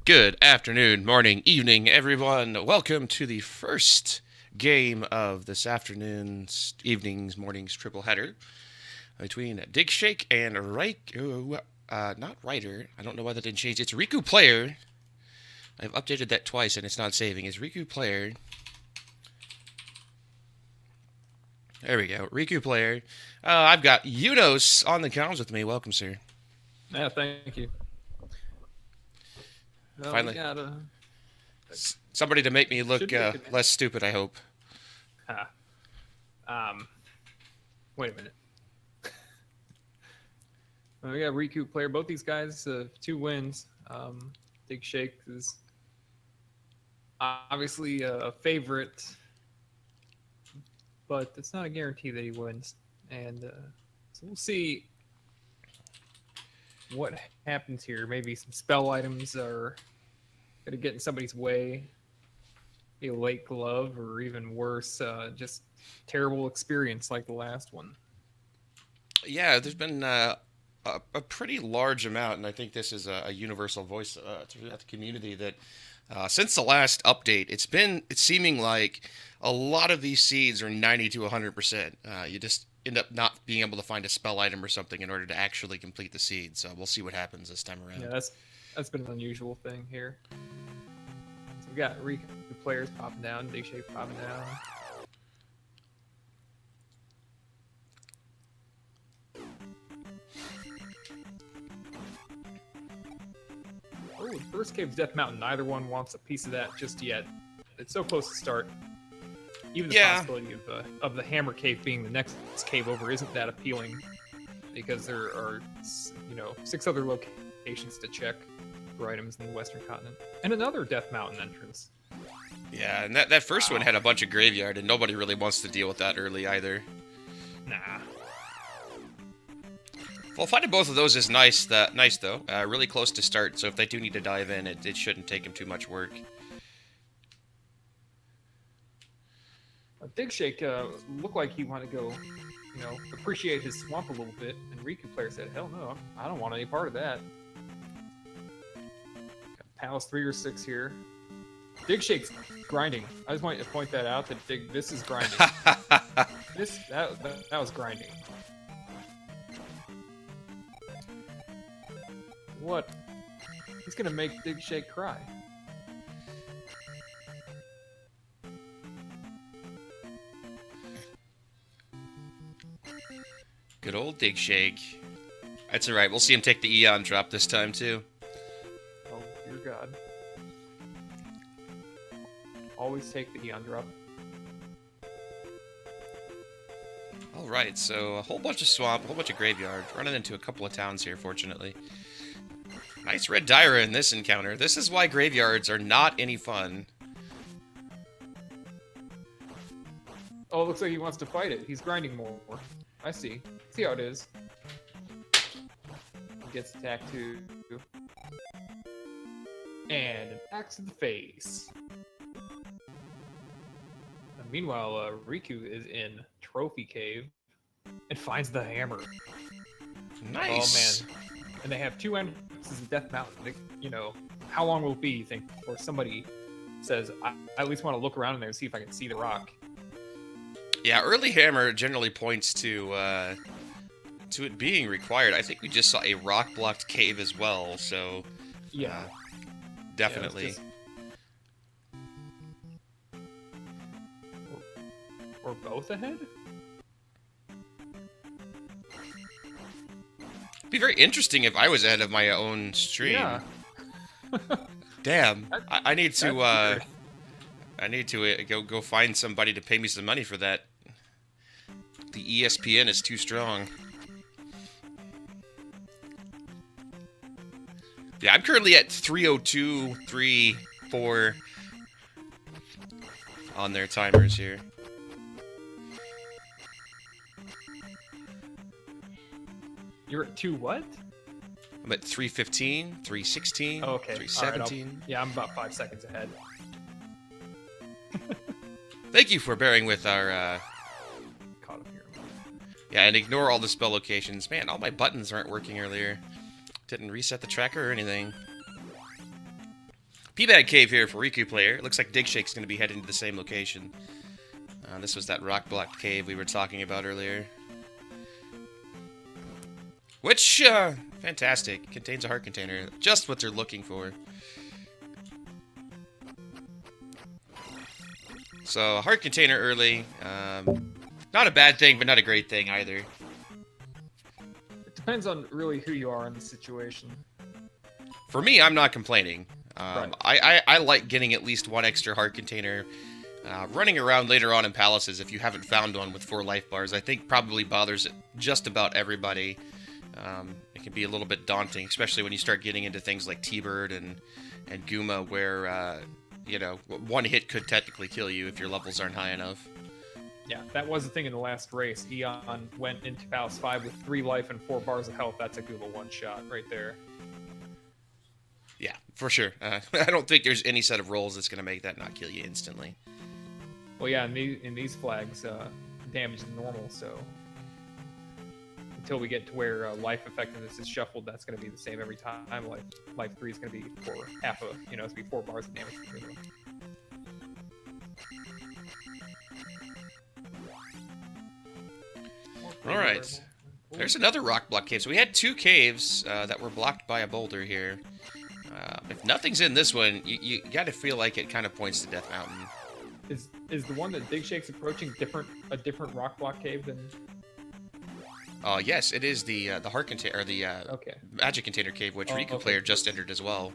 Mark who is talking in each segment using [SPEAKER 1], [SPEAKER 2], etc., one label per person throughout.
[SPEAKER 1] Good afternoon, morning, evening, everyone. Welcome to the first game of this afternoon's, evening's, morning's triple header between Digshake and not Writer. I don't know why that didn't change. It's Rikuplayer. I've updated that twice and it's not saving. It's Rikuplayer. There we go, Rikuplayer. I've got Unos on the comms with me. Welcome, sir.
[SPEAKER 2] Yeah, thank you. Well,
[SPEAKER 1] Finally, somebody to make me look less stupid, I hope.
[SPEAKER 2] Wait a minute. Well, we got Rikuplayer. Both these guys, 2 wins. Digshake is obviously a favorite, but it's not a guarantee that he wins. And so we'll see what happens here. Maybe some spell items are going to get in somebody's way. Be a late glove, or even worse, just terrible experience like the last one.
[SPEAKER 1] Yeah, there's been a pretty large amount, and I think this is a universal voice throughout the community that since the last update, it's seeming like a lot of these seeds are 90 to 100%. You just end up not being able to find a spell item or something in order to actually complete the seed. So we'll see what happens this time around.
[SPEAKER 2] Yeah, that's been an unusual thing here. So we got Riku players popping down, Digshake popping down. Oh, first cave's Death Mountain. Neither one wants a piece of that just yet. It's so close to start. Even the possibility of the Hammer Cave being the next cave over isn't that appealing, because there are 6 other locations to check for items in the Western Continent, and another Death Mountain entrance.
[SPEAKER 1] Yeah, and that first one had a bunch of graveyard, and nobody really wants to deal with that early either.
[SPEAKER 2] Nah.
[SPEAKER 1] Well, finding both of those is nice. Though. Really close to start, so if they do need to dive in, it shouldn't take them too much work.
[SPEAKER 2] Digshake looked like he wanted to go, appreciate his swamp a little bit, and Rikuplayer said, "Hell no, I don't want any part of that." Got Palace 3 or 6 here. Digshake's grinding. I just want to point that out. This is grinding. that was grinding. What? He's gonna make Digshake cry.
[SPEAKER 1] Good old Digshake. That's alright, we'll see him take the Eon drop this time too.
[SPEAKER 2] Oh, dear God. Always take the Eon drop.
[SPEAKER 1] Alright, so a whole bunch of swamp, a whole bunch of graveyard. Running into a couple of towns here, fortunately. Nice red Dyra in this encounter. This is why graveyards are not any fun.
[SPEAKER 2] Oh, it looks like he wants to fight it. He's grinding more. I see. See how it is. He gets attacked too. And an axe to the face. And meanwhile, Riku is in Trophy Cave and finds the hammer.
[SPEAKER 1] Nice.
[SPEAKER 2] Oh, man. And they have 2 entrances in Death Mountain. How long will it be, you think, before somebody says, I at least want to look around in there and see if I can see the rock?
[SPEAKER 1] Yeah, early hammer generally points to it being required. I think we just saw a rock-blocked cave as well, so...
[SPEAKER 2] Yeah.
[SPEAKER 1] Definitely.
[SPEAKER 2] Yeah, or both ahead?
[SPEAKER 1] It'd be very interesting if I was ahead of my own stream.
[SPEAKER 2] Yeah.
[SPEAKER 1] Damn. I need to go find somebody to pay me some money for that. The ESPN is too strong. Yeah, I'm currently at 302, 3, 4 on their timers here.
[SPEAKER 2] You're at 2 what?
[SPEAKER 1] I'm at 315, 316,
[SPEAKER 2] oh, okay.
[SPEAKER 1] 317.
[SPEAKER 2] Right, yeah, I'm about 5 seconds ahead.
[SPEAKER 1] Thank you for bearing with our
[SPEAKER 2] Caught up here.
[SPEAKER 1] Yeah, and ignore all the spell locations. Man, all my buttons aren't working earlier. Didn't reset the tracker or anything. Peabag Cave here for Rikuplayer. It looks like Digshake's going to be heading to the same location. This was that rock-blocked cave we were talking about earlier. Which, fantastic. Contains a heart container. Just what they're looking for. So, heart container early. Not a bad thing, but not a great thing either.
[SPEAKER 2] It depends on really who you are in the situation.
[SPEAKER 1] For me, I'm not complaining.
[SPEAKER 2] Right.
[SPEAKER 1] I like getting at least one extra heart container. Running around later on in palaces, if you haven't found one with 4 life bars, I think probably bothers just about everybody. It can be a little bit daunting, especially when you start getting into things like T-Bird and Guma, where, you know, one hit could technically kill you if your levels aren't high enough.
[SPEAKER 2] Yeah, that was the thing in the last race. Eon went into Palace 5 with 3 life and 4 bars of health. That's a Guma one-shot right there.
[SPEAKER 1] Yeah, for sure. I don't think there's any set of rolls that's going to make that not kill you instantly.
[SPEAKER 2] Well, yeah, in these flags, damage is normal, so until we get to where life effectiveness is shuffled, that's going to be the same every time. Life 3 is going to be for half a, it's going to be 4 bars of damage.
[SPEAKER 1] All right. There's another rock block cave. So we had 2 caves that were blocked by a boulder here. If nothing's in this one, you got to feel like it kind of points to Death Mountain.
[SPEAKER 2] Is the one that Digshake's approaching a different rock block cave than?
[SPEAKER 1] Yes, it is the heart container or the
[SPEAKER 2] Okay.
[SPEAKER 1] magic container cave, which Rikuplayer just entered as well.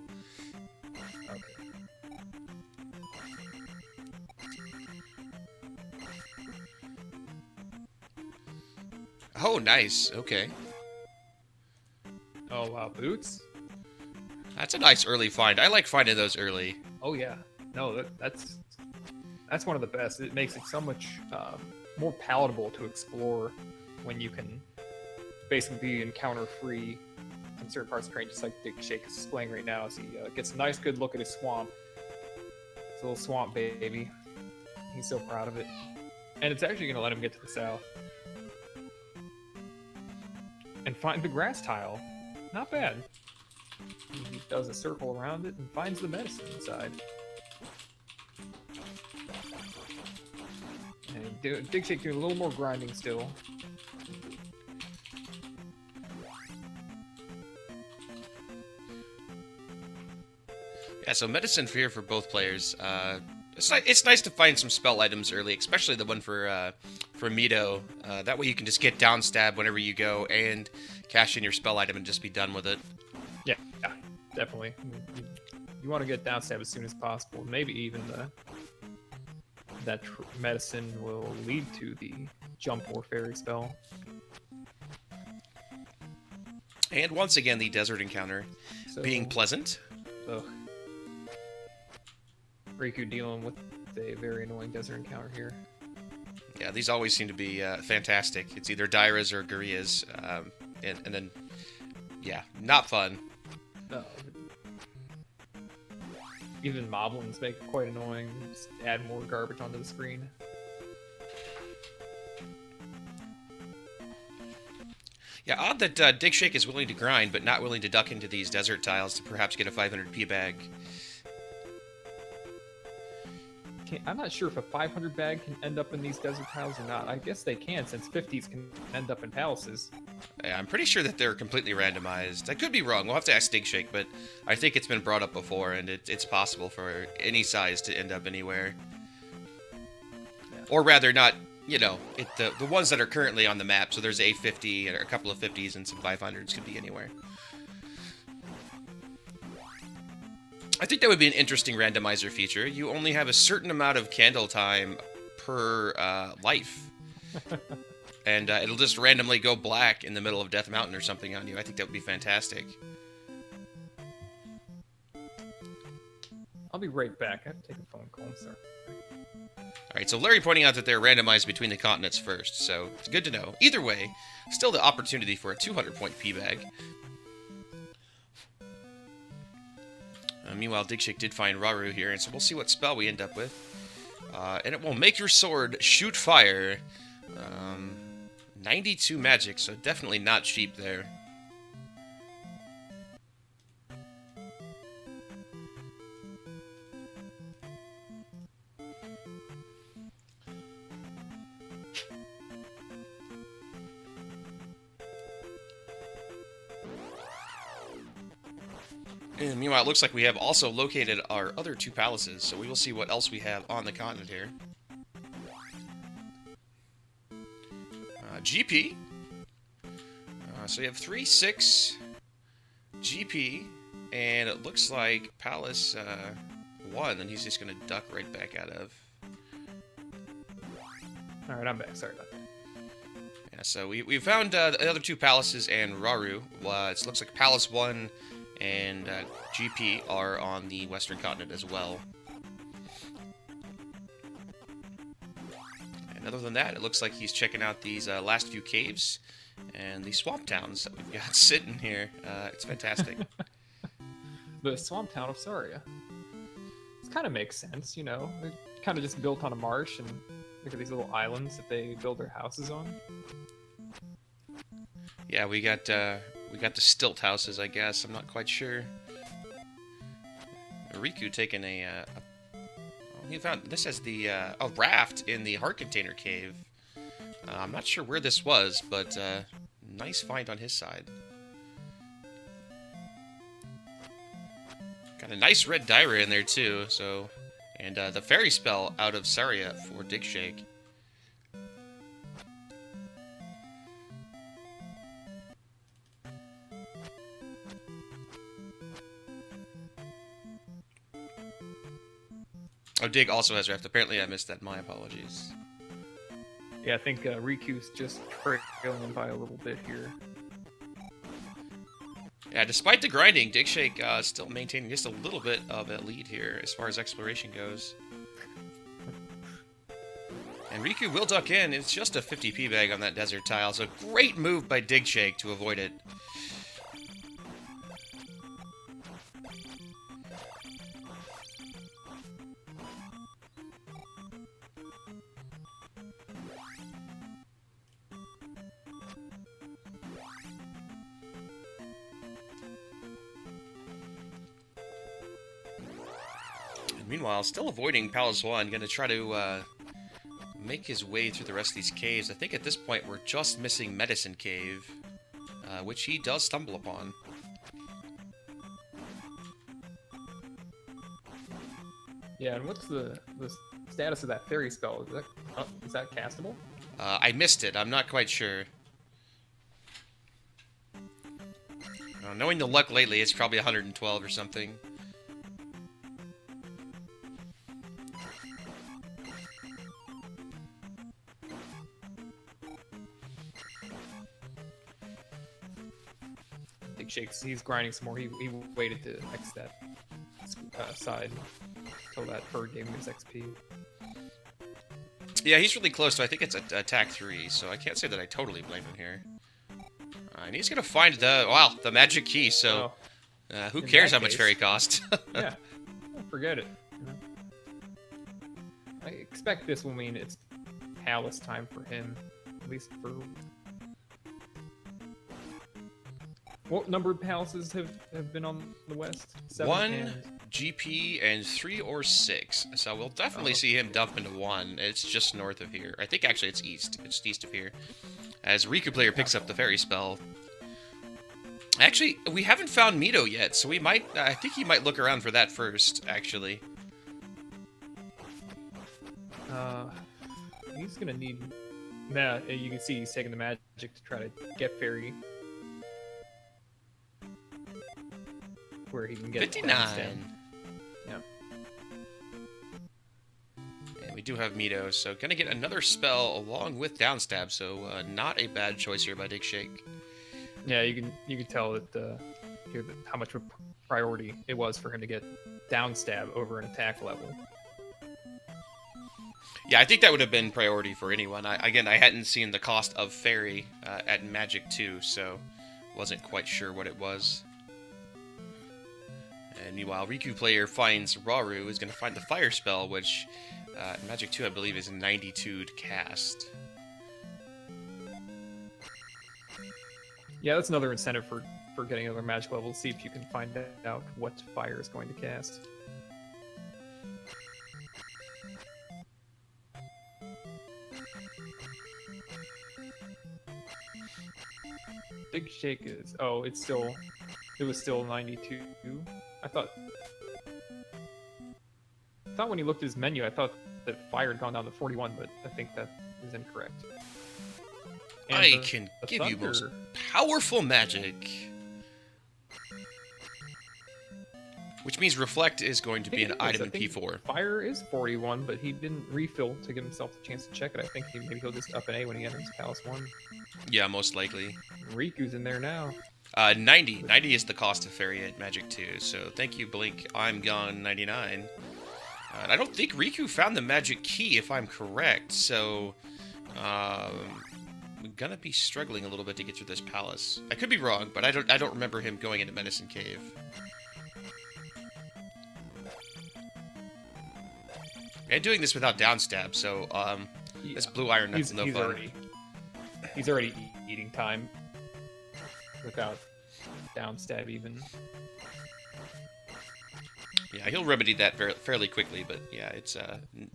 [SPEAKER 2] Okay.
[SPEAKER 1] Oh, nice. Okay,
[SPEAKER 2] Oh wow, boots.
[SPEAKER 1] that's a nice early find. I like finding those early.
[SPEAKER 2] Oh yeah. No, that's one of the best. It makes it so much more palatable to explore when you can basically be encounter-free in certain parts of the terrain, just like Digshake is displaying right now as he gets a nice, good look at his swamp. It's a little swamp baby. He's so proud of it. And it's actually going to let him get to the south. And find the grass tile. Not bad. He does a circle around it and finds the medicine inside. And Digshake doing a little more grinding still.
[SPEAKER 1] Yeah, so medicine fear for both players. It's nice to find some spell items early, especially the one for Mito. That way you can just get down stab whenever you go and cash in your spell item and just be done with it.
[SPEAKER 2] Yeah, definitely. You want to get down stab as soon as possible. Maybe even that medicine will lead to the jump or fairy spell.
[SPEAKER 1] And once again, the desert encounter being pleasant.
[SPEAKER 2] Ugh. Riku dealing with a very annoying desert encounter here.
[SPEAKER 1] Yeah, these always seem to be fantastic. It's either Dairas or Gurias, and then, yeah, not fun.
[SPEAKER 2] No. Even moblins make it quite annoying. Just add more garbage onto the screen.
[SPEAKER 1] Yeah, odd that Digshake is willing to grind, but not willing to duck into these desert tiles to perhaps get a 500p bag.
[SPEAKER 2] I'm not sure if a 500 bag can end up in these desert tiles or not. I guess they can, since 50s can end up in palaces.
[SPEAKER 1] Yeah, I'm pretty sure that they're completely randomized. I could be wrong. We'll have to ask Digshake, but I think it's been brought up before, and it's possible for any size to end up anywhere. Yeah. Or rather, not, the ones that are currently on the map. So there's a 50, or a couple of 50s, and some 500s could be anywhere. I think that would be an interesting randomizer feature. You only have a certain amount of candle time per life. And it'll just randomly go black in the middle of Death Mountain or something on you. I think that would be fantastic.
[SPEAKER 2] I'll be right back. I have to take a phone call. I'm sorry.
[SPEAKER 1] Alright, so Larry pointing out that they're randomized between the continents first, so it's good to know. Either way, still the opportunity for a 200-point P-bag. Meanwhile, Digshake did find Raru here, and so we'll see what spell we end up with. And it will make your sword shoot fire. 92 magic, so definitely not cheap there. And meanwhile, it looks like we have also located our other two palaces, so we will see what else we have on the continent here. GP. So you have 3, 6, GP, and it looks like Palace 1, and he's just going to duck right back out of.
[SPEAKER 2] Alright, I'm back. Sorry about that.
[SPEAKER 1] Yeah, so we found the other two palaces and Raru. It looks like Palace 1 and GP are on the western continent as well. And other than that, it looks like he's checking out these last few caves and the swamp towns that we've got sitting here. It's fantastic.
[SPEAKER 2] The swamp town of Saria. This kind of makes sense, you know. They're kind of just built on a marsh, and look at these little islands that they build their houses on.
[SPEAKER 1] Yeah, we got the stilt houses, I guess. I'm not quite sure. Riku taking he found this as the a raft in the heart container cave. I'm not sure where this was, but nice find on his side. Got a nice red Dyra in there too. So, and the fairy spell out of Saria for Digshake. Oh, Dig also has Raft. Apparently I missed that. My apologies.
[SPEAKER 2] Yeah, I think Riku's just trailing by a little bit here.
[SPEAKER 1] Yeah, despite the grinding, Digshake still maintaining just a little bit of a lead here as far as exploration goes. And Riku will duck in. It's just a 50p bag on that desert tile, so great move by Digshake to avoid it. Meanwhile, still avoiding Palace 1, going to try to make his way through the rest of these caves. I think at this point we're just missing Medicine Cave, which he does stumble upon.
[SPEAKER 2] Yeah, and what's the status of that fairy spell? Is that castable?
[SPEAKER 1] I missed it. I'm not quite sure. Knowing the luck lately, it's probably 112 or something.
[SPEAKER 2] Digshake, he's grinding some more. He waited to exit that side until that bird gave him his XP.
[SPEAKER 1] Yeah, he's really close to, I think it's attack 3, so I can't say that I totally blame him here. And he's going to find the magic key, so who cares how much fairy cost?
[SPEAKER 2] Yeah, forget it. You know? I expect this will mean it's palace time for him, at least for... What numbered palaces have been on the west? 7
[SPEAKER 1] 1 GP and 3 or 6. So we'll definitely see him dump into 1. It's just north of here. I think actually it's east. It's east of here. As Rikuplayer picks up the fairy spell. Actually, we haven't found Mito yet, so we might. I think he might look around for that first. Actually.
[SPEAKER 2] He's gonna need. Nah, you can see he's taking the magic to try to get fairy. Where he can get
[SPEAKER 1] 59.
[SPEAKER 2] Yeah.
[SPEAKER 1] And we do have Mito, so gonna get another spell along with downstab. So not a bad choice here by Digshake.
[SPEAKER 2] Yeah, you can tell that how much of a priority it was for him to get downstab over an attack level.
[SPEAKER 1] Yeah, I think that would have been priority for anyone. I hadn't seen the cost of fairy at Magic 2, so wasn't quite sure what it was. And meanwhile, Rikuplayer finds Raru, is going to find the fire spell, which in Magic 2 I believe is 92 to cast.
[SPEAKER 2] Yeah, that's another incentive for getting another magic level. See if you can find out what fire is going to cast. Digshake is... Oh, it's still It was still 92. I thought when he looked at his menu, I thought that fire had gone down to 41, but I think that is incorrect. And
[SPEAKER 1] I can give
[SPEAKER 2] thunder,
[SPEAKER 1] you most powerful magic. Which means Reflect is going to be an item in P4.
[SPEAKER 2] Fire is 41, but he didn't refill to give himself the chance to check it. I think maybe he'll just up an A when he enters Palace 1.
[SPEAKER 1] Yeah, most likely.
[SPEAKER 2] Riku's in there now.
[SPEAKER 1] 90. 90 is the cost of Fairy at Magic 2, so thank you, Blink. I'm gone 99. And I don't think Riku found the magic key, if I'm correct, so we're gonna be struggling a little bit to get through this palace. I could be wrong, but I don't remember him going into Medicine Cave. And doing this without downstab, so this blue iron knuckle no fun.
[SPEAKER 2] He's already eating time without downstab even.
[SPEAKER 1] Yeah, he'll remedy that fairly quickly, but yeah, it's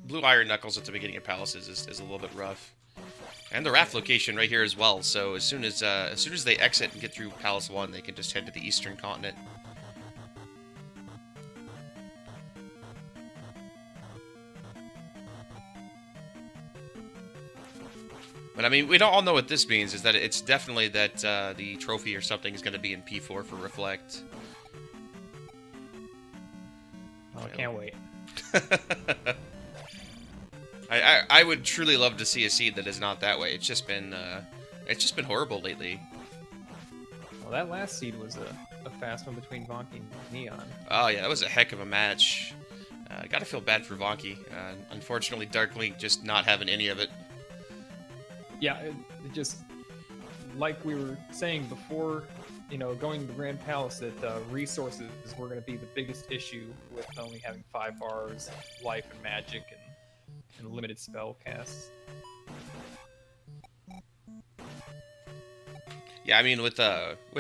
[SPEAKER 1] blue iron knuckles at the beginning of palaces is a little bit rough. And the raft location right here as well. So as soon as they exit and get through Palace 1, they can just head to the eastern continent. But I mean, we don't all know what this means. Is that it's definitely that the trophy or something is going to be in P4 for Reflect.
[SPEAKER 2] Oh, I can't wait.
[SPEAKER 1] I would truly love to see a seed that is not that way. It's just been horrible lately.
[SPEAKER 2] Well, that last seed was a fast one between Vonky and Neon.
[SPEAKER 1] Oh yeah, that was a heck of a match. Gotta feel bad for Vonky. Unfortunately, Dark Link just not having any of it.
[SPEAKER 2] Yeah, it just like we were saying before, going to the Grand Palace, that resources were going to be the biggest issue with only having 5 bars, life and magic, and limited spell casts.
[SPEAKER 1] Yeah, I mean, with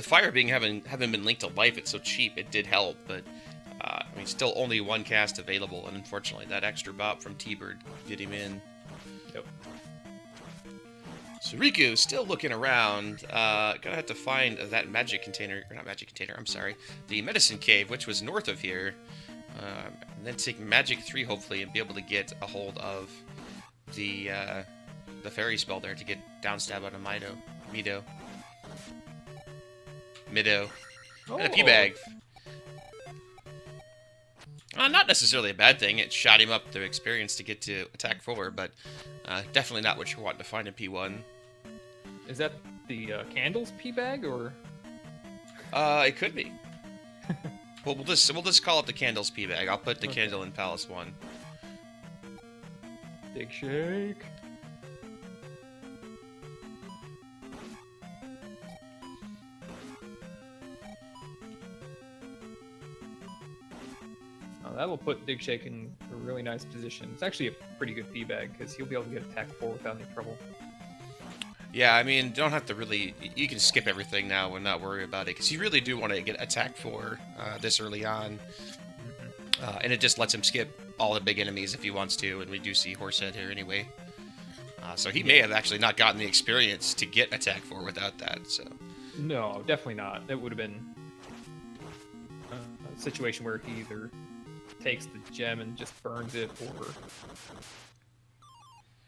[SPEAKER 1] fire having been linked to life, it's so cheap. It did help, but I mean, still only one cast available, and unfortunately, that extra bop from T-Bird did him in.
[SPEAKER 2] Yep.
[SPEAKER 1] So Riku still looking around. Gonna have to find that magic container, or not magic container. I'm sorry, the medicine cave, which was north of here, and then take magic 3 hopefully, and be able to get a hold of the fairy spell there to get downstab out of Mido. And a P-bag. Not necessarily a bad thing. It shot him up the experience to get to attack 4, but definitely not what you're wanting to find in P1.
[SPEAKER 2] Is that the candles P-bag, or?
[SPEAKER 1] It could be. Well, we'll just call it the candles P-bag. I'll put the candle in Palace 1.
[SPEAKER 2] Digshake. That'll put Digshake in a really nice position. It's actually a pretty good P-bag, because he'll be able to get attack 4 without any trouble.
[SPEAKER 1] Yeah, I mean, don't have to really... You can skip everything now and not worry about it, because you really do want to get attack 4 this early on. And it just lets him skip all the big enemies if he wants to, and we do see Horsehead here anyway. So he may have actually not gotten the experience to get attack 4 without that, so...
[SPEAKER 2] No, definitely not. It would have been a situation where he either takes the gem and just burns it,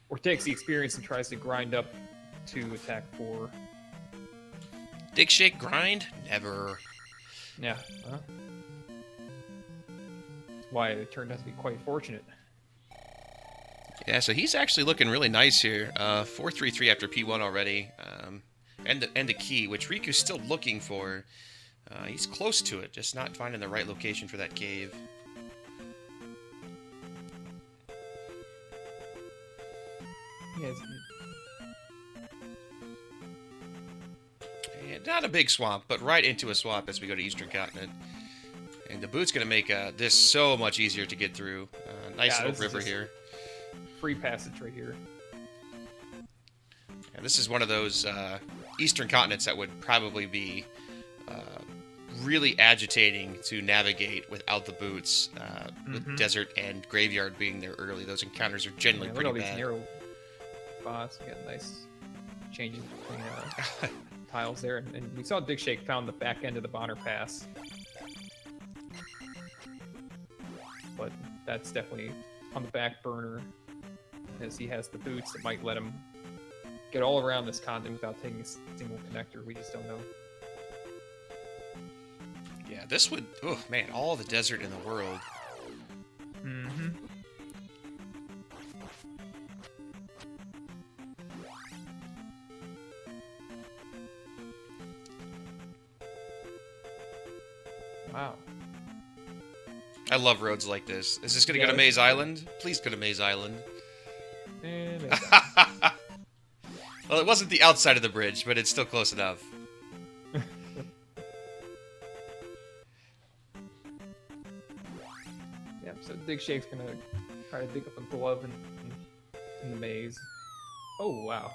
[SPEAKER 2] or takes the experience and tries to grind up to attack 4.
[SPEAKER 1] Digshake grind? Never.
[SPEAKER 2] Yeah. Why it turned out to be quite fortunate.
[SPEAKER 1] Yeah, so he's actually looking really nice here. 4-3-3 after P1 already. And the key, which Riku's still looking for. He's close to it, just not finding the right location for that cave.
[SPEAKER 2] Yes.
[SPEAKER 1] And not a big swamp, but right into a swamp as we go to Eastern Continent. And the boot's going to make this so much easier to get through. Nice little river here.
[SPEAKER 2] Free passage right here.
[SPEAKER 1] Yeah, this is one of those Eastern Continents that would probably be really agitating to navigate without the boots, with desert and graveyard being there early. Those encounters are generally pretty bad.
[SPEAKER 2] Look at all these narrow spots. We got nice changes between tiles there, and we saw Digshake found the back end of the Bonner Pass. But that's definitely on the back burner, as he has the boots that might let him get all around this continent without taking a single connector. We just don't know.
[SPEAKER 1] Yeah, this would... Oh, man, all the desert in the world.
[SPEAKER 2] Mm-hmm. Wow.
[SPEAKER 1] I love roads like this. Is this going to
[SPEAKER 2] Yeah,
[SPEAKER 1] go to
[SPEAKER 2] this
[SPEAKER 1] Maze
[SPEAKER 2] is
[SPEAKER 1] Island? Please go to Maze Island.
[SPEAKER 2] And
[SPEAKER 1] Well, it wasn't the outside of the bridge, but it's still close enough.
[SPEAKER 2] yeah, so Digshake's gonna try to dig up a glove in the maze. Oh, wow.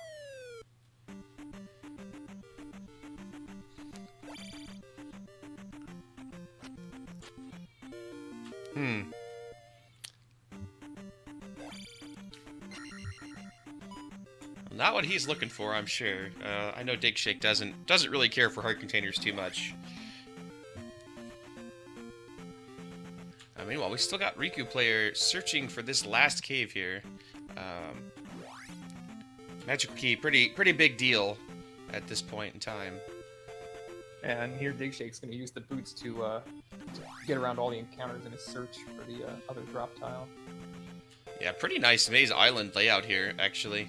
[SPEAKER 1] Not what he's looking for, I'm sure. I know Digshake doesn't really care for heart containers too much. Meanwhile, we still got Rikuplayer searching for this last cave here. Magical key, pretty big deal at this point in time.
[SPEAKER 2] And here Digshake's gonna use the boots to get around all the encounters in his search for the other drop tile.
[SPEAKER 1] Yeah, pretty nice Maze Island layout here, actually.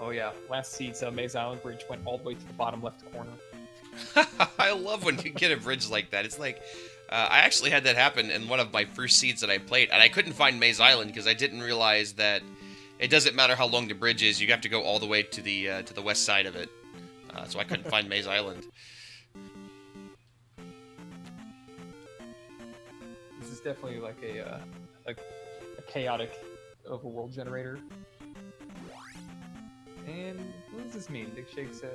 [SPEAKER 2] Oh yeah, last seed's Maze Island Bridge went all the way to the bottom left corner.
[SPEAKER 1] I love when you get a bridge like that. It's like, I actually had that happen in one of my first seeds that I played, and I couldn't find Maze Island because I didn't realize that it doesn't matter how long the bridge is, you have to go all the way to the west side of it. So I couldn't find Maze Island.
[SPEAKER 2] This is definitely like a chaotic overworld generator. And what does this mean? Digshake says,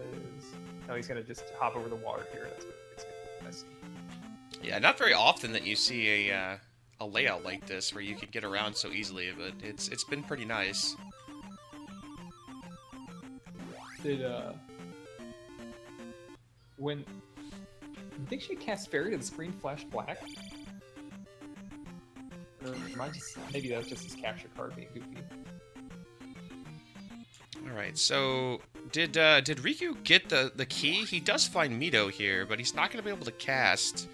[SPEAKER 2] no, he's gonna just hop over the water here. That's what it's gonna see.
[SPEAKER 1] Yeah, not very often that you see a layout like this where you can get around so easily, but it's been pretty nice.
[SPEAKER 2] Did when Digshake cast Fairy, did the screen flash black? Or am I just, maybe that was just his capture card being goofy.
[SPEAKER 1] Alright, so did Riku get the key? He does find Mito here, but he's not going to be able to cast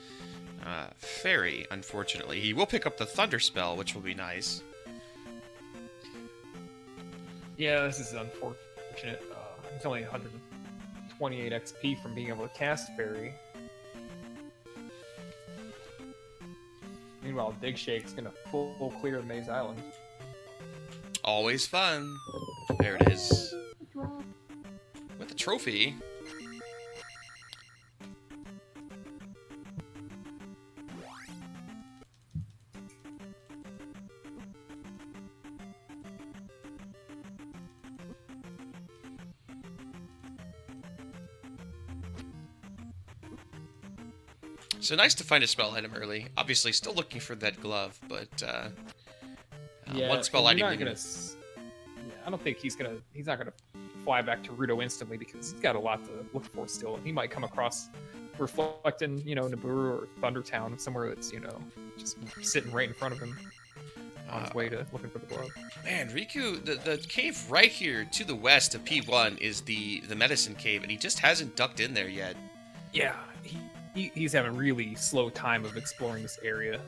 [SPEAKER 1] Fairy, unfortunately. He will pick up the Thunder Spell, which will be nice.
[SPEAKER 2] Yeah, this is unfortunate. He's only 128 XP from being able to cast Fairy. Meanwhile, Digshake's gonna full clear the Maze Island.
[SPEAKER 1] Always fun. There it is. With the trophy. So nice to find a spell item early. Obviously, still looking for that glove, but
[SPEAKER 2] Yeah,
[SPEAKER 1] one spell
[SPEAKER 2] and
[SPEAKER 1] item.
[SPEAKER 2] you're not gonna. Yeah, I don't think he's not gonna fly back to Ruto instantly because he's got a lot to look for still. He might come across reflecting, Nibiru or Thundertown, somewhere that's just sitting right in front of him on his way to looking for the glove.
[SPEAKER 1] Man, Riku, the cave right here to the west of P1 is the medicine cave, and he just hasn't ducked in there yet.
[SPEAKER 2] Yeah, he's having really slow time of exploring this area.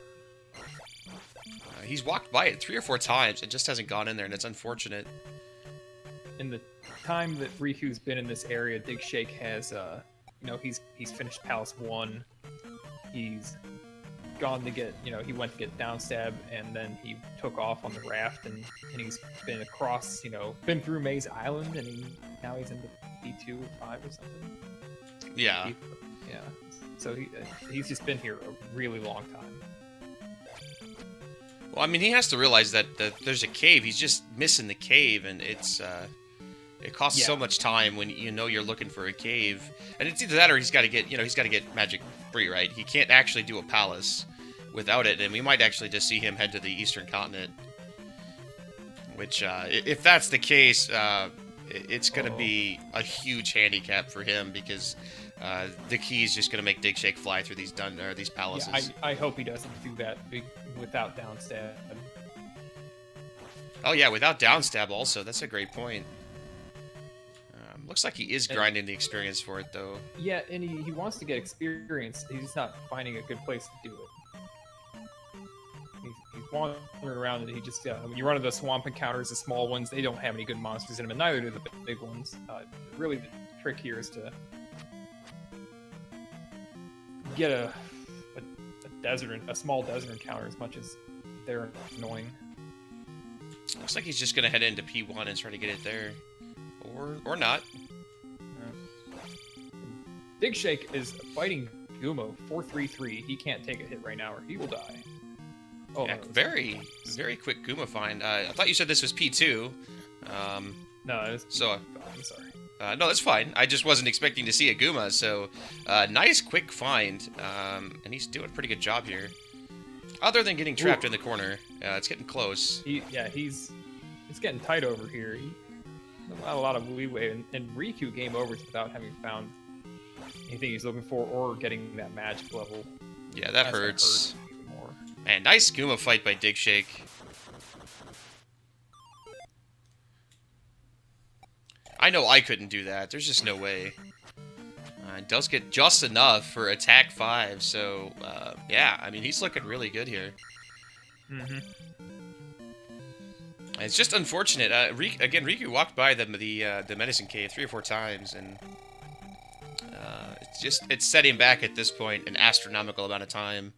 [SPEAKER 1] He's walked by it 3 or 4 times and just hasn't gone in there, and it's unfortunate.
[SPEAKER 2] In the time that Riku's been in this area, Digshake has, he's finished Palace 1. He's gone to get, he went to get downstab, and then he took off on the raft, and he's been across, been through Maze Island, and now he's into B2 or 5 or something.
[SPEAKER 1] Yeah.
[SPEAKER 2] Yeah. So he's just been here a really long time.
[SPEAKER 1] Well, I mean, he has to realize that there's a cave. He's just missing the cave, and it costs so much time when you're looking for a cave. And it's either that or he's got to get magic free, right? He can't actually do a palace without it, and we might actually just see him head to the Eastern Continent. Which, if that's the case, it's going to be a huge handicap for him because the key is just going to make Digshake fly through these palaces.
[SPEAKER 2] Yeah, I hope he doesn't do that without downstab.
[SPEAKER 1] Oh yeah, without downstab also. That's a great point. Looks like he is grinding the experience for it, though.
[SPEAKER 2] Yeah, and he wants to get experience. He's not finding a good place to do it. He's wandering around, and he just when you run into the swamp encounters, the small ones, they don't have any good monsters in them, and neither do the big ones. Really, the trick here is to get a small desert encounter, as much as they're annoying.
[SPEAKER 1] Looks like he's just gonna head into P1 and try to get it there, or not.
[SPEAKER 2] Digshake is fighting Gumo 4-3-3. He can't take a hit right now, or he will die. Oh,
[SPEAKER 1] yeah, very quick Guma find. I thought you said this was P2.
[SPEAKER 2] No, it's
[SPEAKER 1] so
[SPEAKER 2] I'm sorry.
[SPEAKER 1] No, that's fine. I just wasn't expecting to see a Guma, so nice quick find, and he's doing a pretty good job here. Other than getting trapped in the corner, it's getting close.
[SPEAKER 2] It's getting tight over here. Not a lot of leeway, and Riku game over without having found anything he's looking for or getting that magic level.
[SPEAKER 1] Yeah, that hurts. Man, nice Guma fight by Digshake. I know I couldn't do that. There's just no way. It does get just enough for attack 5, so yeah, I mean, he's looking really good here.
[SPEAKER 2] Mm-hmm.
[SPEAKER 1] It's just unfortunate. Again, Riku walked by the medicine cave 3 or 4 times, and it's setting back at this point an astronomical amount of time.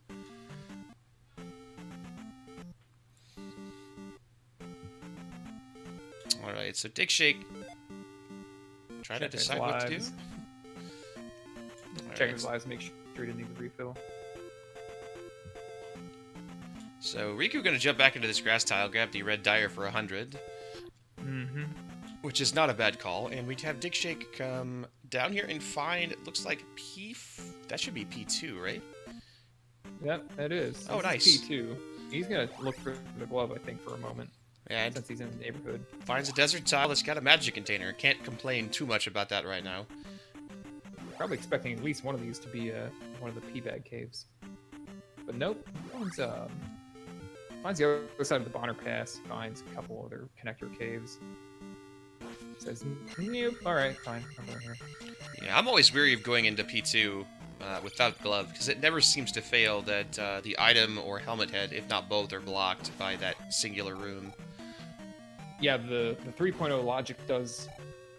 [SPEAKER 1] All right, so Digshake, try to decide what to do.
[SPEAKER 2] Check his lives, make sure he didn't need the refill.
[SPEAKER 1] So Riku gonna jump back into this grass tile, grab the red dyer for 100.
[SPEAKER 2] Mm-hmm.
[SPEAKER 1] Which is not a bad call, and we have Digshake come down here and find, it looks like that should be P2, right?
[SPEAKER 2] Yep, that is.
[SPEAKER 1] Oh, nice.
[SPEAKER 2] P2. He's gonna look for the glove, I think, for a moment.
[SPEAKER 1] Yeah,
[SPEAKER 2] since he's in the neighborhood.
[SPEAKER 1] Finds a desert tile that's got a magic container. Can't complain too much about that right now.
[SPEAKER 2] Probably expecting at least one of these to be one of the P-bag caves. But nope. Finds the other side of the Bonner Pass. Finds a couple other connector caves. Says, nope. Alright, fine. I'm going here.
[SPEAKER 1] Yeah, I'm always weary of going into P2 without glove, because it never seems to fail that the item or helmet head, if not both, are blocked by that singular room.
[SPEAKER 2] Yeah, the 3.0 logic does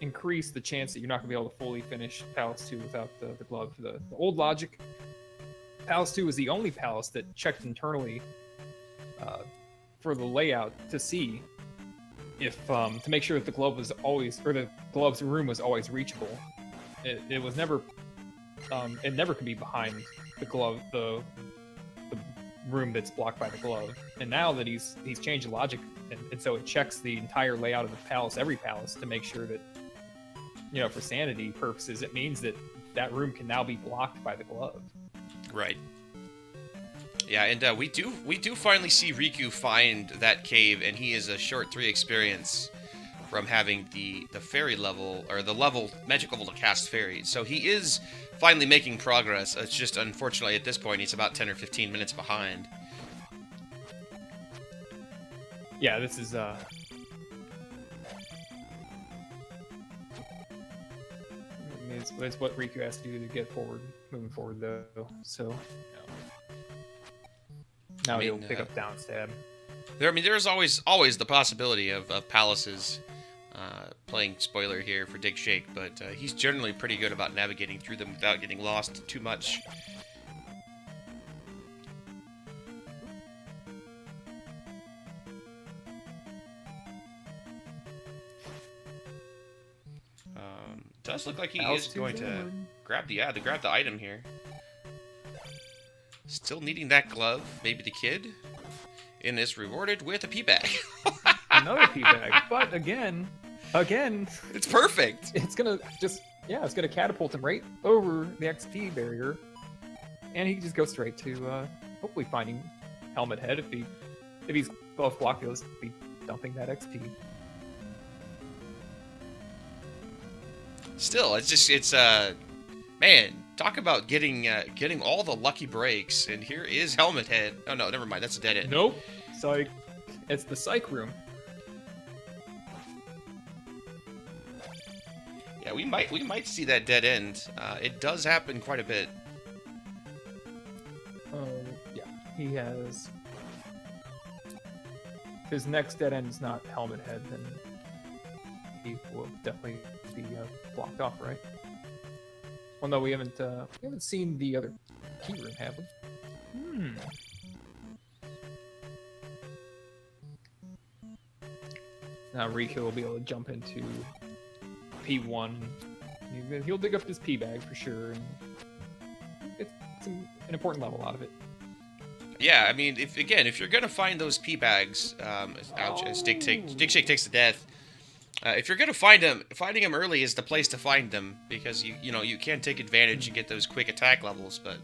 [SPEAKER 2] increase the chance that you're not going to be able to fully finish Palace 2 without the glove. The old logic, Palace 2 was the only palace that checked internally for the layout to see if to make sure that the glove was always, or the glove's room was always reachable. It was never, it never could be behind the glove, the room that's blocked by the glove. And now that he's changed the logic, and so it checks the entire layout of the palace, every palace, to make sure that, you know, for sanity purposes, it means that that room can now be blocked by the glove.
[SPEAKER 1] Right. Yeah, and we do finally see Riku find that cave, and he is a short 3 experience from having the fairy level, or the magic level to cast fairies. So he is finally making progress. It's just, unfortunately, at this point, he's about 10 or 15 minutes behind.
[SPEAKER 2] Yeah, this is it's what Riku has to do to get moving forward, though. So now he'll pick up downstab.
[SPEAKER 1] There's always the possibility of palaces playing spoiler here for Digshake, but he's generally pretty good about navigating through them without getting lost too much. Does look like he is going to grab the item here. Still needing that glove. Maybe the kid. And is rewarded with a P-bag.
[SPEAKER 2] Another P-bag. But again,
[SPEAKER 1] it's perfect.
[SPEAKER 2] It's gonna it's gonna catapult him right over the XP barrier, and he can just go straight to hopefully finding Helmet Head. If he's both blocked, he'll be dumping that XP.
[SPEAKER 1] Still, it's man, talk about getting all the lucky breaks, and here is Helmet Head. Oh no, never mind, that's a dead end.
[SPEAKER 2] Nope. Psych. It's the psych room.
[SPEAKER 1] Yeah, we might see that dead end. It does happen quite a bit.
[SPEAKER 2] Yeah, he has. If his next dead end is not Helmet Head, then he will definitely be blocked off, right? Well, no, we haven't seen the other key room, have we? Now Riku will be able to jump into P1. He'll dig up this P bag for sure, and it's an important level out of it.
[SPEAKER 1] Yeah, I mean, if you're gonna find those P bags, as Digshake takes the death. If you're gonna find them, finding them early is the place to find them, because you can take advantage and get those quick attack levels, but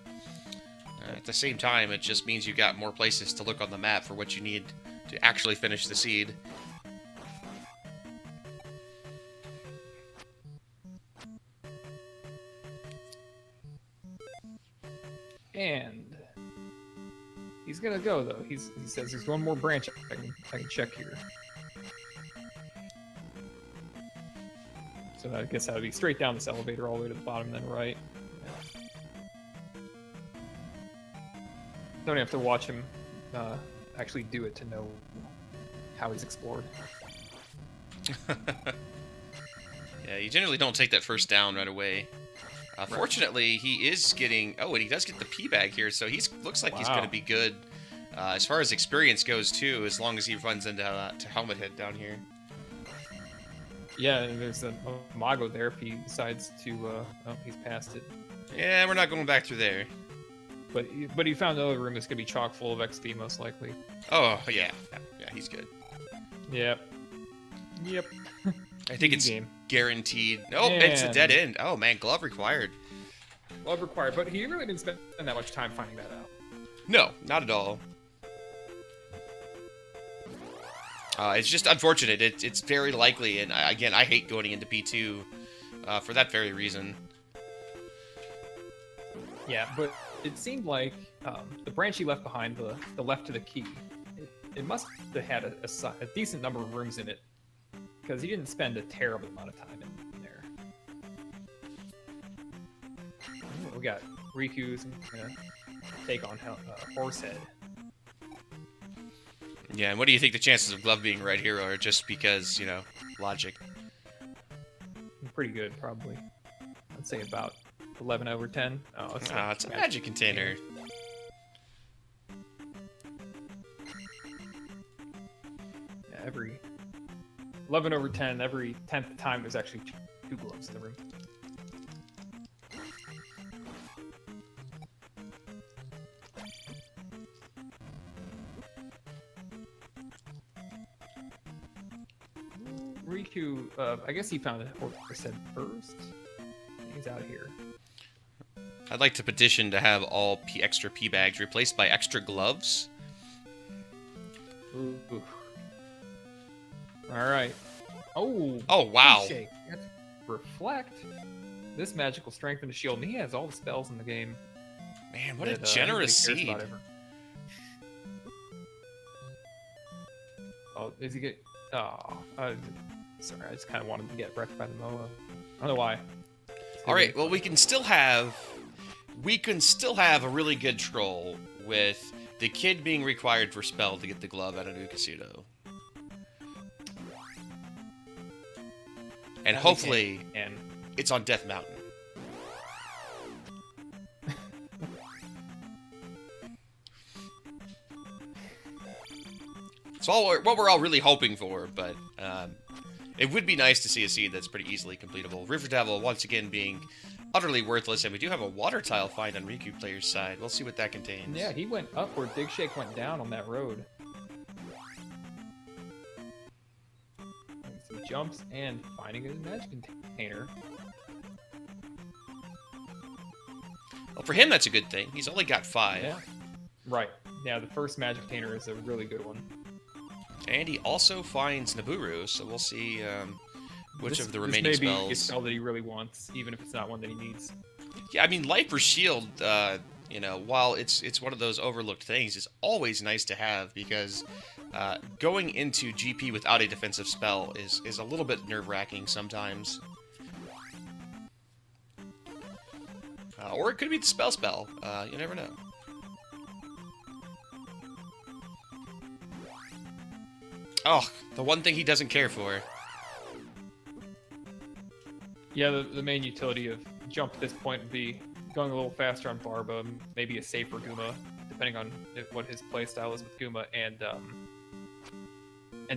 [SPEAKER 1] at the same time, it just means you got more places to look on the map for what you need to actually finish the seed.
[SPEAKER 2] And he's gonna go though. He says there's one more branch I can check here. So I guess that would be straight down this elevator all the way to the bottom, then right. Yeah. Don't have to watch him actually do it to know how he's explored.
[SPEAKER 1] Yeah, you generally don't take that first down right away.
[SPEAKER 2] Right.
[SPEAKER 1] Fortunately, he is getting... Oh, and he does get the P bag here, so looks like he's going to be good as far as experience goes, too, as long as he runs into to Helmet Head down here.
[SPEAKER 2] Yeah, and there's a Mago there if he decides to... oh, he's past it.
[SPEAKER 1] Yeah, we're not going back through there.
[SPEAKER 2] But he found another room that's going to be chock full of XP, most likely.
[SPEAKER 1] Oh, yeah. Yeah, he's good.
[SPEAKER 2] Yep.
[SPEAKER 1] I think it's guaranteed. Nope, it's a dead end. Oh, man, glove required.
[SPEAKER 2] Glove required, but he really didn't spend that much time finding that out.
[SPEAKER 1] No, not at all. It's just unfortunate. It's very likely, and again, I hate going into P2 for that very reason.
[SPEAKER 2] Yeah, but it seemed like the branch he left behind, the left to the key, it must have had a decent number of rooms in it, because he didn't spend a terrible amount of time in there. Ooh, we got Riku's gonna take on Horsehead.
[SPEAKER 1] Yeah, and what do you think the chances of Glove being right here are, just because, logic?
[SPEAKER 2] Pretty good, probably. I'd say about 11 over 10. Oh, it's
[SPEAKER 1] a magic container.
[SPEAKER 2] Yeah, every 11 over 10, every 10th time there's actually two gloves in the room. Riku, I guess he found it Horsehead first. He's out of here.
[SPEAKER 1] I'd like to petition to have all extra P bags replaced by extra gloves.
[SPEAKER 2] Ooh. All right. Oh.
[SPEAKER 1] Oh, wow.
[SPEAKER 2] Digshake. Reflect. This magical strengthen the shield, and he has all the spells in the game.
[SPEAKER 1] Man, what a generous seed.
[SPEAKER 2] Oh, is he get? Oh, sorry. I just kind of wanted to get wrecked by the Moa. I don't know why.
[SPEAKER 1] All right. Well, we can still have a really good troll with the kid being required for spell to get the glove out of Ukasudo. And hopefully, it's on Death Mountain. It's what we're all really hoping for, but it would be nice to see a seed that's pretty easily completable. River Devil, once again, being utterly worthless, and we do have a water tile find on Rikuplayer's side. We'll see what that contains.
[SPEAKER 2] Yeah, he went up where Digshake went down on that road. Some jumps and finding a magic container.
[SPEAKER 1] Well, for him, that's a good thing. He's only got 5.
[SPEAKER 2] Yeah. Right. Yeah, the first magic container is a really good one.
[SPEAKER 1] And he also finds Naburu, so we'll see which of the
[SPEAKER 2] This
[SPEAKER 1] remaining
[SPEAKER 2] may be a
[SPEAKER 1] spells.
[SPEAKER 2] spell that he really wants, even if it's not one that he needs.
[SPEAKER 1] Yeah, I mean, Life or Shield, you know, while it's one of those overlooked things, it's always nice to have because going into GP without a defensive spell is a little bit nerve-wracking sometimes. Or it could be the spell. You never know. Oh, the one thing he doesn't care for.
[SPEAKER 2] Yeah, the main utility of jump at this point would be going a little faster on Barba, maybe a safer Guma, depending on what his playstyle is with Guma, and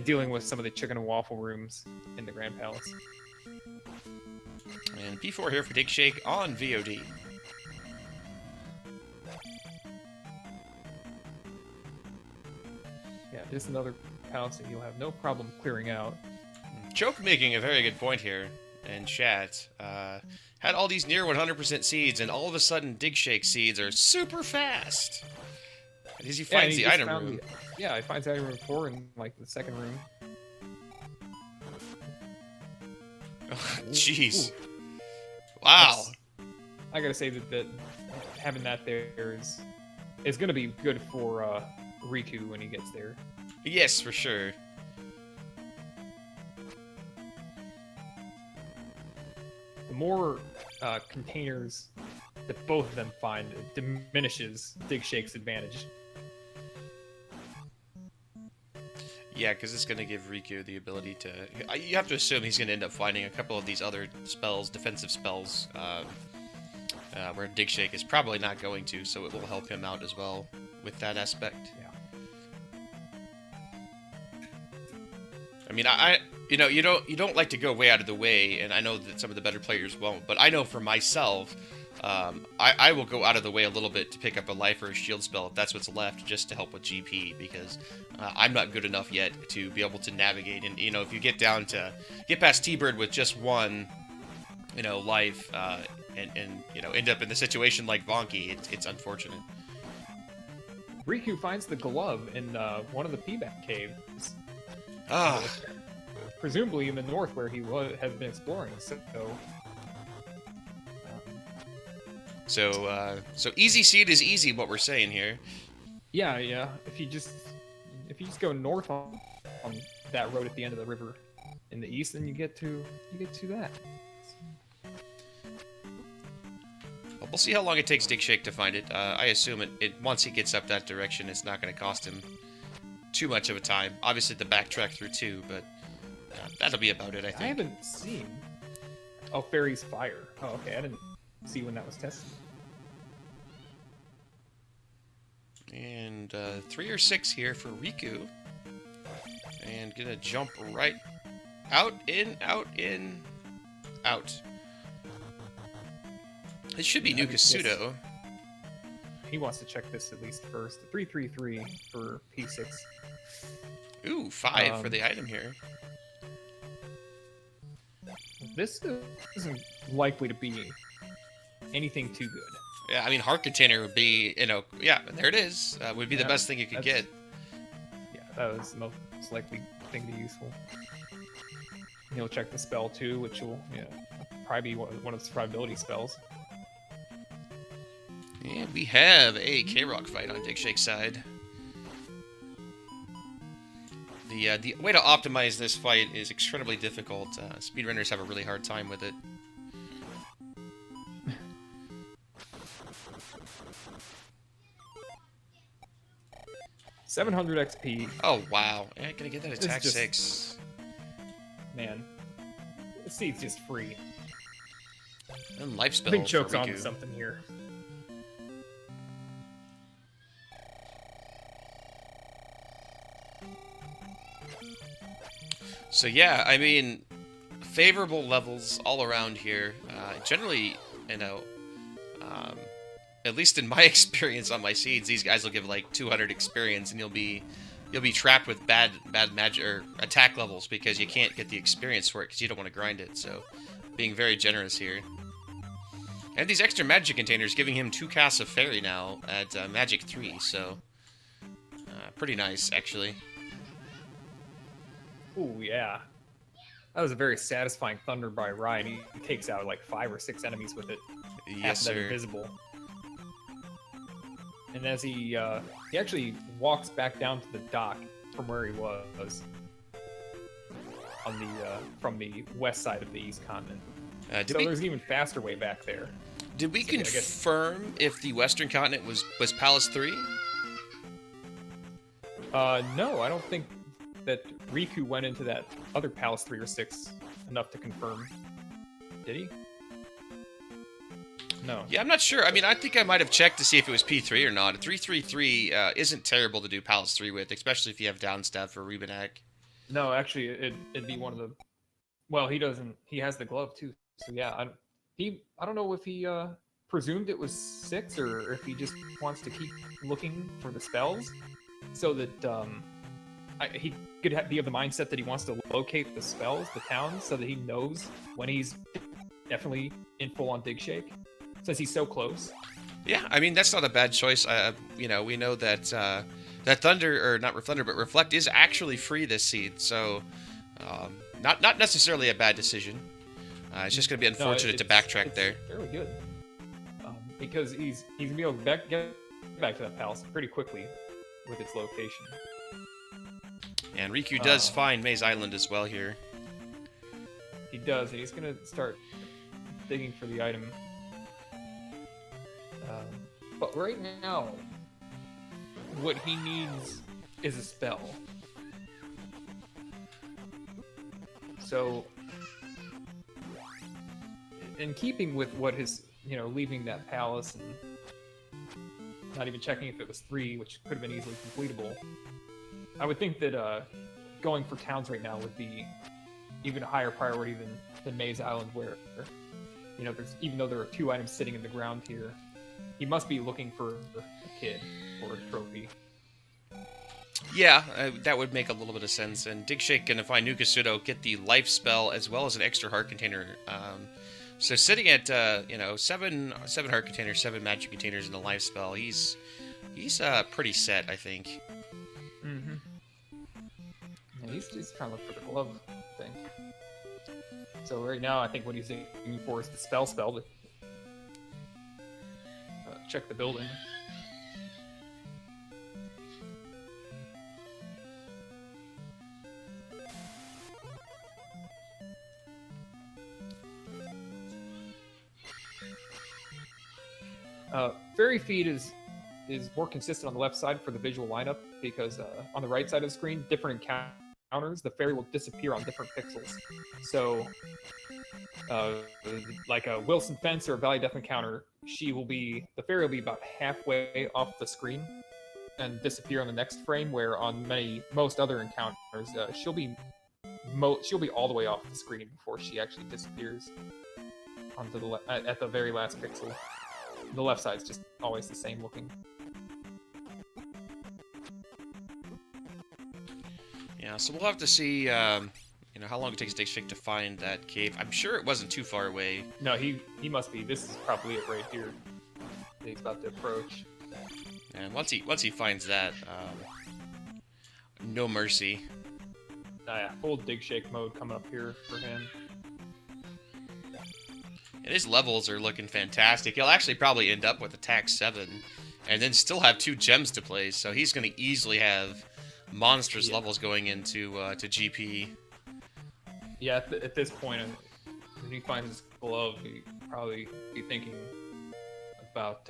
[SPEAKER 2] dealing with some of the chicken and waffle rooms in the Grand Palace.
[SPEAKER 1] And P4 here for Digshake on VOD.
[SPEAKER 2] Yeah, just another palace that you'll have no problem clearing out.
[SPEAKER 1] Choke making a very good point here in chat. Had all these near 100% seeds, and all of a sudden Digshake seeds are super fast. As he finds the item room.
[SPEAKER 2] Yeah, he finds the item room 4 in like the second room.
[SPEAKER 1] Jeez. Wow.
[SPEAKER 2] I gotta say that having that there is gonna be good for Riku when he gets there.
[SPEAKER 1] Yes, for sure.
[SPEAKER 2] The more containers that both of them find, it diminishes Digshake's advantage.
[SPEAKER 1] Yeah, because it's going to give Riku the ability to... You have to assume he's going to end up finding a couple of these other spells, defensive spells, where Digshake is probably not going to, so it will help him out as well with that aspect.
[SPEAKER 2] Yeah.
[SPEAKER 1] I mean, you don't like to go way out of the way, and I know that some of the better players won't, but I know for myself, I will go out of the way a little bit to pick up a life or a shield spell if that's what's left, just to help with GP, because I'm not good enough yet to be able to navigate. And if you get past T-Bird with just one, life, and end up in the situation like Vonky, it's unfortunate.
[SPEAKER 2] Riku finds the glove in one of the P-back caves. Presumably in the north where he has been exploring.
[SPEAKER 1] So easy seed is easy. What we're saying here.
[SPEAKER 2] Yeah. If you just go north on that road at the end of the river in the east, then you get to that.
[SPEAKER 1] Well, we'll see how long it takes Digshake to find it. I assume it once he gets up that direction, it's not going to cost him too much of a time. Obviously, the backtrack through too, but that'll be about it, I think.
[SPEAKER 2] I haven't seen. Oh, Fairy's Fire. Oh, okay. I didn't see when that was tested.
[SPEAKER 1] And 3 or 6 here for Riku. And gonna jump right out, in, out, in, out. It should be Nukasudo.
[SPEAKER 2] He wants to check this at least first. 333 for P6.
[SPEAKER 1] Ooh, 5 for the item here.
[SPEAKER 2] This isn't likely to be anything too good.
[SPEAKER 1] Yeah, I mean, Heart Container would be, yeah, there it is. Would be the best thing you could get.
[SPEAKER 2] Yeah, that was the most likely thing to be useful. He'll check the spell too, which will, probably be one of the survivability spells.
[SPEAKER 1] And we have a K-Rock fight on Digshake's side. The way to optimize this fight is incredibly difficult. Speedrunners have a really hard time with it.
[SPEAKER 2] $700 XP.
[SPEAKER 1] Oh wow! Yeah, gonna get that attack
[SPEAKER 2] just,
[SPEAKER 1] 6.
[SPEAKER 2] Man, this seat's just free.
[SPEAKER 1] And life spell.
[SPEAKER 2] I think Choke's on something here.
[SPEAKER 1] So yeah, I mean, favorable levels all around here. Generally, at least in my experience on my seeds, these guys will give like 200 experience, and you'll be trapped with bad magic or attack levels because you can't get the experience for it because you don't want to grind it. So, being very generous here. And these extra magic containers giving him 2 casts of fairy now at magic 3, so pretty nice, actually.
[SPEAKER 2] Ooh, yeah. That was a very satisfying thunder by Ryan. He takes out like 5 or 6 enemies with it.
[SPEAKER 1] Yes,
[SPEAKER 2] Half of them
[SPEAKER 1] sir.
[SPEAKER 2] invisible. And as he actually walks back down to the dock from where he was on the from the west side of the East Continent. So there's an even faster way back there.
[SPEAKER 1] Did we confirm if the Western Continent was Palace 3?
[SPEAKER 2] No, I don't think that Riku went into that other Palace 3 or 6 enough to confirm. Did he? No.
[SPEAKER 1] Yeah, I'm not sure. I mean, I think I might have checked to see if it was P3 or not. 333 isn't terrible to do Palace 3 with, especially if you have downstep for Rubenak.
[SPEAKER 2] No, actually, it'd be one of the... Well, he doesn't... He has the glove, too. So, yeah, I don't know if he presumed it was 6 or if he just wants to keep looking for the spells so that he could be of the mindset that he wants to locate the spells, the towns, so that he knows when he's definitely in full-on Digshake. Since he's so close.
[SPEAKER 1] Yeah, I mean, that's not a bad choice. We know that that Thunder, or not Thunder, but Reflect is actually free this seed, so not necessarily a bad decision. It's just going to be unfortunate to backtrack there.
[SPEAKER 2] Very good. Because he's going to be able to get back to that palace pretty quickly with its location.
[SPEAKER 1] And Riku does find Maze Island as well here.
[SPEAKER 2] He does, and he's going to start digging for the item. But right now, what he needs is a spell. So, in keeping with what his, leaving that palace and not even checking if it was 3, which could have been easily completable, I would think that going for towns right now would be even a higher priority than Maze Island, where, there's, even though there are 2 items sitting in the ground here, he must be looking for a kid or a trophy.
[SPEAKER 1] Yeah, that would make a little bit of sense. And Digshake gonna find Nukasudo, get the life spell as well as an extra heart container. So sitting at 7 heart containers, 7 magic containers, and a life spell, he's pretty set, I think.
[SPEAKER 2] Mm-hmm. Yeah, he's just trying to look for the glove thing. So right now, I think what he's aiming for is the spell, but check the building. Fairy feed is more consistent on the left side for the visual lineup because on the right side of the screen, different encounters, the fairy will disappear on different pixels. So, like a Wilson Fence or a Valley Death encounter, the fairy will be about halfway off the screen and disappear on the next frame. Where on most other encounters, she'll be all the way off the screen before she actually disappears onto at the very last pixel. The left side's just always the same looking.
[SPEAKER 1] Yeah, so we'll have to see, how long it takes Digshake to find that cave. I'm sure it wasn't too far away.
[SPEAKER 2] No, he must be. This is probably it right here. He's about to approach.
[SPEAKER 1] And once he finds that, no mercy.
[SPEAKER 2] Yeah, full Digshake mode coming up here for him.
[SPEAKER 1] And his levels are looking fantastic. He'll actually probably end up with attack 7, and then still have 2 gems to play. So he's going to easily have monstrous levels going into to GP.
[SPEAKER 2] Yeah, at this point, when he finds his glove, he'd probably be thinking about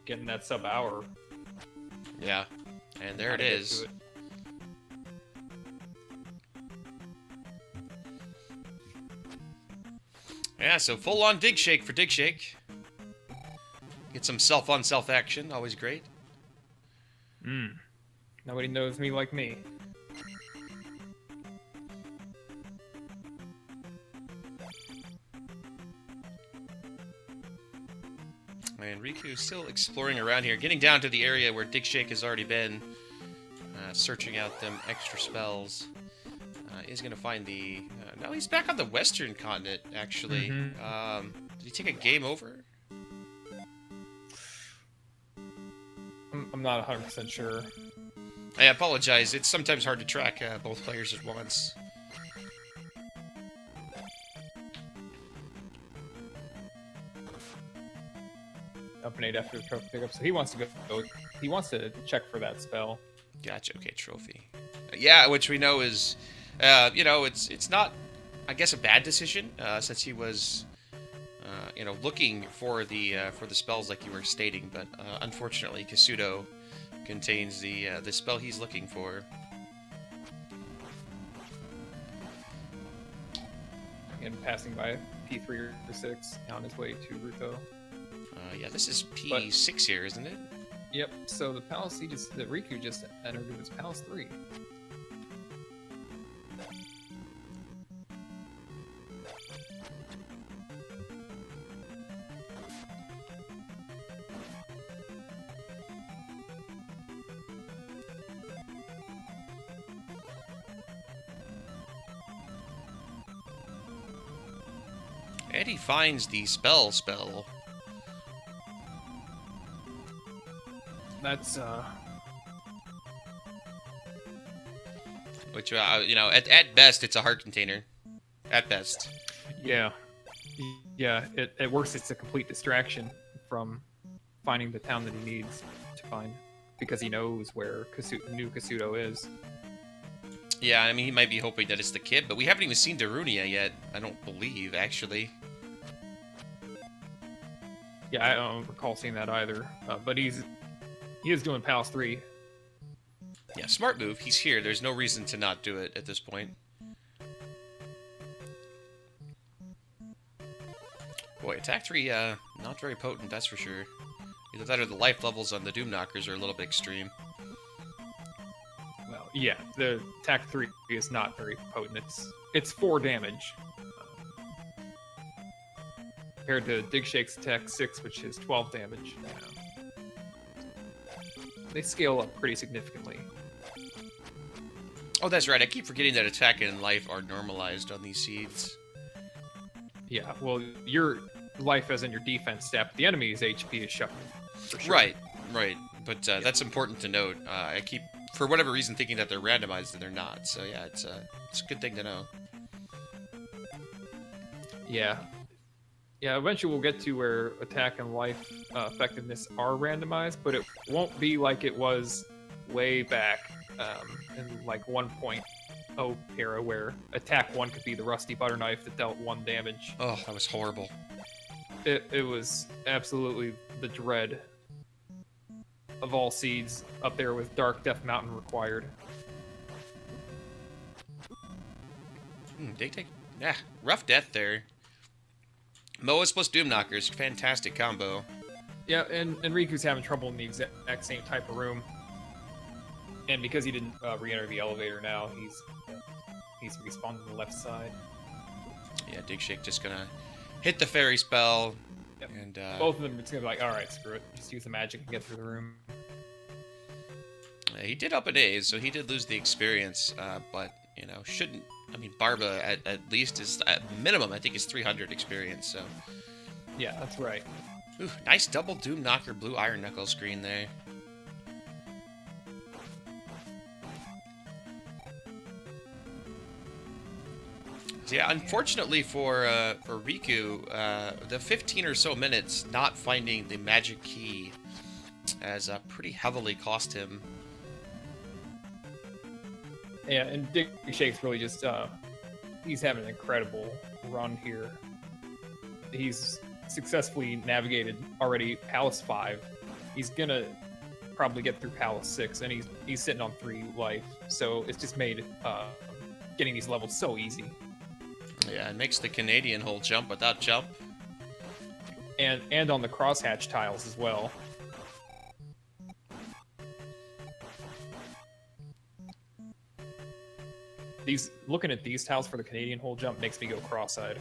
[SPEAKER 2] getting that sub-hour.
[SPEAKER 1] Yeah, and there it is. Yeah, so full-on Digshake for Digshake. Get some self-on-self action, always great.
[SPEAKER 2] Nobody knows me like me.
[SPEAKER 1] And Riku is still exploring around here, getting down to the area where Digshake has already been, searching out them extra spells. He's going to find the... no, he's back on the Western continent, actually.
[SPEAKER 2] Mm-hmm.
[SPEAKER 1] Did he take a game over?
[SPEAKER 2] I'm not 100% sure.
[SPEAKER 1] I apologize. It's sometimes hard to track both players at once.
[SPEAKER 2] Up and 8 after the trophy pickup, so he wants to go. He wants to check for that spell.
[SPEAKER 1] Gotcha. Okay, trophy. Yeah, which we know is, you know, it's not, I guess, a bad decision since he was, you know, looking for the spells like you were stating, but unfortunately, Kasuto contains the spell he's looking for.
[SPEAKER 2] And passing by P3 or 6 on his way to Ruto.
[SPEAKER 1] Yeah, this is P6 here, isn't it?
[SPEAKER 2] Yep. So the Palace the Riku just entered into his Palace 3.
[SPEAKER 1] Eddie finds the spell.
[SPEAKER 2] That's
[SPEAKER 1] Which, you know, at best, it's a heart container. At best.
[SPEAKER 2] yeah. Yeah, it works. It's a complete distraction from finding the town that he needs to find, because he knows where new Kasuto is.
[SPEAKER 1] Yeah, I mean, he might be hoping that it's the kid, but we haven't even seen Darunia yet, I don't believe, actually.
[SPEAKER 2] Yeah, I don't recall seeing that either. But he is doing Palace 3.
[SPEAKER 1] Yeah, smart move. He's here. There's no reason to not do it at this point. Boy, attack 3, not very potent, that's for sure. Either that or the life levels on the Doom Knockers are a little bit extreme.
[SPEAKER 2] Well, yeah, the attack 3 is not very potent. It's 4 damage. Compared to Digshake's attack 6, which is 12 damage. They scale up pretty significantly.
[SPEAKER 1] Oh, that's right. I keep forgetting that attack and life are normalized on these seeds.
[SPEAKER 2] Yeah, well, your life as in your defense stat, but the enemy's HP is shuffled. For sure.
[SPEAKER 1] Right. But that's important to note. I keep, for whatever reason, thinking that they're randomized and they're not. So yeah, it's a good thing to know.
[SPEAKER 2] Yeah. Yeah, eventually we'll get to where attack and life effectiveness are randomized, but it won't be like it was way back in like 1.0 era, where attack 1 could be the rusty butter knife that dealt 1 damage.
[SPEAKER 1] Oh, that was horrible.
[SPEAKER 2] It was absolutely the dread of all seeds, up there with Dark Death Mountain required.
[SPEAKER 1] Yeah, rough death there. Moas plus Doom Knockers, fantastic combo.
[SPEAKER 2] Yeah, and Riku's having trouble in the exact same type of room. And because he didn't re-enter the elevator now, he's respawned on the left side.
[SPEAKER 1] Yeah, Digshake just gonna hit the fairy spell.
[SPEAKER 2] Yep.
[SPEAKER 1] And
[SPEAKER 2] both of them are just gonna be like, alright, screw it. Just use the magic and get through the room.
[SPEAKER 1] He did up an A, so he did lose the experience, but, you know, shouldn't... I mean, Barba, at least, is... At minimum, I think, is 300 experience, so...
[SPEAKER 2] Yeah, that's right.
[SPEAKER 1] Ooh, nice double Doom Knocker blue Iron Knuckle screen there. So yeah, unfortunately for Riku, the 15 or so minutes not finding the magic key has pretty heavily cost him.
[SPEAKER 2] Yeah, and Digshake's really just, he's having an incredible run here. He's successfully navigated already Palace 5. He's gonna probably get through Palace 6, and he's sitting on 3 life, so it's just made getting these levels so easy.
[SPEAKER 1] Yeah, it makes the Canadian hole jump without jump.
[SPEAKER 2] And on the crosshatch tiles as well. Looking at these tiles for the Canadian hole jump makes me go cross-eyed.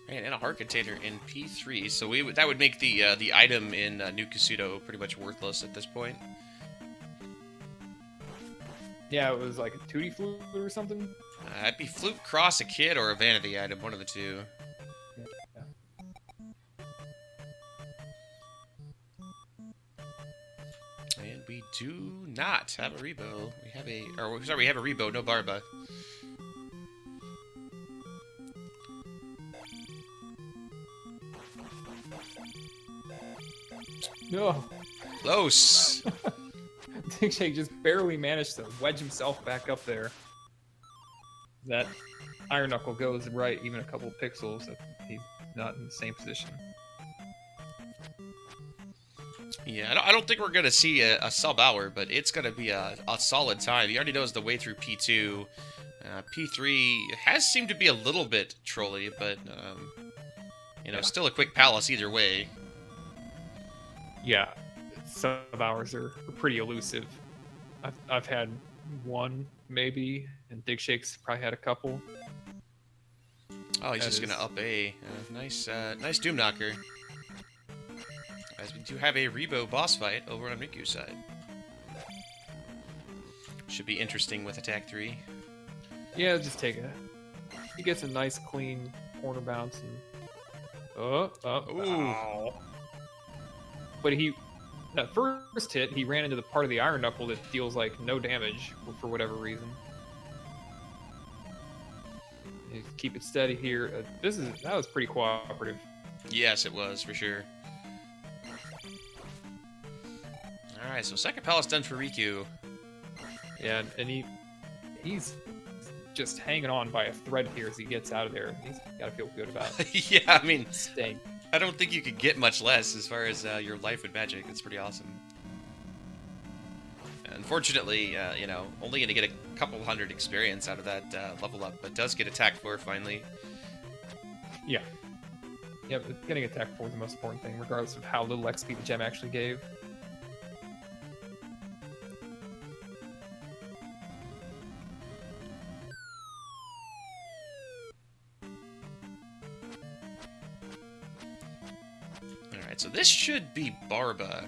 [SPEAKER 1] Man, and a heart container in P3, so that would make the item in New Kasuto pretty much worthless at this point.
[SPEAKER 2] Yeah, it was like a 2D flute or something.
[SPEAKER 1] It'd be Flute Cross, a kid, or a vanity item, one of the two. we do not have a Rebo. We have a Rebo, no Barba.
[SPEAKER 2] No.
[SPEAKER 1] Close.
[SPEAKER 2] Digshake just barely managed to wedge himself back up there. That Iron Knuckle goes right even a couple pixels if he's not in the same position.
[SPEAKER 1] Yeah, I don't think we're going to see a sub-hour, but it's going to be a solid time. He already knows the way through P2. P3 has seemed to be a little bit trolly, but, still a quick palace either way.
[SPEAKER 2] Yeah, sub-hours are pretty elusive. I've had one, maybe, and Digshake's probably had a couple.
[SPEAKER 1] Oh, he's just going to up A. Nice Doom Knocker. As we do have a Rebo boss fight over on Riku's side. Should be interesting with attack 3.
[SPEAKER 2] Yeah, just take it. He gets a nice clean corner bounce and ow. But that first hit, he ran into the part of the Iron Knuckle that deals like no damage for whatever reason. You keep it steady here. That was pretty cooperative.
[SPEAKER 1] Yes, it was for sure. All right, so second palace done for Riku.
[SPEAKER 2] Yeah, and he's just hanging on by a thread here as he gets out of there. He's got to feel good about
[SPEAKER 1] Yeah, I mean,
[SPEAKER 2] staying.
[SPEAKER 1] I don't think you could get much less as far as your life with magic. It's pretty awesome. Unfortunately, only going to get a couple hundred experience out of that level up, but does get attack 4 finally.
[SPEAKER 2] Yeah. Yeah, but getting attack 4 is the most important thing, regardless of how little XP the gem actually gave.
[SPEAKER 1] So this should be Barba,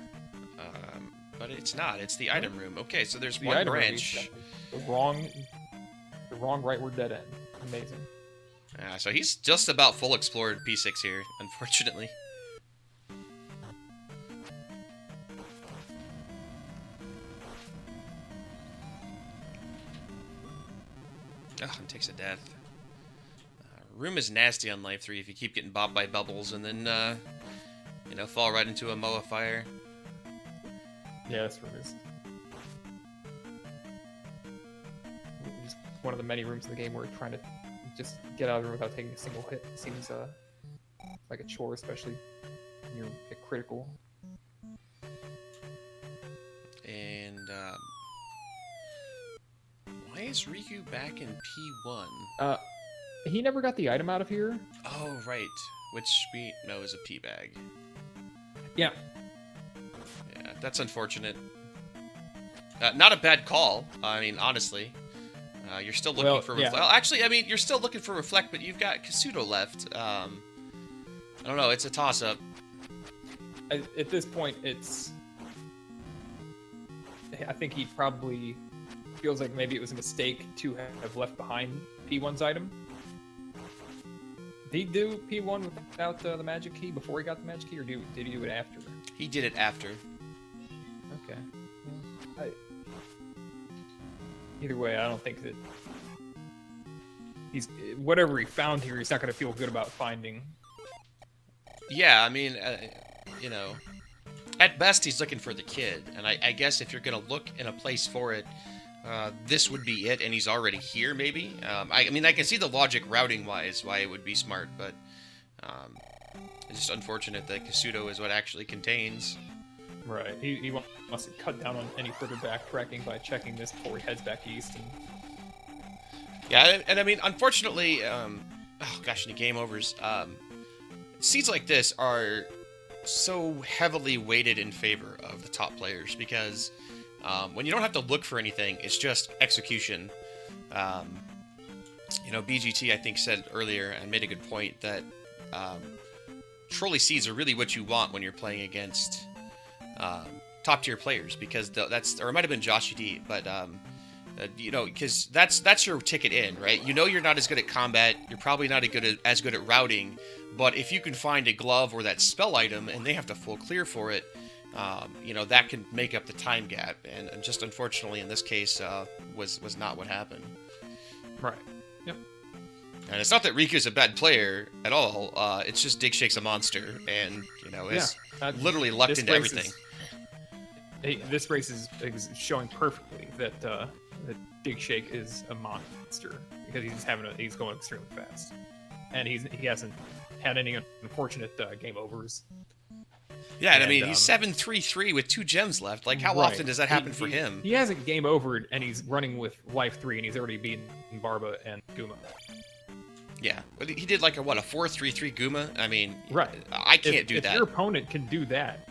[SPEAKER 1] but it's not. It's the item room. Okay, so there's one branch.
[SPEAKER 2] The wrong rightward dead end. Amazing.
[SPEAKER 1] So he's just about full explored P6 here, unfortunately. Oh, and takes a death. Room is nasty on Life 3 if you keep getting bopped by bubbles and then, fall right into a Moa fire.
[SPEAKER 2] Yeah, this room is just one of the many rooms in the game where trying to just get out of the room without taking a single hit seems like a chore, especially when you're critical.
[SPEAKER 1] And why is Riku back in P1?
[SPEAKER 2] He never got the item out of here.
[SPEAKER 1] Oh, right. Which we know is a P bag.
[SPEAKER 2] Yeah.
[SPEAKER 1] Yeah, that's unfortunate. Not a bad call. I mean, honestly. You're still looking for Reflect. Well, actually, I mean, you're still looking for Reflect, but you've got Kasuto left. I don't know. It's a toss-up.
[SPEAKER 2] At this point, I think he probably feels like maybe it was a mistake to have left behind P1's item. Did he do P1 without the magic key before he got the magic key, or did he do it after?
[SPEAKER 1] He did it after.
[SPEAKER 2] Okay. Yeah. Either way, I don't think that whatever he found here, he's not going to feel good about finding.
[SPEAKER 1] Yeah, I mean, at best he's looking for the kid, and I guess if you're going to look in a place for it, this would be it, and he's already here, maybe. I mean, I can see the logic routing-wise why it would be smart, but it's just unfortunate that Kasuto is what actually contains.
[SPEAKER 2] Right. He wants to cut down on any further backtracking by checking this before he heads back east.
[SPEAKER 1] Yeah, and I mean, unfortunately, any game overs. Seeds like this are so heavily weighted in favor of the top players because when you don't have to look for anything, it's just execution. BGT, I think, said earlier and made a good point that trolley seeds are really what you want when you're playing against top tier players because or it might have been Josh D, but because that's your ticket in, right? You're not as good at combat. You're probably not as good at routing. But if you can find a glove or that spell item and they have to full clear for it, that can make up the time gap, and just unfortunately in this case was not what happened.
[SPEAKER 2] Right. Yep.
[SPEAKER 1] And it's not that Riku's a bad player at all. It's just Digshake's a monster, and has literally lucked into everything.
[SPEAKER 2] This race is showing perfectly that Digshake is a monster because he's going extremely fast, and he hasn't had any unfortunate game overs.
[SPEAKER 1] Yeah, and I mean he's 7-3-3 with 2 gems left. Like how often does that happen for him?
[SPEAKER 2] He hasn't game overed, and he's running with life 3, and he's already beaten Barba and Guma.
[SPEAKER 1] Yeah, but he did like a 4-3-3 Guma. I mean,
[SPEAKER 2] right?
[SPEAKER 1] I can't do that.
[SPEAKER 2] If your opponent can do that,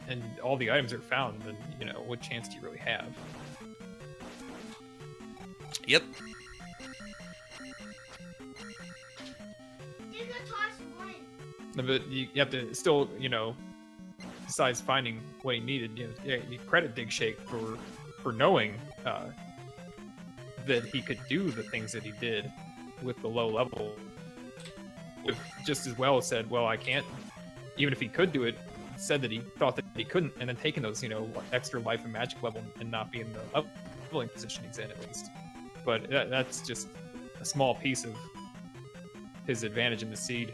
[SPEAKER 2] and all the items are found, then what chance do you really have?
[SPEAKER 1] Yep.
[SPEAKER 2] But you have to still, besides finding what he needed, you credit Digshake for knowing that he could do the things that he did with the low level. With just as well said, well, I can't. Even if he could do it, said that he thought that he couldn't, and then taking those, extra life and magic level and not be in the leveling position he's in at least. But that's just a small piece of his advantage in the seed.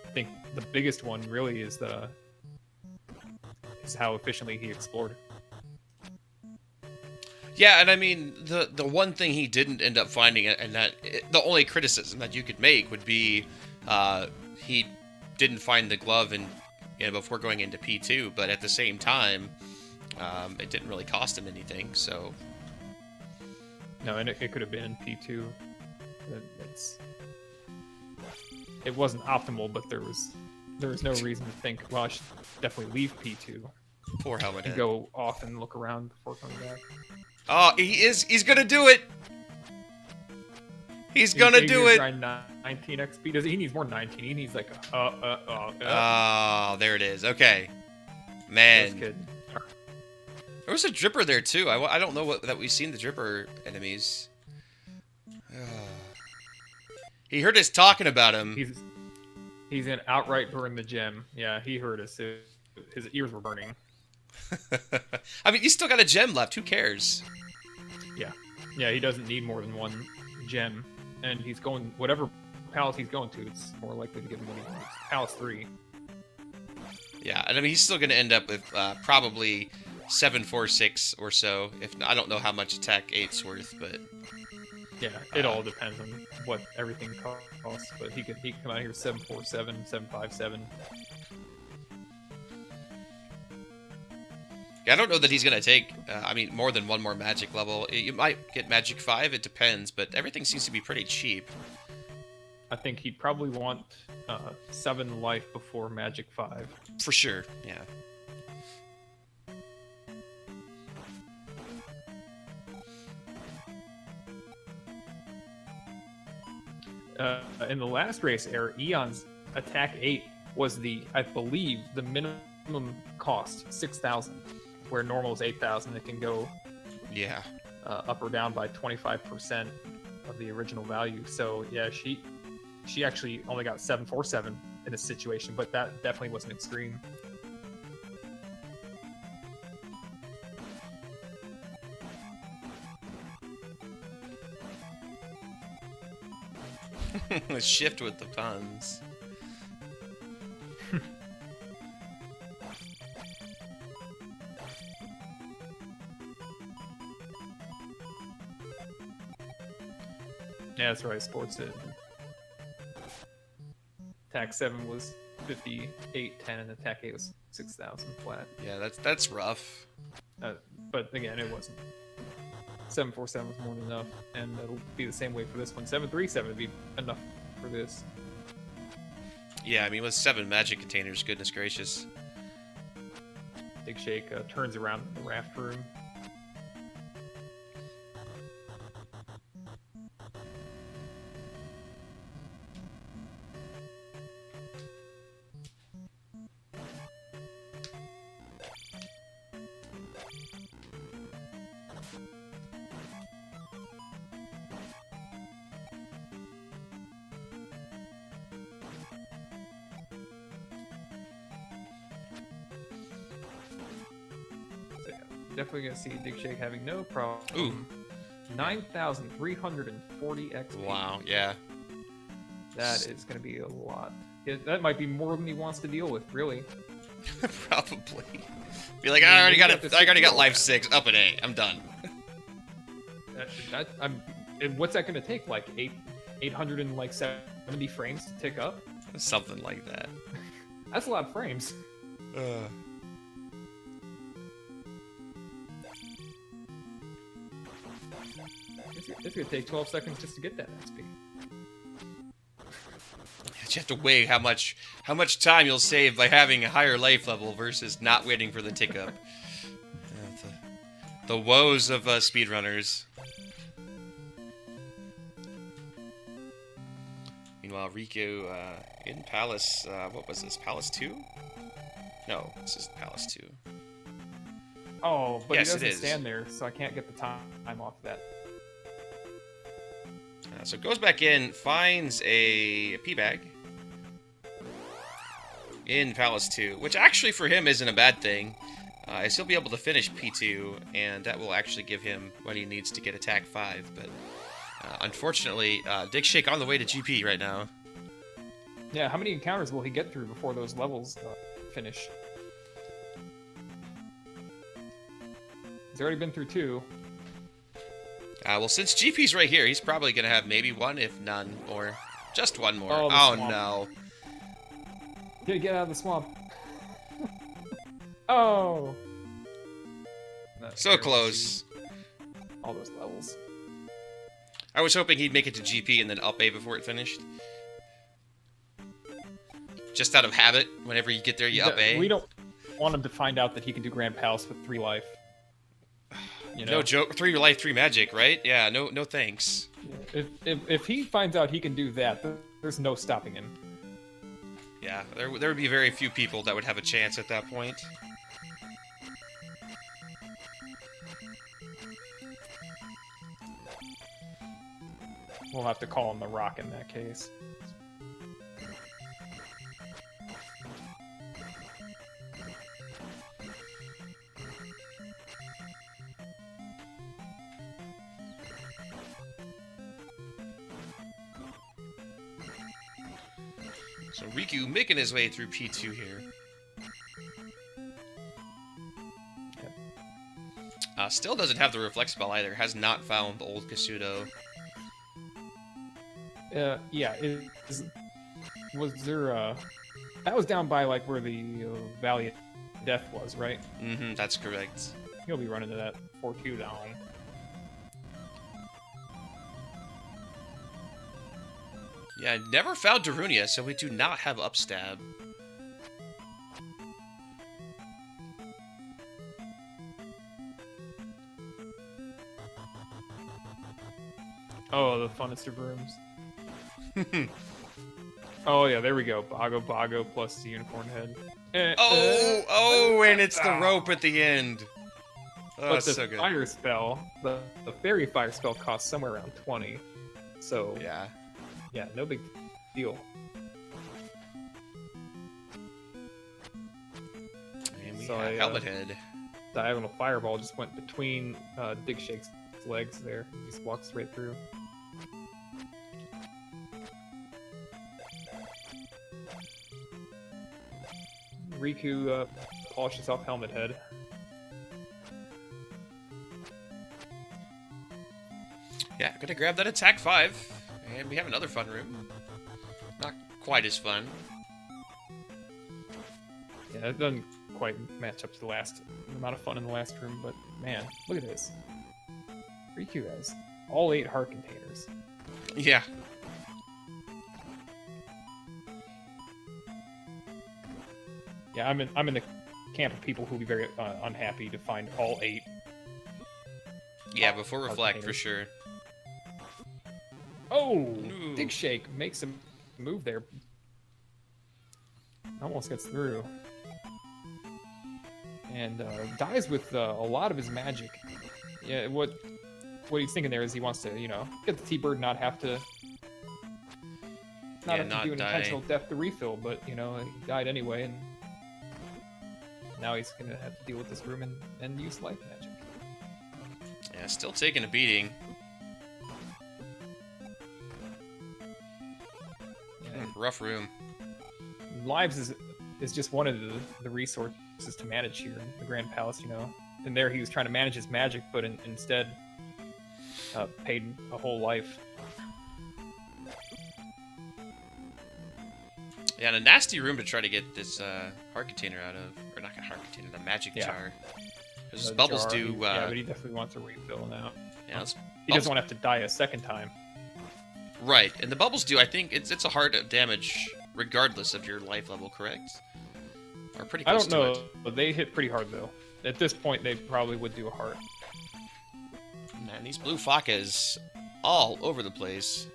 [SPEAKER 2] I think the biggest one really is how efficiently he explored.
[SPEAKER 1] Yeah, and I mean the one thing he didn't end up finding, and the only criticism that you could make would be he didn't find the glove before going into P2, but at the same time, it didn't really cost him anything. So
[SPEAKER 2] no, and it could have been in P2. It wasn't optimal, but there was no reason to think, well, I should definitely leave P2.
[SPEAKER 1] Poor Helmet.
[SPEAKER 2] And go off and look around before coming back.
[SPEAKER 1] Oh, he's gonna do it. He's gonna do it.
[SPEAKER 2] 19 XP. He needs more than 19. He needs like
[SPEAKER 1] Oh, there it is. Okay, man. There was a dripper there too. I don't know that we've seen the dripper enemies. He heard us talking about him.
[SPEAKER 2] He's in outright burn the gem. Yeah, he heard us. His ears were burning.
[SPEAKER 1] I mean, you still got a gem left. Who cares?
[SPEAKER 2] Yeah, he doesn't need more than one gem, and he's going whatever palace he's going to. It's more likely to give him what he wants. Palace 3.
[SPEAKER 1] Yeah, and I mean he's still going to end up with probably 7-4-6 or so. If not, I don't know how much attack 8's worth, but
[SPEAKER 2] yeah, it all depends on what everything costs. But he could come out here 7-4-7, 7-5-7.
[SPEAKER 1] Yeah, I don't know that he's going to take, more than one more magic level. You might get magic 5, it depends, but everything seems to be pretty cheap.
[SPEAKER 2] I think he'd probably want 7 life before magic 5.
[SPEAKER 1] For sure, yeah.
[SPEAKER 2] In the last race era, Eon's attack 8 was I believe, the minimum cost, 6,000. Where normal is 8,000, it can go up or down by 25% of the original value. So yeah, she actually only got 7-4-7 in this situation, but that definitely wasn't extreme.
[SPEAKER 1] Shift with the puns.
[SPEAKER 2] Yeah, that's right. Sports did. Attack 7 was 5810, and attack 8 was 6,000 flat.
[SPEAKER 1] Yeah, that's rough.
[SPEAKER 2] But again, it wasn't. 7-4-7 was more than enough, and it'll be the same way for this one. 7-3-7 would be enough for this.
[SPEAKER 1] Yeah, I mean, with 7 magic containers, goodness gracious.
[SPEAKER 2] Digshake turns around in the raft room. definitely gonna see Digshake having no problem.
[SPEAKER 1] Ooh.
[SPEAKER 2] 9,340 XP.
[SPEAKER 1] Wow, yeah.
[SPEAKER 2] That is gonna be a lot. That might be more than he wants to deal with, really.
[SPEAKER 1] Probably. Be like, I already got life 6, up at 8. I'm done.
[SPEAKER 2] And what's that gonna take? Like 870 frames to tick up?
[SPEAKER 1] Something like that.
[SPEAKER 2] That's a lot of frames. It's gonna take 12 seconds just to get that XP.
[SPEAKER 1] You have to weigh how much time you'll save by having a higher life level versus not waiting for the tick up. The woes of speedrunners. Meanwhile, Riku in Palace. What was this? Palace 2? No, this is Palace 2.
[SPEAKER 2] Oh, but
[SPEAKER 1] yes,
[SPEAKER 2] he doesn't stand there, so I can't get the time off of that.
[SPEAKER 1] So it goes back in, finds a P bag in Palace 2, which actually for him isn't a bad thing. As he'll be able to finish P2, and that will actually give him what he needs to get Attack 5. But unfortunately, Digshake on the way to GP right now.
[SPEAKER 2] Yeah, how many encounters will he get through before those levels finish? He's already been through 2.
[SPEAKER 1] Well, since GP's right here, he's probably going to have maybe 1, if none, or just 1 more.
[SPEAKER 2] Oh,
[SPEAKER 1] no.
[SPEAKER 2] Get out of the swamp. Oh!
[SPEAKER 1] So close.
[SPEAKER 2] All those levels.
[SPEAKER 1] I was hoping he'd make it to GP and then up A before it finished. Just out of habit, whenever you get there, you up A.
[SPEAKER 2] We don't want him to find out that he can do Grand Palace with 3 life. You know?
[SPEAKER 1] No joke. 3 life, 3 magic, right? Yeah, no thanks.
[SPEAKER 2] If he finds out he can do that, there's no stopping him.
[SPEAKER 1] Yeah, there would be very few people that would have a chance at that point.
[SPEAKER 2] We'll have to call him the Rock in that case.
[SPEAKER 1] So Riku making his way through P2 here. Still doesn't have the Reflect spell either. Has not found the old Kasudo.
[SPEAKER 2] Yeah, was there, that was down by, like, where the Valley of Death was, right?
[SPEAKER 1] Mm-hmm, that's correct.
[SPEAKER 2] He'll be running to that 4Q down.
[SPEAKER 1] Yeah, never found Darunia, so we do not have Upstab.
[SPEAKER 2] Oh, the funnest of rooms. Oh, yeah, there we go. Bago plus the unicorn head.
[SPEAKER 1] And it's the rope at the end. Oh,
[SPEAKER 2] but the
[SPEAKER 1] so good.
[SPEAKER 2] fire spell, the fairy fire spell costs somewhere around 20. So, yeah, no big deal.
[SPEAKER 1] And we have Helmet Head.
[SPEAKER 2] Diagonal Fireball just went between Digshake's legs there. He just walks right through. Riku polishes off Helmet Head.
[SPEAKER 1] Yeah, gonna grab that Attack 5. And we have another fun room. Not quite as fun.
[SPEAKER 2] Yeah, it doesn't quite match up to the amount of fun in the last room, but man, look at this. Riku has all 8 heart containers.
[SPEAKER 1] Yeah.
[SPEAKER 2] Yeah, I'm in the camp of people who'll be very unhappy to find all 8.
[SPEAKER 1] Yeah, before Reflect, for sure.
[SPEAKER 2] Oh! Digshake makes a move there. Almost gets through. And dies with a lot of his magic. Yeah, what he's thinking there is he wants to, get the T-Bird, not have to do an intentional death to refill, but, he died anyway, and now he's gonna have to deal with this room and use life magic.
[SPEAKER 1] Yeah, still taking a beating. Rough room.
[SPEAKER 2] Lives is just one of the resources to manage here in the Grand Palace, you know. And there he was trying to manage his magic, but instead paid a whole life.
[SPEAKER 1] Yeah, and a nasty room to try to get this heart container out of. Or not a heart container, the magic jar. Because his bubbles
[SPEAKER 2] jar,
[SPEAKER 1] do...
[SPEAKER 2] yeah, but he definitely wants a refill now.
[SPEAKER 1] Yeah,
[SPEAKER 2] he doesn't want to have to die a second time.
[SPEAKER 1] Right, and the bubbles do, I think, it's a heart of damage regardless of your life level, correct? Or pretty close to it.
[SPEAKER 2] I don't know, but they hit pretty hard, though. At this point, they probably would do a heart.
[SPEAKER 1] Man, these blue Fakas all over the place.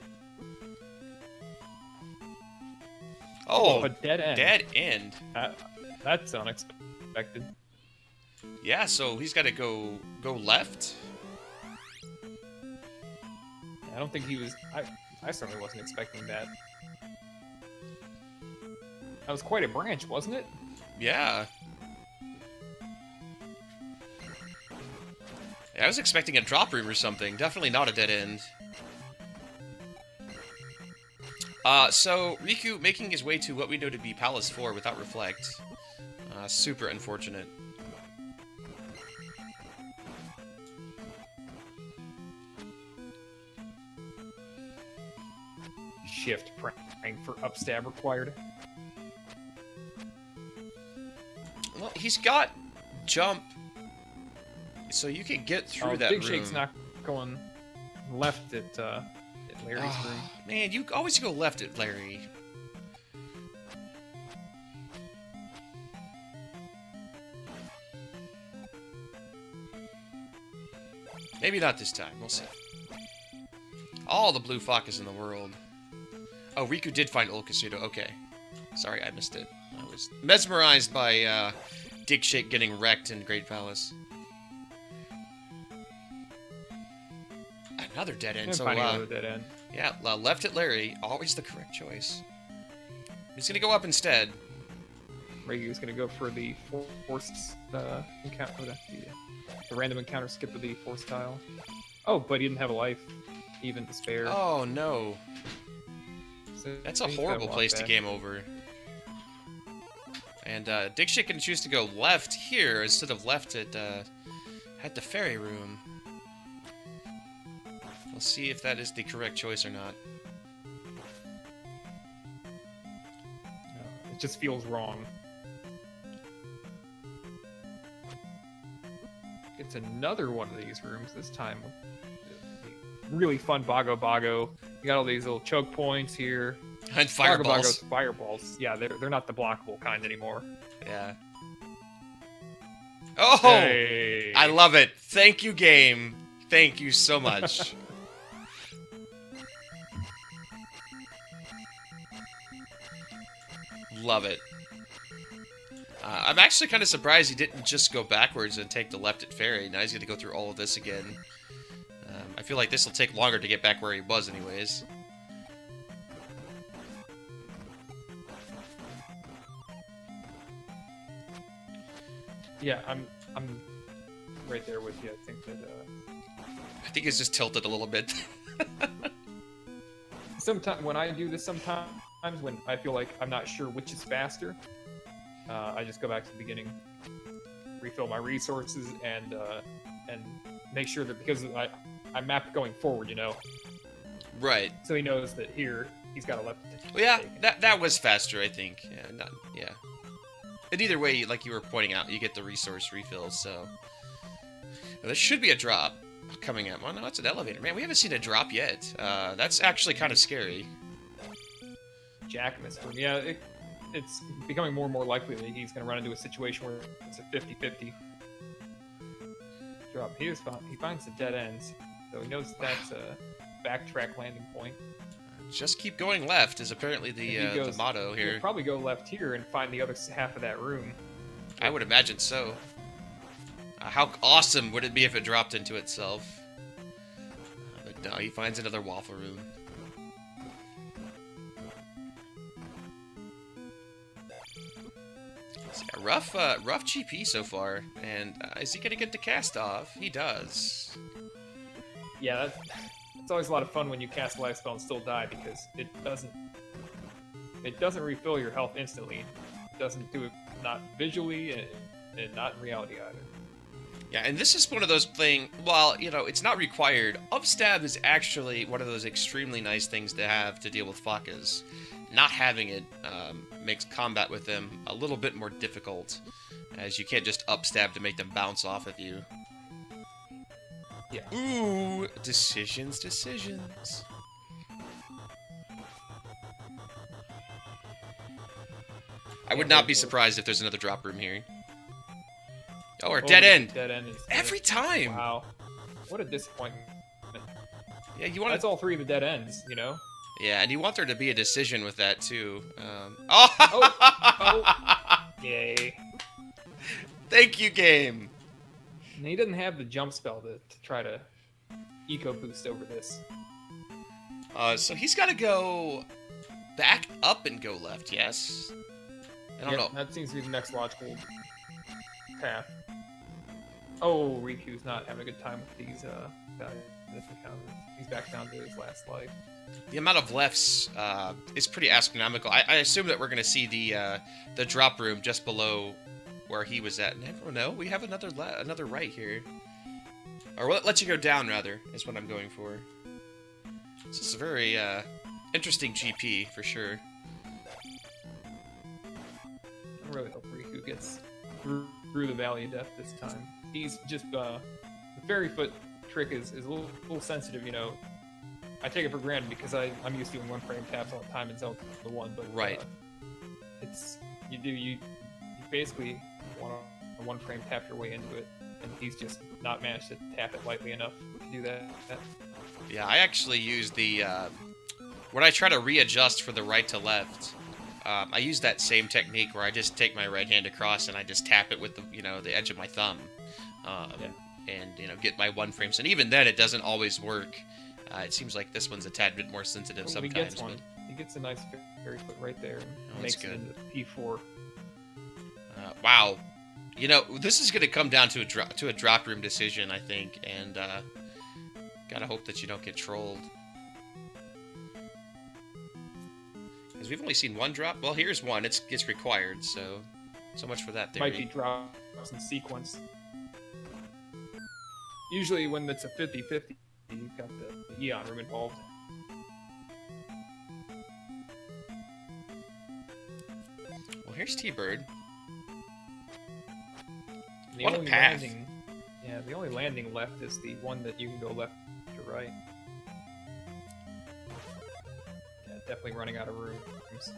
[SPEAKER 1] Oh,
[SPEAKER 2] a dead end.
[SPEAKER 1] Dead end.
[SPEAKER 2] That's unexpected.
[SPEAKER 1] Yeah, so he's got to go left.
[SPEAKER 2] I don't think he was... I certainly wasn't expecting that. That was quite a branch, wasn't it?
[SPEAKER 1] Yeah. I was expecting a drop room or something. Definitely not a dead end. So, Riku making his way to what we know to be Palace 4 without Reflect. Super unfortunate.
[SPEAKER 2] Shift praying for upstab required.
[SPEAKER 1] Well, he's got jump, so you can get through that room.
[SPEAKER 2] Digshake's not going left at Larry's room.
[SPEAKER 1] Man, you always go left at Larry. Maybe not this time. We'll see. All the blue Fakas in the world. Oh, Riku did find Old Kasuto. Okay. Sorry, I missed it. I was mesmerized by Digshake getting wrecked in Great Palace. Another dead end. So,
[SPEAKER 2] another dead end.
[SPEAKER 1] Yeah, left at Larry. Always the correct choice. He's going to go up instead.
[SPEAKER 2] Riku's going to go for the forced encounter, the random encounter skip of the force tile. Oh, but he didn't have a life even to spare.
[SPEAKER 1] Oh, no.
[SPEAKER 2] So
[SPEAKER 1] that's a horrible place to game over. And Digshake can choose to go left here instead of left at the ferry room. We'll see if that is the correct choice or not.
[SPEAKER 2] It just feels wrong. It's another one of these rooms this time. Really fun Bago Bago. You got all these little choke points here.
[SPEAKER 1] And fireballs.
[SPEAKER 2] Bago Bago's fireballs. Yeah, they're not the blockable kind anymore.
[SPEAKER 1] Yeah. Oh!
[SPEAKER 2] Hey.
[SPEAKER 1] I love it. Thank you, game. Thank you so much. Love it. I'm actually kind of surprised he didn't just go backwards and take the left at ferry. Now he's going to go through all of this again. I feel like this will take longer to get back where he was anyways.
[SPEAKER 2] Yeah, I'm right there with you. I think that
[SPEAKER 1] I think it's just tilted a little bit.
[SPEAKER 2] sometimes when I do this, sometimes when I feel like I'm not sure which is faster, I just go back to the beginning, refill my resources, and make sure that, because I map going forward, you know.
[SPEAKER 1] Right.
[SPEAKER 2] So he knows that here he's got a left.
[SPEAKER 1] Well, yeah, that was faster, I think. Yeah. And either way, like you were pointing out, you get the resource refills, so... Well, there should be a drop coming up. Oh, no, it's an elevator. Man, we haven't seen a drop yet. That's actually kind of scary.
[SPEAKER 2] Jack missed room. Yeah, it's becoming more and more likely that he's going to run into a situation where it's a 50-50 drop. He finds the dead ends, so he knows that's a backtrack landing point.
[SPEAKER 1] Just keep going left is apparently the motto here.
[SPEAKER 2] He'll probably go left here and find the other half of that room.
[SPEAKER 1] I would imagine so. How awesome would it be if it dropped into itself? But no, he finds another waffle room. So yeah, rough GP so far. And is he going to get the cast off? He does.
[SPEAKER 2] Yeah, it's always a lot of fun when you cast a life spell and still die because it doesn't refill your health instantly. It doesn't do it not visually and not in reality either.
[SPEAKER 1] Yeah, and this is one of those things, while, you know, it's not required, upstab is actually one of those extremely nice things to have to deal with Fakas. Not having it makes combat with them a little bit more difficult, as you can't just upstab to make them bounce off of you.
[SPEAKER 2] Yeah.
[SPEAKER 1] Ooh, decisions. I would not be surprised if there's another drop room here. Oh, or dead end.
[SPEAKER 2] Dead end.
[SPEAKER 1] Every time.
[SPEAKER 2] Wow. What a disappointment.
[SPEAKER 1] Yeah, you want.
[SPEAKER 2] That's all three of the dead ends, you know.
[SPEAKER 1] Yeah, and you want there to be a decision with that too.
[SPEAKER 2] Yay.
[SPEAKER 1] Thank you, game.
[SPEAKER 2] And he doesn't have the jump spell to try to eco boost over this.
[SPEAKER 1] So he's got to go back up and go left. Yes. I don't know.
[SPEAKER 2] That seems to be the next logical path. Oh, Riku's not having a good time with these this encounter. He's back down to his last life.
[SPEAKER 1] The amount of lefts is pretty astronomical. I assume that we're going to see the drop room just below where he was at. Never know. We have another right here. Or let you go down, rather, is what I'm going for. This is a very interesting GP, for sure.
[SPEAKER 2] I really hope Riku gets through the Valley of Death this time. He's just the fairy foot trick is a little sensitive, you know. I take it for granted because I'm used to doing one frame taps all the time in Zelda 1, but
[SPEAKER 1] right.
[SPEAKER 2] It's you basically want to one frame tap your way into it, and he's just not managed to tap it lightly enough to do that.
[SPEAKER 1] Yeah, I actually use the when I try to readjust for the right to left. I use that same technique where I just take my right hand across and I just tap it with the edge of my thumb, and get my one frames. And even then, it doesn't always work. It seems like this one's a tad bit more sensitive sometimes.
[SPEAKER 2] He gets one. He gets a nice fairy foot right there and makes it into P4.
[SPEAKER 1] Wow, this is going to come down to a drop room decision, I think, and gotta hope that you don't get trolled. Because we've only seen one drop. Well, here's one. It's required, so much for that theory.
[SPEAKER 2] Might be drops in sequence. Usually when it's a 50-50, you've got the Eon room involved.
[SPEAKER 1] Well, here's T-Bird.
[SPEAKER 2] What a path. The only landing left is the one that you can go left to right. Yeah, definitely running out of rooms.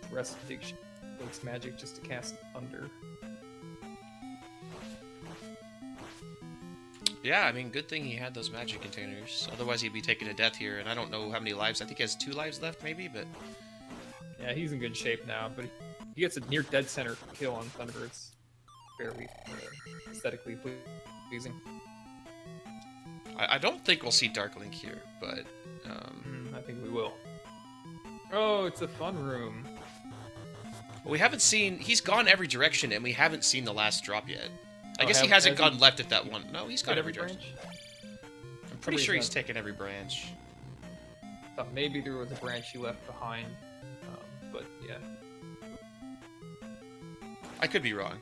[SPEAKER 2] The rest of Digshake's magic just to cast under.
[SPEAKER 1] Yeah, I mean, good thing he had those magic containers. Otherwise, he'd be taken to death here, and I don't know how many lives. I think he has 2 lives left, maybe, but...
[SPEAKER 2] Yeah, he's in good shape now, but he gets a near dead center kill on Thunder. It's fairly aesthetically pleasing.
[SPEAKER 1] I don't think we'll see Dark Link here, but...
[SPEAKER 2] I think we will. Oh, it's a fun room.
[SPEAKER 1] Well, we haven't seen... He's gone every direction, and we haven't seen the last drop yet. I guess he hasn't gone left at that one. No, he's gone every direction. I'm pretty sure he's taken every branch.
[SPEAKER 2] Thought maybe there was a branch he left behind, but yeah.
[SPEAKER 1] I could be wrong.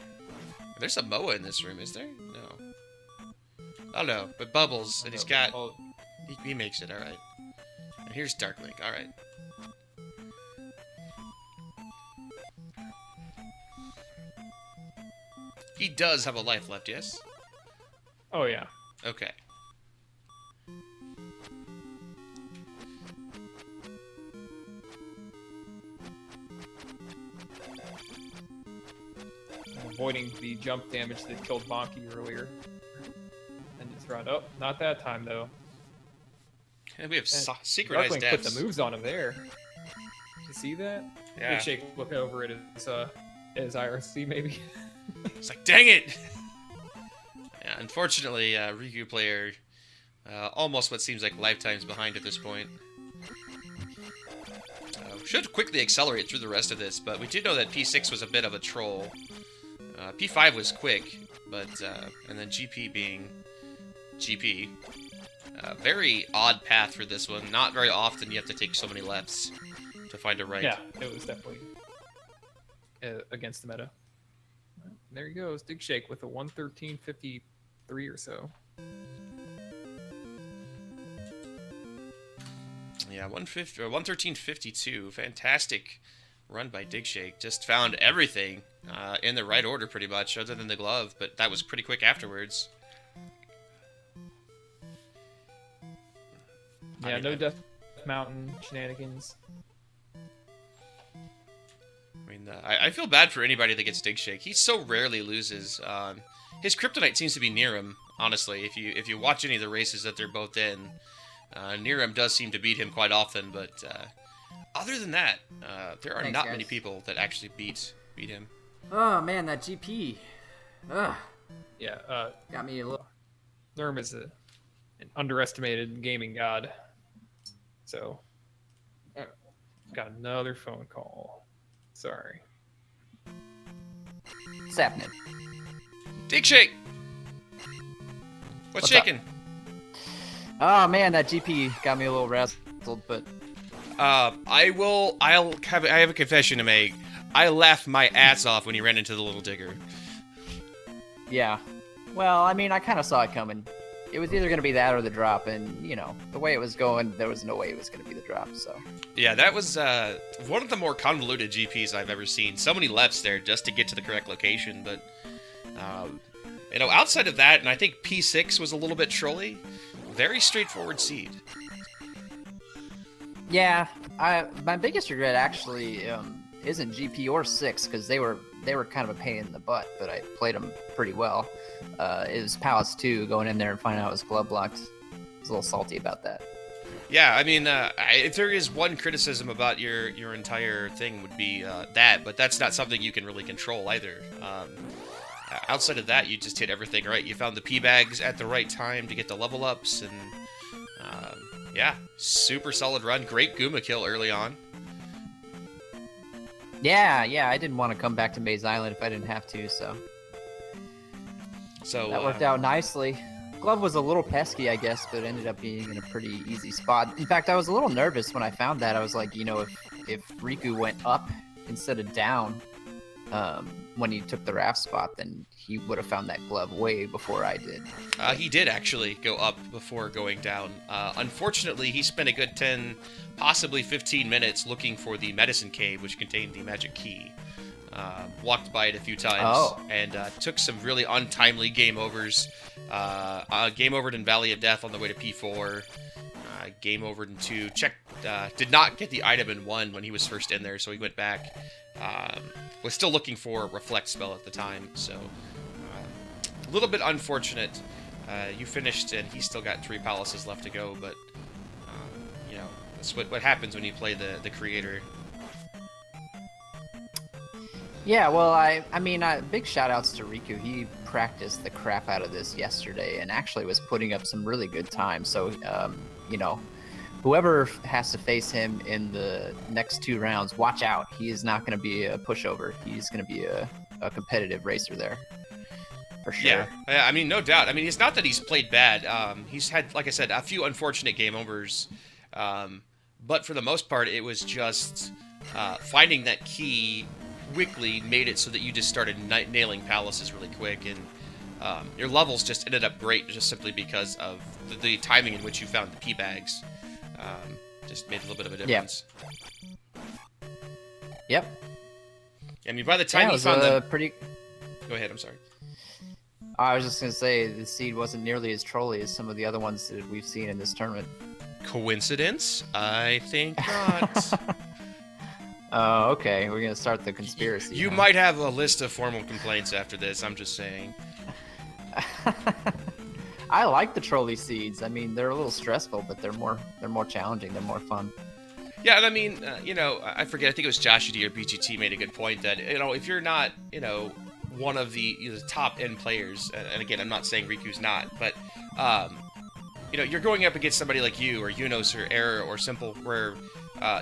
[SPEAKER 1] There's a Moa in this room, is there? No. Oh no, but Bubbles, and he's got... He makes it, alright. And here's Darklink, alright. He does have a life left, yes?
[SPEAKER 2] Oh, yeah.
[SPEAKER 1] Okay.
[SPEAKER 2] Avoiding the jump damage that killed Bonky earlier. And just run. Oh, not that time, though.
[SPEAKER 1] And we have synchronized
[SPEAKER 2] Darklink
[SPEAKER 1] deaths.
[SPEAKER 2] put the moves on him there. Did you see that?
[SPEAKER 1] Yeah.
[SPEAKER 2] Digshake looking over at his IRC, maybe.
[SPEAKER 1] It's like, dang it! Yeah, unfortunately, Rikuplayer almost what seems like lifetimes behind at this point. Should quickly accelerate through the rest of this, but we do know that P6 was a bit of a troll. P5 was quick, but and then GP being GP. Very odd path for this one. Not very often you have to take so many lefts to find a right.
[SPEAKER 2] Yeah, it was definitely against the meta. There he goes, Digshake with a 113.53 or so.
[SPEAKER 1] Yeah, 113.52. Fantastic run by Digshake. Just found everything in the right order pretty much, other than the glove, but that was pretty quick afterwards.
[SPEAKER 2] Yeah, no Death Mountain shenanigans.
[SPEAKER 1] I mean, I feel bad for anybody that gets Digshake. He so rarely loses. His kryptonite seems to be near him, honestly. If you watch any of the races that they're both in, near him does seem to beat him quite often. But other than that, there are not many people that actually beat him.
[SPEAKER 3] Oh man, that GP. Ugh.
[SPEAKER 2] Yeah,
[SPEAKER 3] Got me a little.
[SPEAKER 2] Lerm is an underestimated gaming god. So, got another phone call. Sorry.
[SPEAKER 3] What's happening?
[SPEAKER 1] Digshake! What's shaking?
[SPEAKER 3] Oh man, that GP got me a little razzled, but
[SPEAKER 1] I have a confession to make. I laughed my ass off when he ran into the little digger.
[SPEAKER 3] yeah. Well, I mean, I kind of saw it coming. It was either going to be that or the drop, and you know, the way it was going, there was no way it was going to be the drop. So.
[SPEAKER 1] Yeah, that was one of the more convoluted GPs I've ever seen. So many lefts there just to get to the correct location, but you know, outside of that, and I think P6 was a little bit trolly. Very straightforward seed.
[SPEAKER 3] Yeah, my biggest regret actually isn't GP or 6 because they were kind of a pain in the butt, but I played them pretty well. It was Palace 2 going in there and finding out it was glove blocked. I was a little salty about that.
[SPEAKER 1] Yeah, I mean, if there is one criticism about your entire thing would be that, but that's not something you can really control either. Outside of that, you just hit everything right. You found the P-bags at the right time to get the level ups, and yeah, super solid run. Great Guma kill early on.
[SPEAKER 3] Yeah, I didn't want to come back to Maze Island if I didn't have to, so that worked out nicely. Glove was a little pesky, I guess, but ended up being in a pretty easy spot. In fact, I was a little nervous when I found that. I was like, you know, if Riku went up instead of down when he took the raft spot, then he would have found that glove way before I did.
[SPEAKER 1] He did actually go up before going down. Unfortunately, he spent a good 10, possibly 15 minutes looking for the medicine cave, which contained the magic key. Walked by it a few times and took some really untimely game overs. Game overed in Valley of Death on the way to P4. Game overed in 2. Did not get the item in 1 when he was first in there, so he went back. Was still looking for a Reflect spell at the time, so a little bit unfortunate. You finished, and he still got 3 palaces left to go, but you know, that's what happens when you play the creator.
[SPEAKER 3] Yeah, well, I mean, big shout-outs to Riku. He practiced the crap out of this yesterday and actually was putting up some really good time. So, you know, whoever has to face him in the next 2 rounds, watch out. He is not going to be a pushover. He's going to be a competitive racer there, for sure.
[SPEAKER 1] Yeah, I mean, no doubt. I mean, it's not that he's played bad. He's had, like I said, a few unfortunate game overs. But for the most part, it was just finding that key quickly made it so that you just started nailing palaces really quick, and your levels just ended up great just simply because of the timing in which you found the P-bags. Just made a little bit of a difference.
[SPEAKER 3] Yep.
[SPEAKER 1] I mean, by the time you found them... Go ahead, I'm sorry.
[SPEAKER 3] I was just going to say, the seed wasn't nearly as trolly as some of the other ones that we've seen in this tournament.
[SPEAKER 1] Coincidence? I think not.
[SPEAKER 3] Oh, okay. We're going to start the conspiracy.
[SPEAKER 1] You might have a list of formal complaints after this, I'm just saying.
[SPEAKER 3] I like the trolley seeds. I mean, they're a little stressful, but they're more challenging. They're more fun.
[SPEAKER 1] Yeah, and I mean, you know, I forget. I think it was Josh or BGT made a good point that, you know, if you're not, you know, one of the top end players, and again, I'm not saying Riku's not, but you know, you're going up against somebody like you or Unos or Error or Simple, where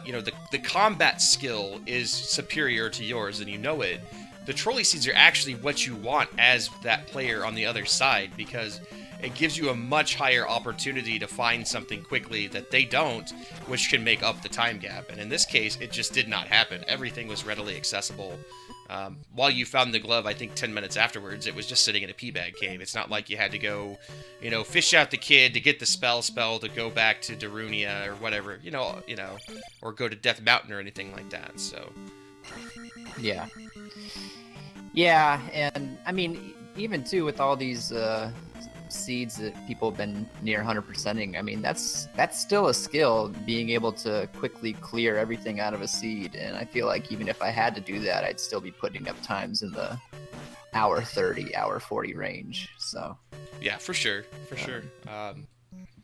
[SPEAKER 1] you know, the combat skill is superior to yours, and you know it. the trolley seeds are actually what you want as that player on the other side, because it gives you a much higher opportunity to find something quickly that they don't, which can make up the time gap. And in this case, it just did not happen. Everything was readily accessible. While you found the glove, I think 10 minutes afterwards, it was just sitting in a peabag cave. It's not like you had to go, fish out the kid to get the spell to go back to Darunia or whatever, or go to Death Mountain or anything like that. So,
[SPEAKER 3] Yeah. Yeah, and I mean, even too with all these seeds that people have been near 100%ing, I mean, that's still a skill, being able to quickly clear everything out of a seed. And I feel like even if I had to do that, I'd still be putting up times in the hour 30, hour 40 range. So
[SPEAKER 1] yeah, for sure.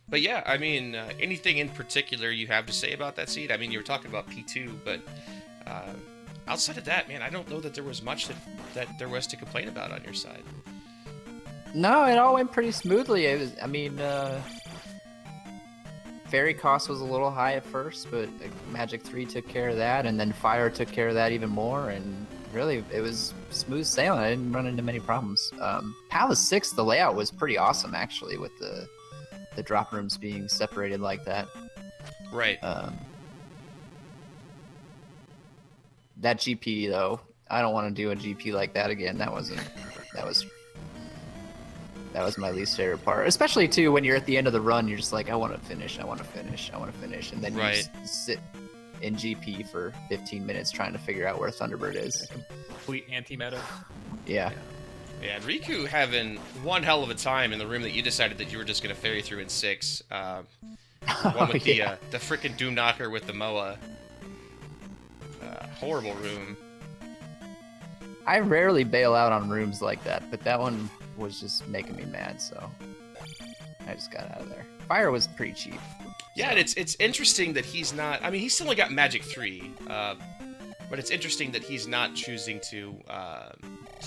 [SPEAKER 1] But yeah, I mean, anything in particular you have to say about that seed? I mean, you were talking about P2, but outside of that, man, I don't know that there was much that there was to complain about on your side.
[SPEAKER 3] no, it all went pretty smoothly. It was, I mean, fairy cost was a little high at first, but Magic 3 took care of that, and then Fire took care of that even more, and really, it was smooth sailing. I didn't run into many problems. Palace 6, the layout was pretty awesome, actually, with the drop rooms being separated like that.
[SPEAKER 1] Right.
[SPEAKER 3] That GP, though, I don't want to do a GP like that again. That was my least favorite part. Especially, too, when you're at the end of the run, you're just like, I want to finish. And then
[SPEAKER 1] Right.
[SPEAKER 3] you just sit in GP for 15 minutes trying to figure out where Thunderbird is.
[SPEAKER 2] Complete anti-meta.
[SPEAKER 3] Yeah.
[SPEAKER 1] Yeah, Riku having one hell of a time in the room that you decided that you were just going to ferry through in 6. One with the frickin' Doom Knocker with the Moa. Horrible room.
[SPEAKER 3] I rarely bail out on rooms like that, but that one was just making me mad, so I just got out of there. Fire was pretty cheap.
[SPEAKER 1] Yeah,
[SPEAKER 3] so.
[SPEAKER 1] and it's interesting that he's not... I mean, he's still only got Magic 3, but it's interesting that he's not choosing to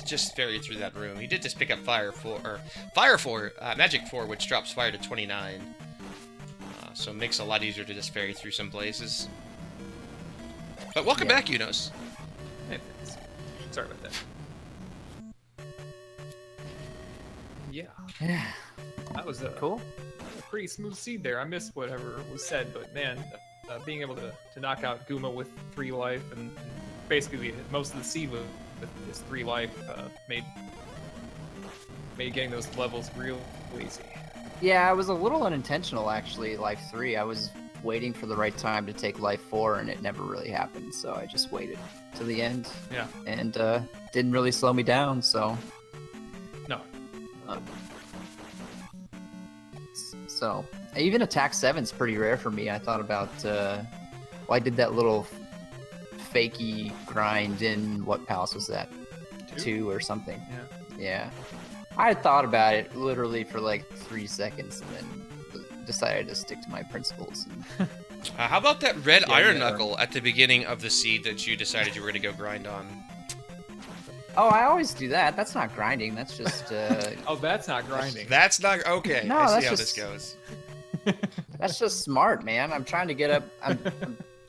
[SPEAKER 1] just ferry through that room. He did just pick up Magic 4, which drops Fire to 29, so it makes it a lot easier to just ferry through some places. But welcome back, Unos.
[SPEAKER 2] Hey, thanks. Sorry about that. Yeah,
[SPEAKER 3] Yeah.
[SPEAKER 2] that was
[SPEAKER 3] Cool.
[SPEAKER 2] a pretty smooth seed there. I missed whatever was said, but man, being able to knock out Guma with 3 life and basically most of the seed with his 3 life made getting those levels real easy.
[SPEAKER 3] Yeah, it was a little unintentional, actually, Life 3. I was waiting for the right time to take Life 4, and it never really happened, so I just waited to the end.
[SPEAKER 2] Yeah.
[SPEAKER 3] And didn't really slow me down, so...
[SPEAKER 2] No.
[SPEAKER 3] So, even Attack 7's pretty rare for me. I thought about... I did that little fakey grind in... What palace was that? 2 or something. Yeah. I had thought about it literally for like 3 seconds, and then decided to stick to my principles. And...
[SPEAKER 1] How about that red Iron Knuckle at the beginning of the seed that you decided you were going to go grind on?
[SPEAKER 3] Oh, I always do that. That's not grinding. That's just...
[SPEAKER 2] Oh, that's not grinding.
[SPEAKER 1] That's not... Okay,
[SPEAKER 3] No,
[SPEAKER 1] I see
[SPEAKER 3] that's
[SPEAKER 1] how
[SPEAKER 3] just-
[SPEAKER 1] this goes.
[SPEAKER 3] That's just smart, man. I'm trying to get up...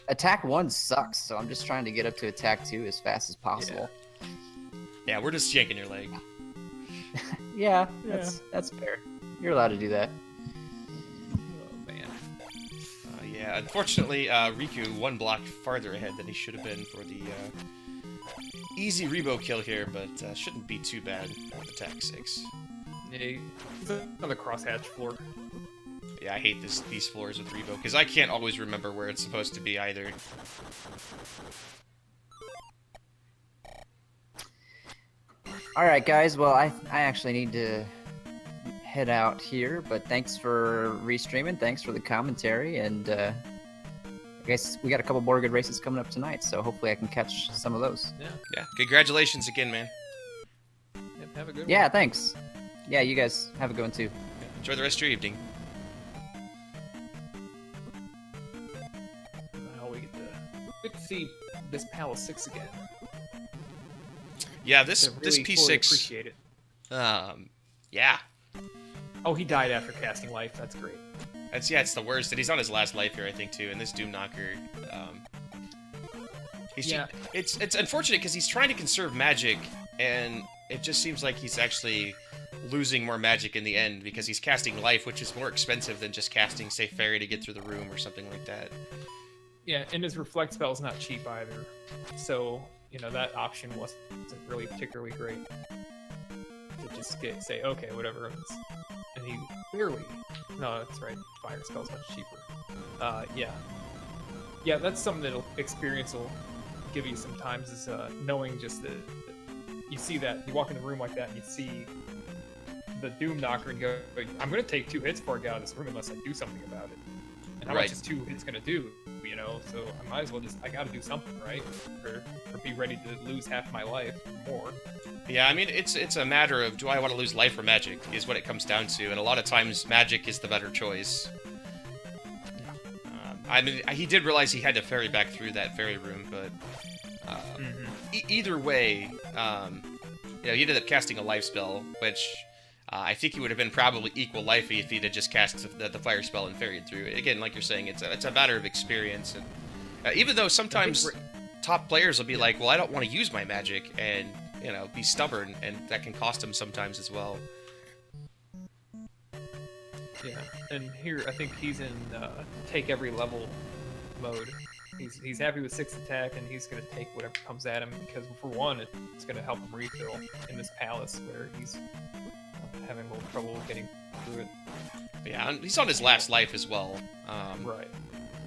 [SPEAKER 3] Attack 1 sucks, so I'm just trying to get up to Attack 2 as fast as possible.
[SPEAKER 1] Yeah, we're just yanking your leg.
[SPEAKER 3] Yeah, that's fair. You're allowed to do that.
[SPEAKER 2] Oh man.
[SPEAKER 1] Yeah, unfortunately, Riku 1 block farther ahead than he should have been for the easy Rebo kill here, but shouldn't be too bad with Attack 6.
[SPEAKER 2] Yeah, it's another crosshatch floor.
[SPEAKER 1] Yeah, I hate these floors with Rebo, because I can't always remember where it's supposed to be either.
[SPEAKER 3] Alright, guys. Well, I actually need to head out here, but thanks for restreaming. Thanks for the commentary, and I guess we got a couple more good races coming up tonight, so hopefully I can catch some of those.
[SPEAKER 1] Yeah, congratulations again, man.
[SPEAKER 2] Yep, have a good one.
[SPEAKER 3] Yeah, thanks. Yeah, you guys have a good one, too.
[SPEAKER 1] Enjoy the rest of your evening.
[SPEAKER 2] Now we get to see this Palace 6 again.
[SPEAKER 1] Yeah, this
[SPEAKER 2] Really fully
[SPEAKER 1] P6.
[SPEAKER 2] appreciate it.
[SPEAKER 1] Yeah,
[SPEAKER 2] Oh, he died after casting life. That's great.
[SPEAKER 1] it's the worst. And he's on his last life here, I think, too. And this Doom Knocker,
[SPEAKER 2] Yeah.
[SPEAKER 1] It's unfortunate because he's trying to conserve magic, and it just seems like he's actually losing more magic in the end because he's casting life, which is more expensive than just casting, say, fairy to get through the room or something like that.
[SPEAKER 2] Yeah, and his reflect spell is not cheap either, so that option wasn't really particularly great. To just say okay, whatever, and he clearly no, that's right, fire spell's much cheaper. Yeah, that's something that'll experience will give you sometimes is knowing just that you see that you walk in the room like that and you see the Doom Knocker and go, I'm going to take 2 hits before I get out of this room unless I do something about it. And how much is 2 hits going to do? So I might as well I got to do something, right? Or be ready to lose half my life or more.
[SPEAKER 1] Yeah, I mean, it's a matter of do I want to lose life or magic is what it comes down to, and a lot of times magic is the better choice. I mean, he did realize he had to ferry back through that fairy room, but either way, he ended up casting a life spell, which I think he would have been probably equal lifey if he'd have just cast the fire spell and ferried through it. Again, like you're saying, it's a matter of experience, and even though sometimes top players will be like, well, I don't want to use my magic, and be stubborn, and that can cost him sometimes as well.
[SPEAKER 2] Yeah, and here I think he's in take every level mode. He's happy with 6 attack, and he's going to take whatever comes at him because, for one, it's going to help him refill in this palace where he's having a little trouble getting through it.
[SPEAKER 1] Yeah, and he's on his last life as well.
[SPEAKER 2] Right.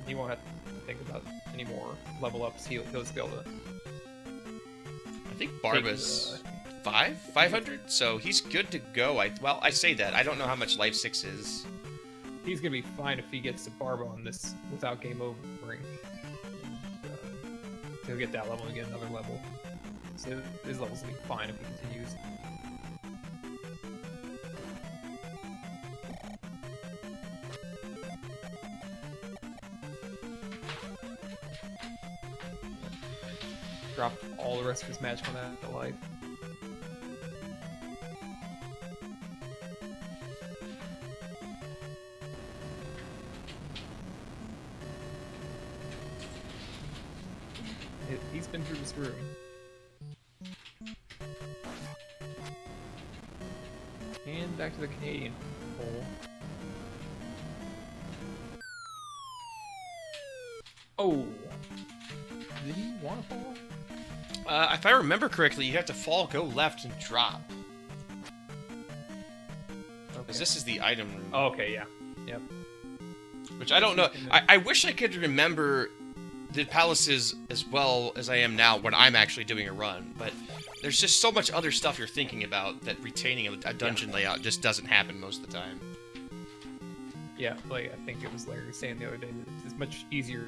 [SPEAKER 2] He won't have to think about any more level ups. He'll just be able to.
[SPEAKER 1] I think Barba's 500, so he's good to go. I say that. I don't know how much life 6 is.
[SPEAKER 2] He's going to be fine if he gets to Barba on this without game overing. He'll get that level and get another level. So his levels will be fine if he continues. Drop all the rest of his magic on that life. He's been through this room. And back to the Canadian hole. Oh! Did he want to fall?
[SPEAKER 1] If I remember correctly, you have to fall, go left, and drop. Because this is the item room.
[SPEAKER 2] Oh, okay, yeah. Yep.
[SPEAKER 1] Which I don't know. I wish I could remember the palaces as well as I am now when I'm actually doing a run, but there's just so much other stuff you're thinking about that retaining a dungeon layout just doesn't happen most of the time.
[SPEAKER 2] Yeah, like I think it was Larry saying the other day that it's much easier.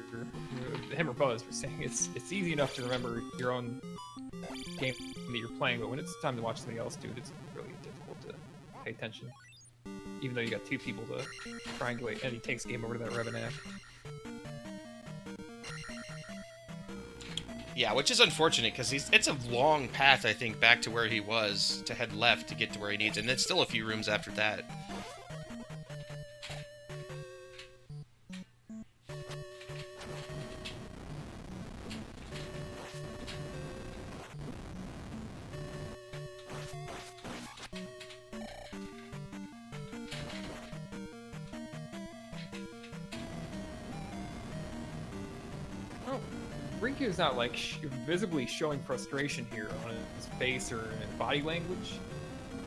[SPEAKER 2] Him or Buzz were saying it's easy enough to remember your own game that you're playing, but when it's time to watch somebody else do it, it's really difficult to pay attention. Even though you got 2 people to triangulate, and he takes game over to that Revenac.
[SPEAKER 1] Yeah, which is unfortunate because it's a long path, I think, back to where he was to head left to get to where he needs, and it's still a few rooms after that.
[SPEAKER 2] Riku's not like visibly showing frustration here on his face or in his body language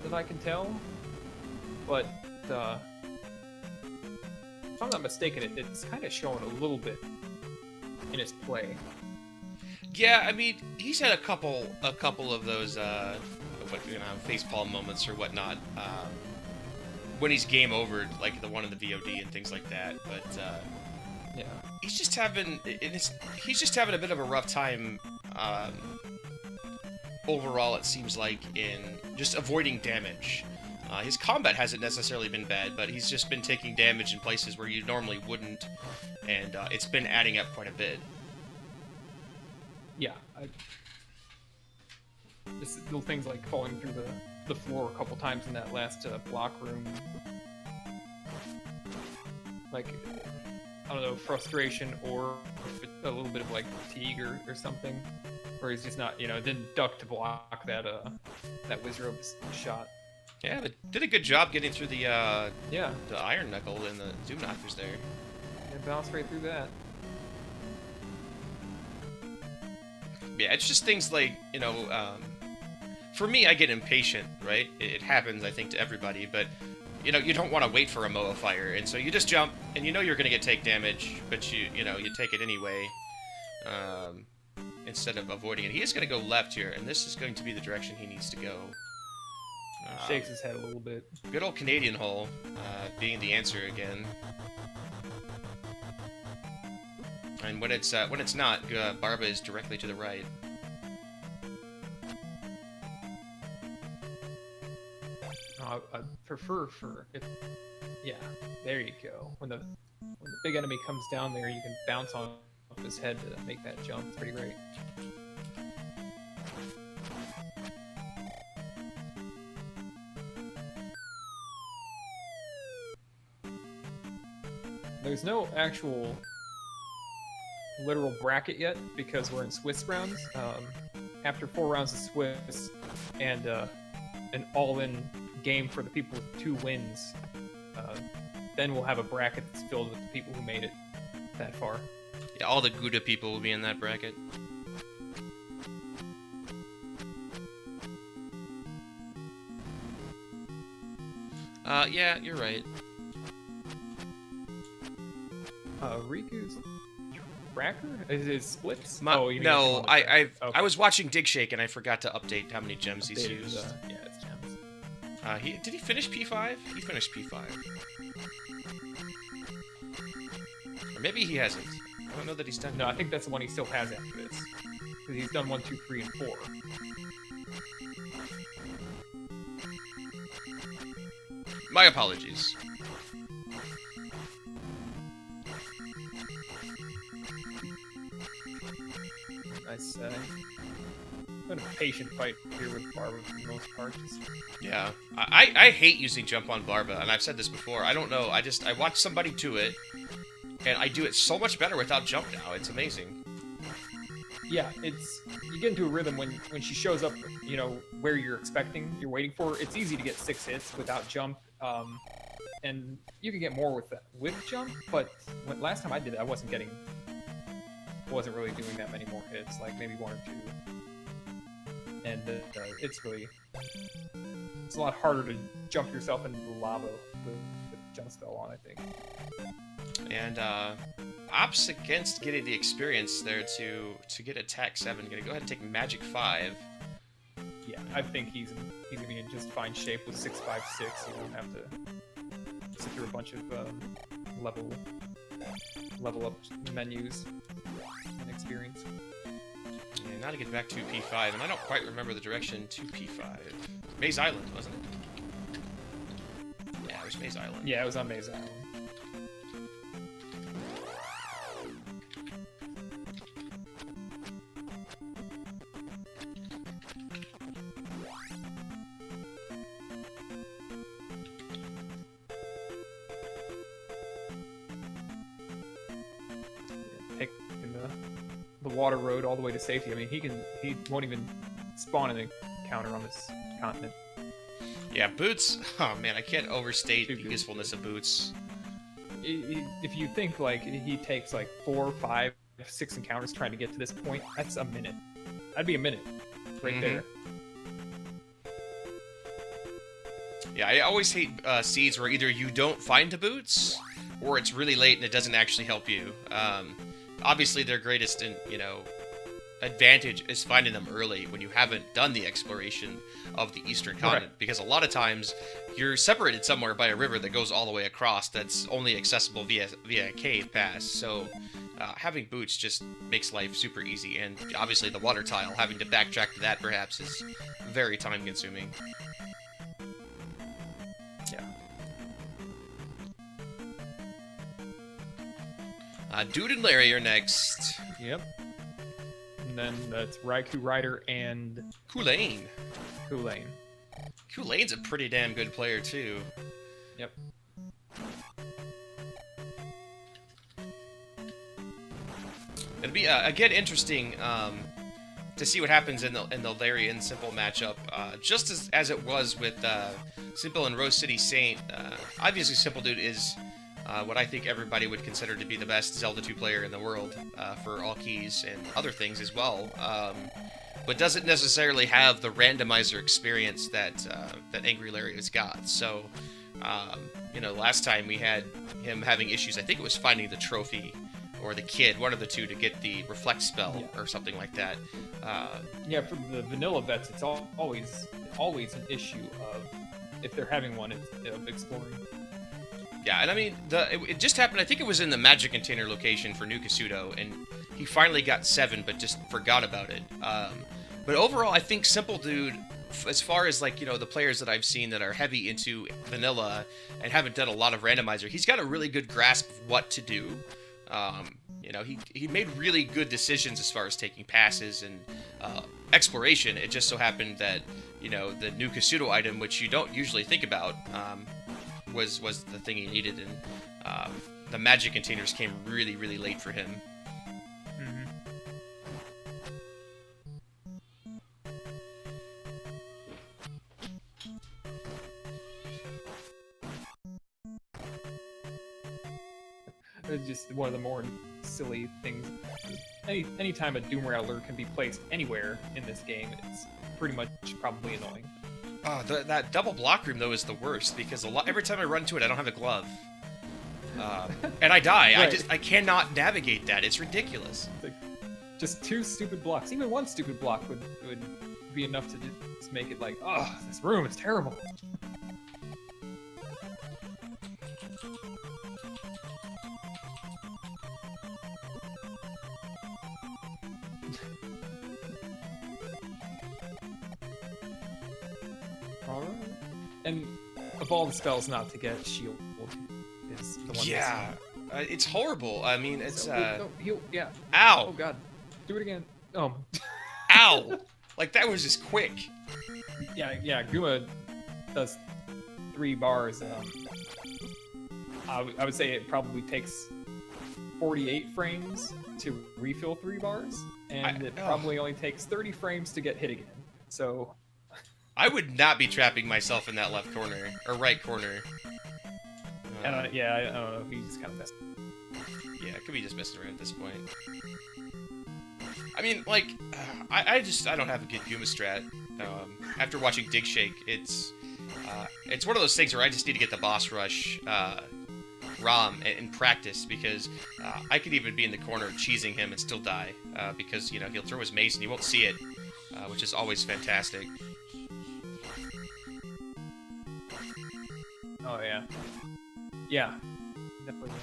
[SPEAKER 2] that I can tell, but if I'm not mistaken, it's kind of showing a little bit in his play.
[SPEAKER 1] Yeah, I mean, he's had a couple of those facepalm moments or whatnot when he's game over, like the one in the VOD and things like that, but
[SPEAKER 2] yeah.
[SPEAKER 1] He's just having a bit of a rough time overall, it seems like, in just avoiding damage. His combat hasn't necessarily been bad, but he's just been taking damage in places where you normally wouldn't, and it's been adding up quite a bit.
[SPEAKER 2] Yeah. Just little things like falling through the floor a couple times in that last block room. Like, I don't know, frustration or a little bit of like fatigue or something, or he's just not, didn't duck to block that Wizrobe's shot.
[SPEAKER 1] Yeah, but did a good job getting through the
[SPEAKER 2] Yeah,
[SPEAKER 1] Iron Knuckle and the Zoom Knockers there.
[SPEAKER 2] and bounced right through that.
[SPEAKER 1] Yeah, it's just things like, for me, I get impatient, right? It happens, I think, to everybody, but, you don't want to wait for a Moa Fire, and so you just jump, and you're going to get take damage, but you take it anyway, instead of avoiding it. He is going to go left here, and this is going to be the direction he needs to go.
[SPEAKER 2] Shakes his head a little bit.
[SPEAKER 1] Good old Canadian hole, being the answer again. And when it's not, Barba is directly to the right.
[SPEAKER 2] I prefer yeah, there you go. When the big enemy comes down there, you can bounce on his head to make that jump. It's pretty great. There's no actual literal bracket yet because we're in Swiss rounds. After 4 rounds of Swiss and an all-in game for the people with 2 wins, then we'll have a bracket that's filled with the people who made it that far.
[SPEAKER 1] Yeah, all the Gouda people will be in that bracket. Yeah, you're right.
[SPEAKER 2] Riku's tracker? Is it splits?
[SPEAKER 1] No,
[SPEAKER 2] you mean on the
[SPEAKER 1] I
[SPEAKER 2] track. Okay.
[SPEAKER 1] I was watching Digshake and I forgot to update how many gems he's
[SPEAKER 2] Updated,
[SPEAKER 1] used.
[SPEAKER 2] yeah, it's gems.
[SPEAKER 1] Did he finish P5? He finished P5. Or maybe he hasn't. I don't know that he's done.
[SPEAKER 2] No, I think that's the one he still has after this. Because he's done 1, 2, 3, and 4.
[SPEAKER 1] My apologies.
[SPEAKER 2] Nice, been a patient fight here with Barba for the most part.
[SPEAKER 1] Yeah, I hate using jump on Barba, and I've said this before. I don't know. I watch somebody do it, and I do it so much better without jump now. It's amazing.
[SPEAKER 2] Yeah, you get into a rhythm when she shows up, where you're waiting for. It's easy to get 6 hits without jump, and you can get more with jump. But last time I did it, I wasn't really doing that many more hits, like maybe 1 or 2. And it's a lot harder to jump yourself into the lava with the jump spell on, I think.
[SPEAKER 1] And Ops against getting the experience there to get attack 7. Gonna go ahead and take Magic 5.
[SPEAKER 2] Yeah, I think he's gonna be in just fine shape with 656. You won't have to sit through a bunch of level up menus and experience.
[SPEAKER 1] Yeah, now to get back to P5, and I don't quite remember the direction to P5. Maze Island, wasn't it? Yeah, it was Maze Island.
[SPEAKER 2] Yeah, it was on Maze Island. The water road all the way to safety. I mean, he won't even spawn an encounter on this continent.
[SPEAKER 1] Yeah, Boots. Oh man, I can't overstate the usefulness of Boots.
[SPEAKER 2] If you think like he takes like 4, 5, 6 encounters trying to get to this point, that's a minute. That'd be a minute, right there.
[SPEAKER 1] Yeah, I always hate seeds where either you don't find the Boots, or it's really late and it doesn't actually help you. Obviously, their greatest, advantage is finding them early when you haven't done the exploration of the Eastern continent, because a lot of times you're separated somewhere by a river that goes all the way across that's only accessible via a cave pass. So having Boots just makes life super easy, and obviously the water tile, having to backtrack to that perhaps is very time consuming. Dude and Larry are next.
[SPEAKER 2] Yep. And then that's Raikou Rider and
[SPEAKER 1] Kulain.
[SPEAKER 2] Kulain.
[SPEAKER 1] Kulain's a pretty damn good player too.
[SPEAKER 2] Yep.
[SPEAKER 1] It'll be again interesting to see what happens in the Larry and Simple matchup, just as it was with Simple and Rose City Saint. Obviously, Simple Dude is what I think everybody would consider to be the best Zelda 2 player in the world for all keys and other things as well, but doesn't necessarily have the randomizer experience that Angry Larry has got. So, last time we had him having issues. I think it was finding the trophy or the kid, one of the two, to get the reflect spell or something like that.
[SPEAKER 2] For the vanilla vets, it's always an issue of if they're having one, of exploring.
[SPEAKER 1] Yeah, and I mean, it just happened. I think it was in the magic container location for New Kasuto, and he finally got 7, but just forgot about it. But overall, I think Simple Dude, as far as like the players that I've seen that are heavy into vanilla and haven't done a lot of randomizer, he's got a really good grasp of what to do. He made really good decisions as far as taking passes and exploration. It just so happened that the New Kasuto item, which you don't usually think about, was the thing he needed, and the magic containers came really, really late for him.
[SPEAKER 2] It's just one of the more silly things. Anytime a Doom Rattler can be placed anywhere in this game, it's pretty much probably annoying.
[SPEAKER 1] Oh, that double block room though is the worst, because every time I run to it, I don't have a glove, and I die.
[SPEAKER 2] Right.
[SPEAKER 1] I cannot navigate that. It's ridiculous.
[SPEAKER 2] It's like just 2 stupid blocks. Even 1 stupid block would be enough to just make it like, oh, this room is terrible. Alright. And of all the spells not to get, shield is the one.
[SPEAKER 1] Yeah, it's horrible. I mean, it's
[SPEAKER 2] heal. Yeah.
[SPEAKER 1] Ow!
[SPEAKER 2] Oh god. Do it again. Oh.
[SPEAKER 1] Ow! Like that was just quick.
[SPEAKER 2] Yeah. Guma does 3 bars. I would say it probably takes 48 frames to refill 3 bars, and it probably only takes 30 frames to get hit again. So.
[SPEAKER 1] I would not be trapping myself in that left corner or right corner.
[SPEAKER 2] I don't know. He's kind of messed.
[SPEAKER 1] Yeah, it could be just messing around at this point. I mean, like, I don't have a good Guma strat. After watching Digshake, it's one of those things where I just need to get the boss rush ROM in practice, because I could even be in the corner cheesing him and still die, because he'll throw his mace and you won't see it, which is always fantastic.
[SPEAKER 2] Oh yeah. Definitely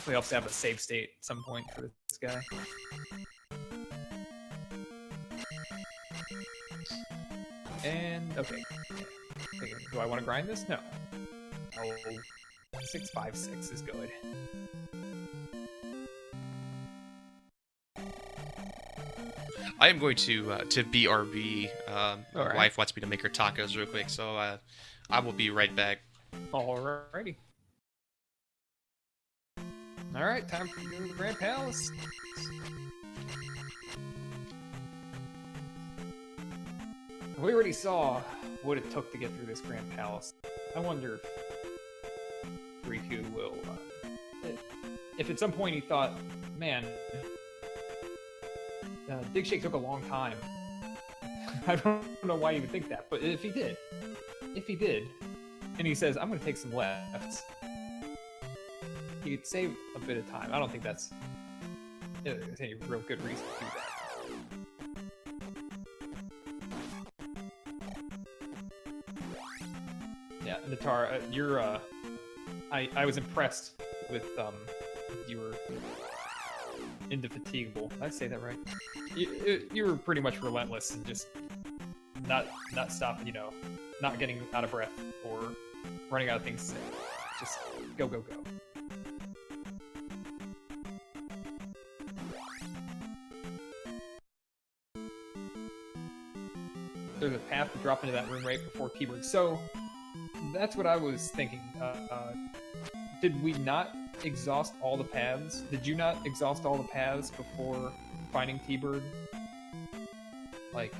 [SPEAKER 2] helps to have a save state at some point for this guy. And okay, do I want to grind this? No. Oh, 656 is good.
[SPEAKER 1] I am going to BRB. My
[SPEAKER 2] right.
[SPEAKER 1] wife wants me to make her tacos real quick, so I will be right back.
[SPEAKER 2] Alrighty. Alright, time to go to the Grand Palace. We already saw what it took to get through this Grand Palace. I wonder if Riku will... if at some point he thought, man, Digshake took a long time. I don't know why he would think that, but if he did, and he says, I'm going to take some lefts, he'd save a bit of time. I don't think that's any real good reason to do that. Yeah, Natara, you're, I was impressed with, you were indefatigable. Did I say that right? You were pretty much relentless and just not stopping, not getting out of breath or running out of things to say. Just go. There's a path to drop into that room right before keyboard. So that's what I was thinking. Did we not exhaust all the paths? Did you not exhaust all the paths before finding T-Bird? Like,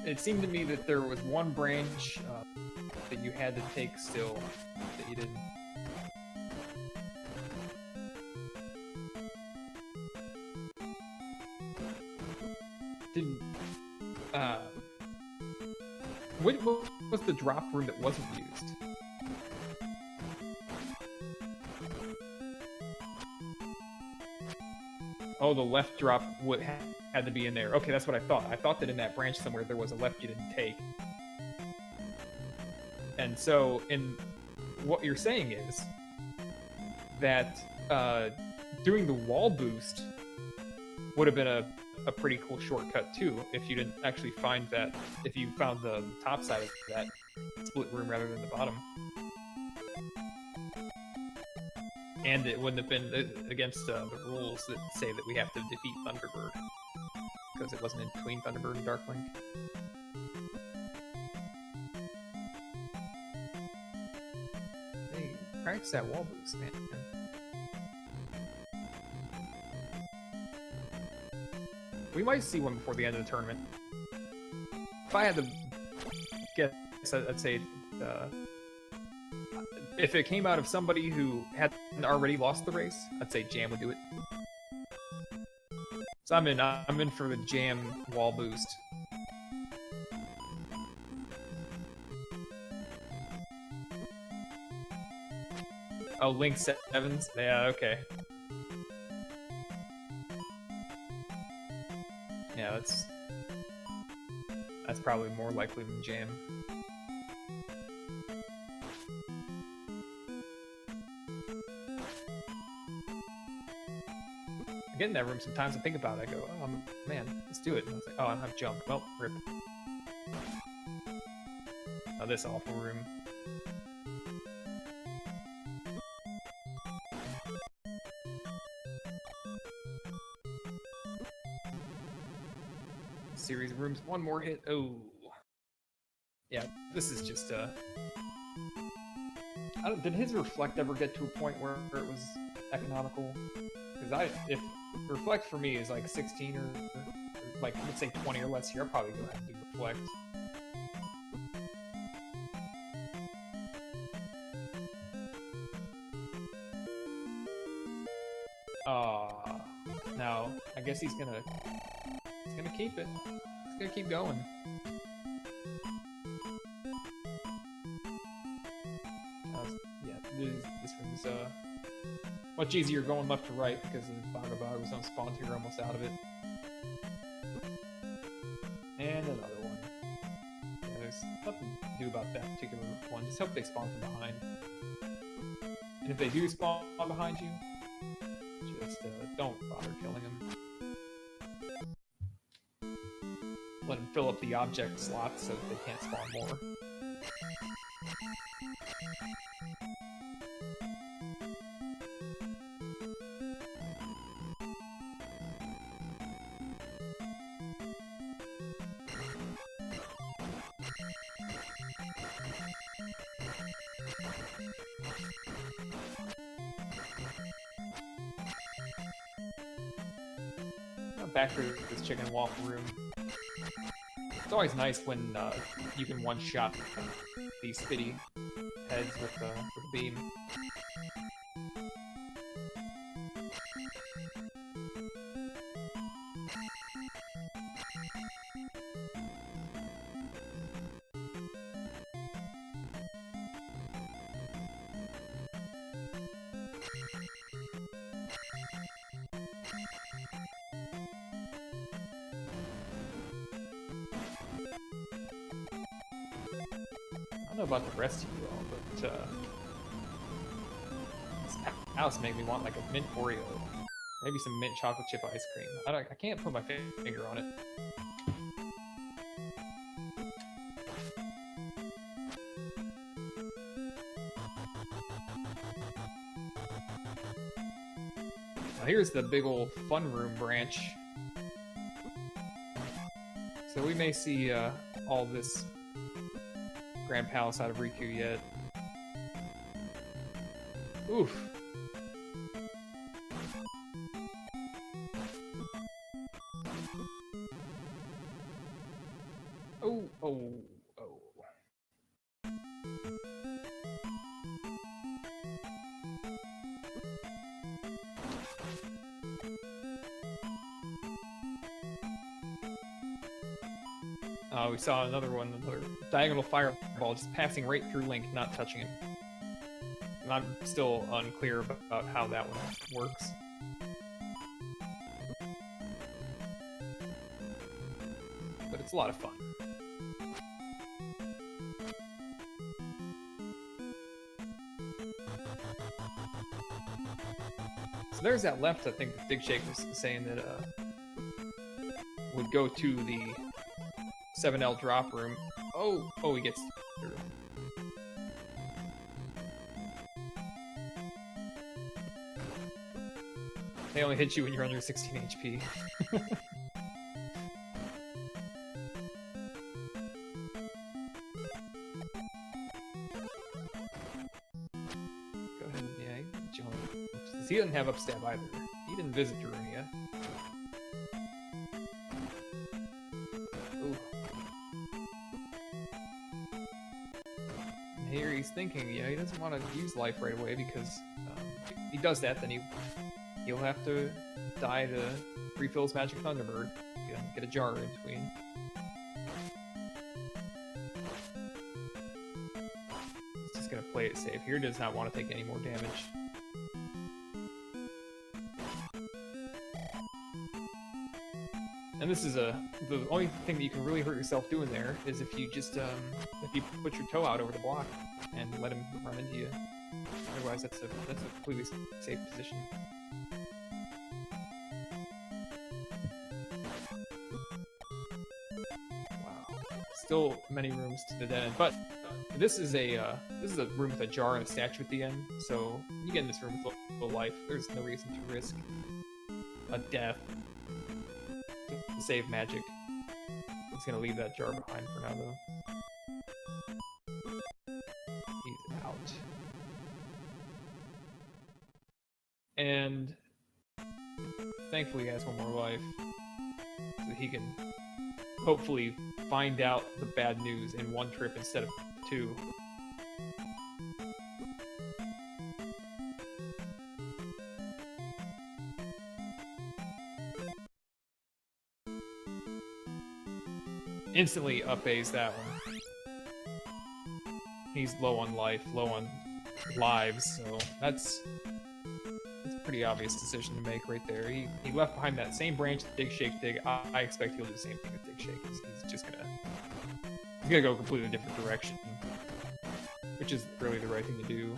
[SPEAKER 2] it seemed to me that there was one branch that you had to take still that you didn't. Didn't. What was the drop room that wasn't used? Oh, the left drop had to be in there. Okay, that's what I thought. I thought that in that branch somewhere there was a left you didn't take. And so, in what you're saying is that doing the wall boost would have been a pretty cool shortcut too, if you didn't actually find that, if you found the top side of that split room rather than the bottom. And it wouldn't have been against the rules that say that we have to defeat Thunderbird, because it wasn't in between Thunderbird and Darklink. Hey, practice that wall boost, man. We might see one before the end of the tournament. If I had to guess, I'd say if it came out of somebody who hadn't already lost the race, I'd say Jam would do it. So I'm in for the Jam wall boost. Oh, Link Sevens? Yeah, okay. Yeah, that's probably more likely than Jam. I get in that room sometimes and think about it. I go, oh man, let's do it. And I was like, oh, I don't have jump. Well, rip. Oh, this awful room. Series of rooms, one more hit. Oh. Yeah, this is just, did his reflect ever get to a point where it was economical? Because if reflect for me is like 16 or like, let's say 20 or less here, I'll probably go ahead and do reflect. No, I guess he's gonna keep it. He's gonna keep going. Yeah, this room's much easier going left to right because the Bogabog was on spawn here, almost out of it. And another one. Yeah, there's nothing to do about that particular one. Just hope they spawn from behind. And if they do spawn behind you, just don't bother killing them. Let them fill up the object slots so that they can't spawn more. Back to this chicken and waffle room. It's always nice when you can one-shot these spitty heads with the beam. I don't know about the rest of you all, but this house made me want like a mint Oreo, maybe some mint chocolate chip ice cream. I can't put my finger on it. Now here's the big old fun room branch. So we may see all this Grand Palace out of Riku yet. Oof. Oh, oh, oh. We saw another one, another diagonal fireball just passing right through Link, not touching him. And I'm still unclear about how that one works. But it's a lot of fun. So there's that left, I think that Digshake was saying that would go to the 7L drop room. Oh, he gets through. They only hit you when you're under 16 HP. Go ahead, yeah, he jump. He doesn't have upstab either. He didn't visit Darunia. Ooh. And here he's thinking, yeah, he doesn't want to use life right away because if he does that, then he'll have to die to refill his Magic Thunderbird. Get a jar in between. He's just gonna play it safe. Here does not want to take any more damage. And this is the only thing that you can really hurt yourself doing there is if you just if you put your toe out over the block and let him run into you. Otherwise, that's a completely safe position. Still many rooms to the dead end, but this is a room with a jar and a statue at the end. So you get in this room with full life. There's no reason to risk a death to save magic. He's gonna leave that jar behind for now, though. He's out, and thankfully he has one more life, so he can hopefully find out the bad news in one trip instead of two. Instantly up-A's that one. He's low on life, low on lives, so that's a pretty obvious decision to make right there. He left behind that same branch that Digshake dig. I expect he'll do the same thing with Digshake. He's just gonna go a completely different direction, which is really the right thing to do.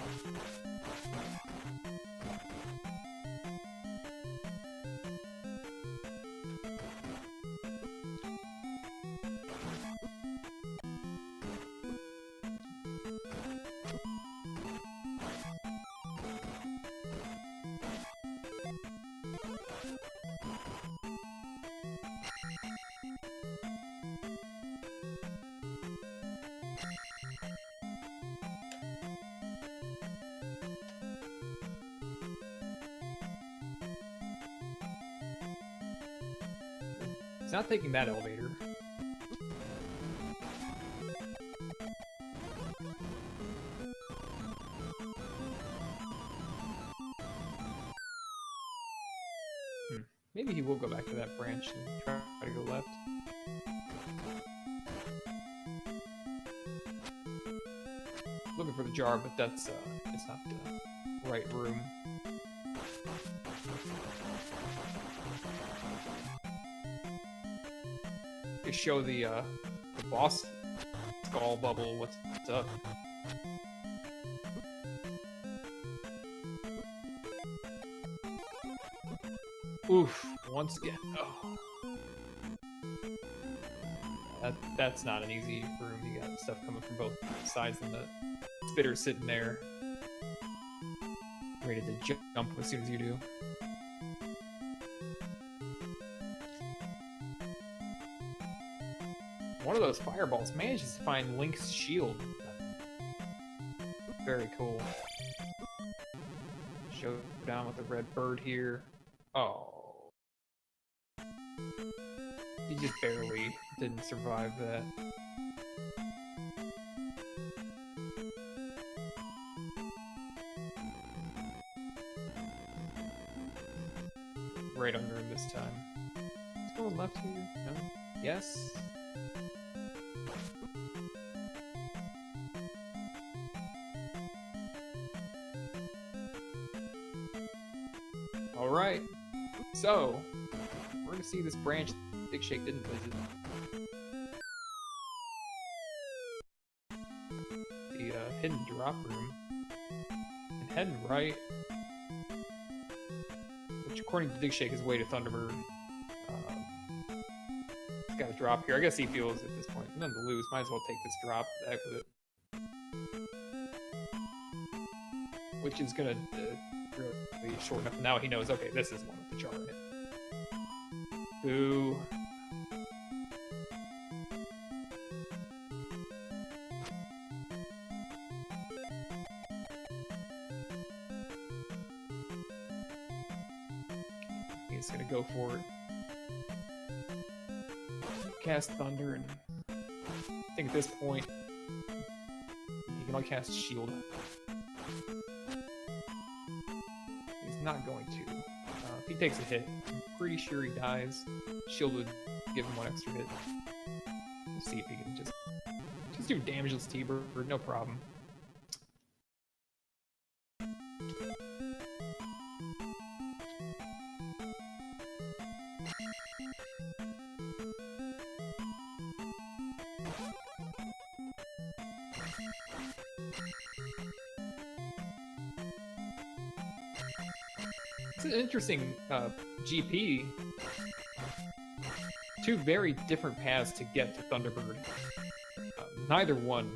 [SPEAKER 2] He's not taking that elevator. Maybe he will go back to that branch and try to go left. Looking for the jar, but that's it's not the right room. They show the boss skull bubble. What's up? Oof! Once again. Oh. That's not an easy room. You got stuff coming from both sides, and the spitter's sitting there, ready to jump as soon as you do. One of those fireballs manages to find Link's shield. Very cool. Showdown with the red bird here. Oh. He just barely didn't survive that. Right under him this time. He's going left here. No? Yes? Alright. So, we're gonna see this branch Digshake didn't visit. The hidden drop room. And heading right, which according to Digshake is way to Thunderbird. He's got a drop here. I guess he feels at this point none to lose. Might as well take this drop. Heck with it. Which is gonna really shorten up. Now he knows. Okay, this is one with the jar in it. Boo. He's gonna go for it. Cast Thunder, and I think at this point he can only cast Shield. He's not going to. If he takes a hit, I'm pretty sure he dies. Shield would give him one extra hit. We'll see if he can just do damageless T-Bird, no problem. It's an interesting GP. Two very different paths to get to Thunderbird. Neither one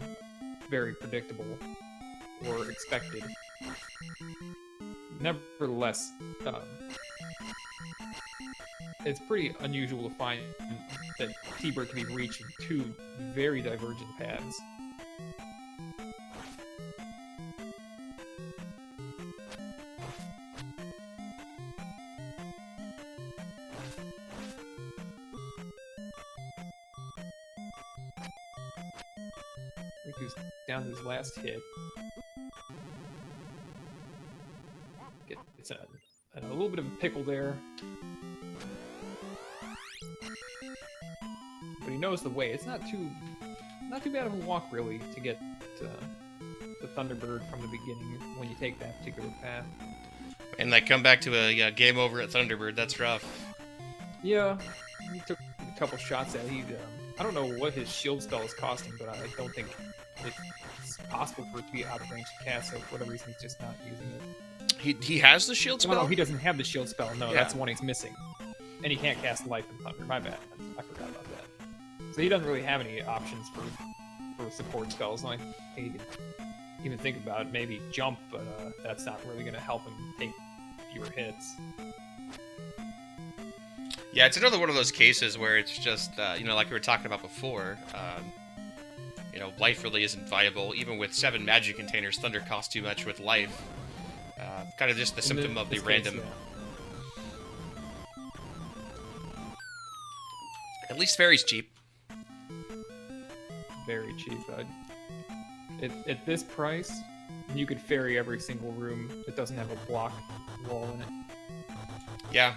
[SPEAKER 2] very predictable or expected. Nevertheless, it's pretty unusual to find that T-Bird can be reached in two very divergent paths. Riku's down to his last hit. Gets a little bit of a pickle there. But he knows the way. It's not too bad of a walk, really, to get the Thunderbird from the beginning when you take that particular path.
[SPEAKER 1] And like come back to a game over at Thunderbird, that's rough.
[SPEAKER 2] Yeah, he took a couple shots at it. I don't know what his shield spell is costing, but I don't think it's possible for it to be out of range to cast, so for whatever reason he's just not using it.
[SPEAKER 1] He has the shield spell?
[SPEAKER 2] No, he doesn't have the shield spell. No,
[SPEAKER 1] Yeah.
[SPEAKER 2] That's the one he's missing. And he can't cast Life and Thunder. My bad. I forgot about that. So he doesn't really have any options for support spells. I think he could even think about maybe jump, but that's not really going to help him take fewer hits.
[SPEAKER 1] Yeah, it's another one of those cases where it's just, like we were talking about before, life really isn't viable. Even with 7 magic containers, Thunder costs too much with life. Kind of just the symptom of the random...
[SPEAKER 2] Yeah.
[SPEAKER 1] At least Fairy's cheap.
[SPEAKER 2] Very cheap. At this price, you could ferry every single room that doesn't have a block wall in it.
[SPEAKER 1] Yeah,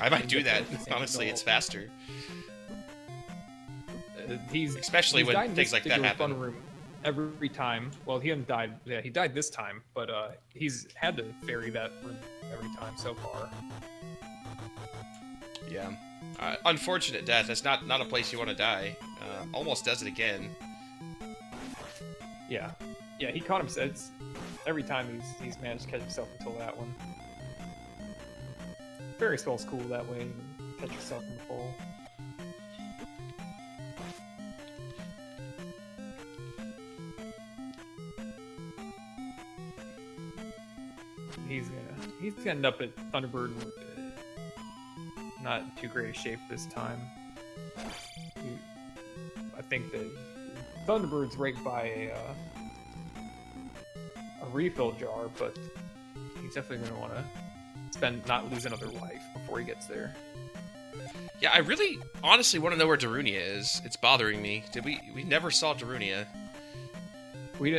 [SPEAKER 1] I might do that.
[SPEAKER 2] At the same
[SPEAKER 1] Honestly,
[SPEAKER 2] goal.
[SPEAKER 1] it's faster.
[SPEAKER 2] Especially
[SPEAKER 1] when
[SPEAKER 2] died in
[SPEAKER 1] things
[SPEAKER 2] this
[SPEAKER 1] like that
[SPEAKER 2] particular
[SPEAKER 1] happen.
[SPEAKER 2] Fun room every time. Well, he hasn't died. Yeah, he died this time, but he's had to ferry that room every time so far.
[SPEAKER 1] Yeah. Unfortunate death. That's not a place you want to die. Almost does it again.
[SPEAKER 2] Yeah, he caught himself. Every time he's managed to catch himself until that one. Fairy spell's cool that way. You can catch yourself in the fall. He's gonna end up at Thunderbird. Not too great a shape this time. I think that Thunderbird's right by a refill jar, but he's definitely going to want to not lose another life before he gets there.
[SPEAKER 1] Yeah, I really, honestly want to know where Darunia is. It's bothering me. We never saw Darunia.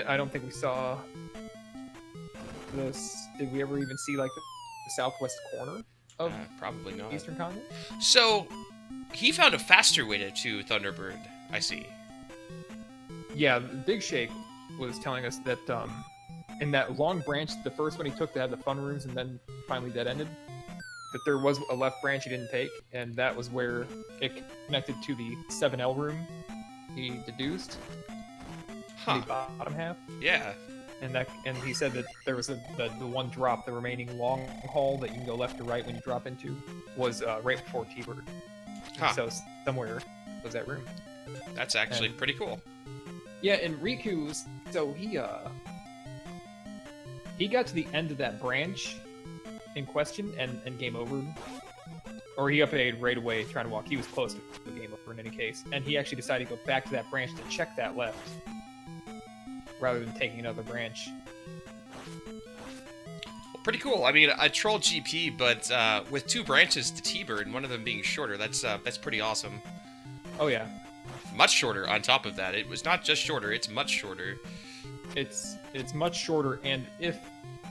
[SPEAKER 2] I don't think we saw this. Did we ever even see like the southwest corner of
[SPEAKER 1] probably not.
[SPEAKER 2] Eastern Continent?
[SPEAKER 1] So, he found a faster way to Thunderbird. I see.
[SPEAKER 2] Yeah, Digshake was telling us that in that long branch, the first one he took that had the fun rooms and then finally dead ended, that there was a left branch he didn't take, and that was where it connected to the 7L room he deduced.
[SPEAKER 1] Huh.
[SPEAKER 2] The bottom half.
[SPEAKER 1] Yeah.
[SPEAKER 2] And he said that there was the one drop, the remaining long haul that you can go left or right when you drop into, was right before T-Bird.
[SPEAKER 1] Huh.
[SPEAKER 2] So somewhere was that room.
[SPEAKER 1] That's actually pretty cool.
[SPEAKER 2] Yeah, and Riku, so he got to the end of that branch in question and game over. Or he updated right away trying to walk. He was close to the game over in any case. And he actually decided to go back to that branch to check that left, rather than taking another branch.
[SPEAKER 1] Well, pretty cool. I mean, I trolled GP, but with 2 branches to T-Bird, and one of them being shorter, that's pretty awesome.
[SPEAKER 2] Oh yeah.
[SPEAKER 1] Much shorter on top of that. It was not just shorter, it's much shorter.
[SPEAKER 2] It's much shorter, and if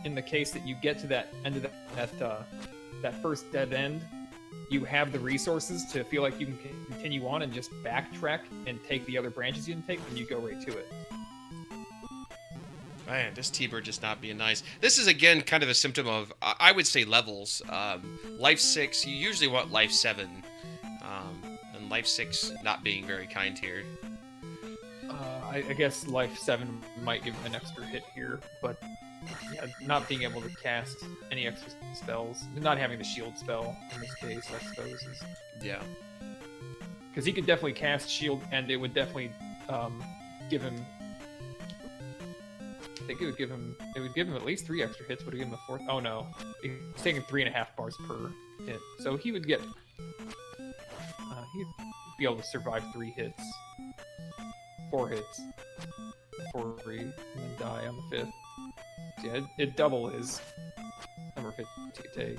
[SPEAKER 2] in the case that you get to that end of that first dead end, you have the resources to feel like you can continue on and just backtrack and take the other branches you didn't take, then you go right to it.
[SPEAKER 1] Man, this T-Bird just not being nice. This is, again, kind of a symptom of, I would say, levels. Life 6, you usually want Life 7. And Life 6 not being very kind here.
[SPEAKER 2] I guess Life 7 might give him an extra hit here, but yeah, not being able to cast any extra spells, not having the shield spell in this case, I suppose, is...
[SPEAKER 1] Yeah.
[SPEAKER 2] Because he could definitely cast shield, and it would definitely give him... I think it would give him at least 3 extra hits. Would it give him a 4th? Oh no, he's taking 3.5 bars per hit, so he would get. He'd be able to survive 3 hits, 4 hits, before he and then die on the 5th. So yeah, it'd double his number of hits he could take.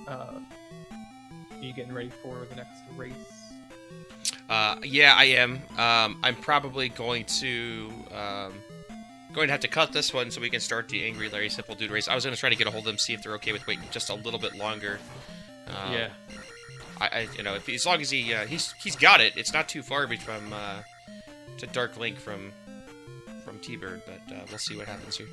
[SPEAKER 2] Are you getting ready for the next race?
[SPEAKER 1] Yeah, I am. I'm probably going to have to cut this one so we can start the Angry Larry Simple Dude race. I was going to try to get a hold of them, see if they're okay with waiting just a little bit longer.
[SPEAKER 2] Yeah.
[SPEAKER 1] If as long as he's got it. It's not too far from to Dark Link from T-Bird, but we'll see what happens here.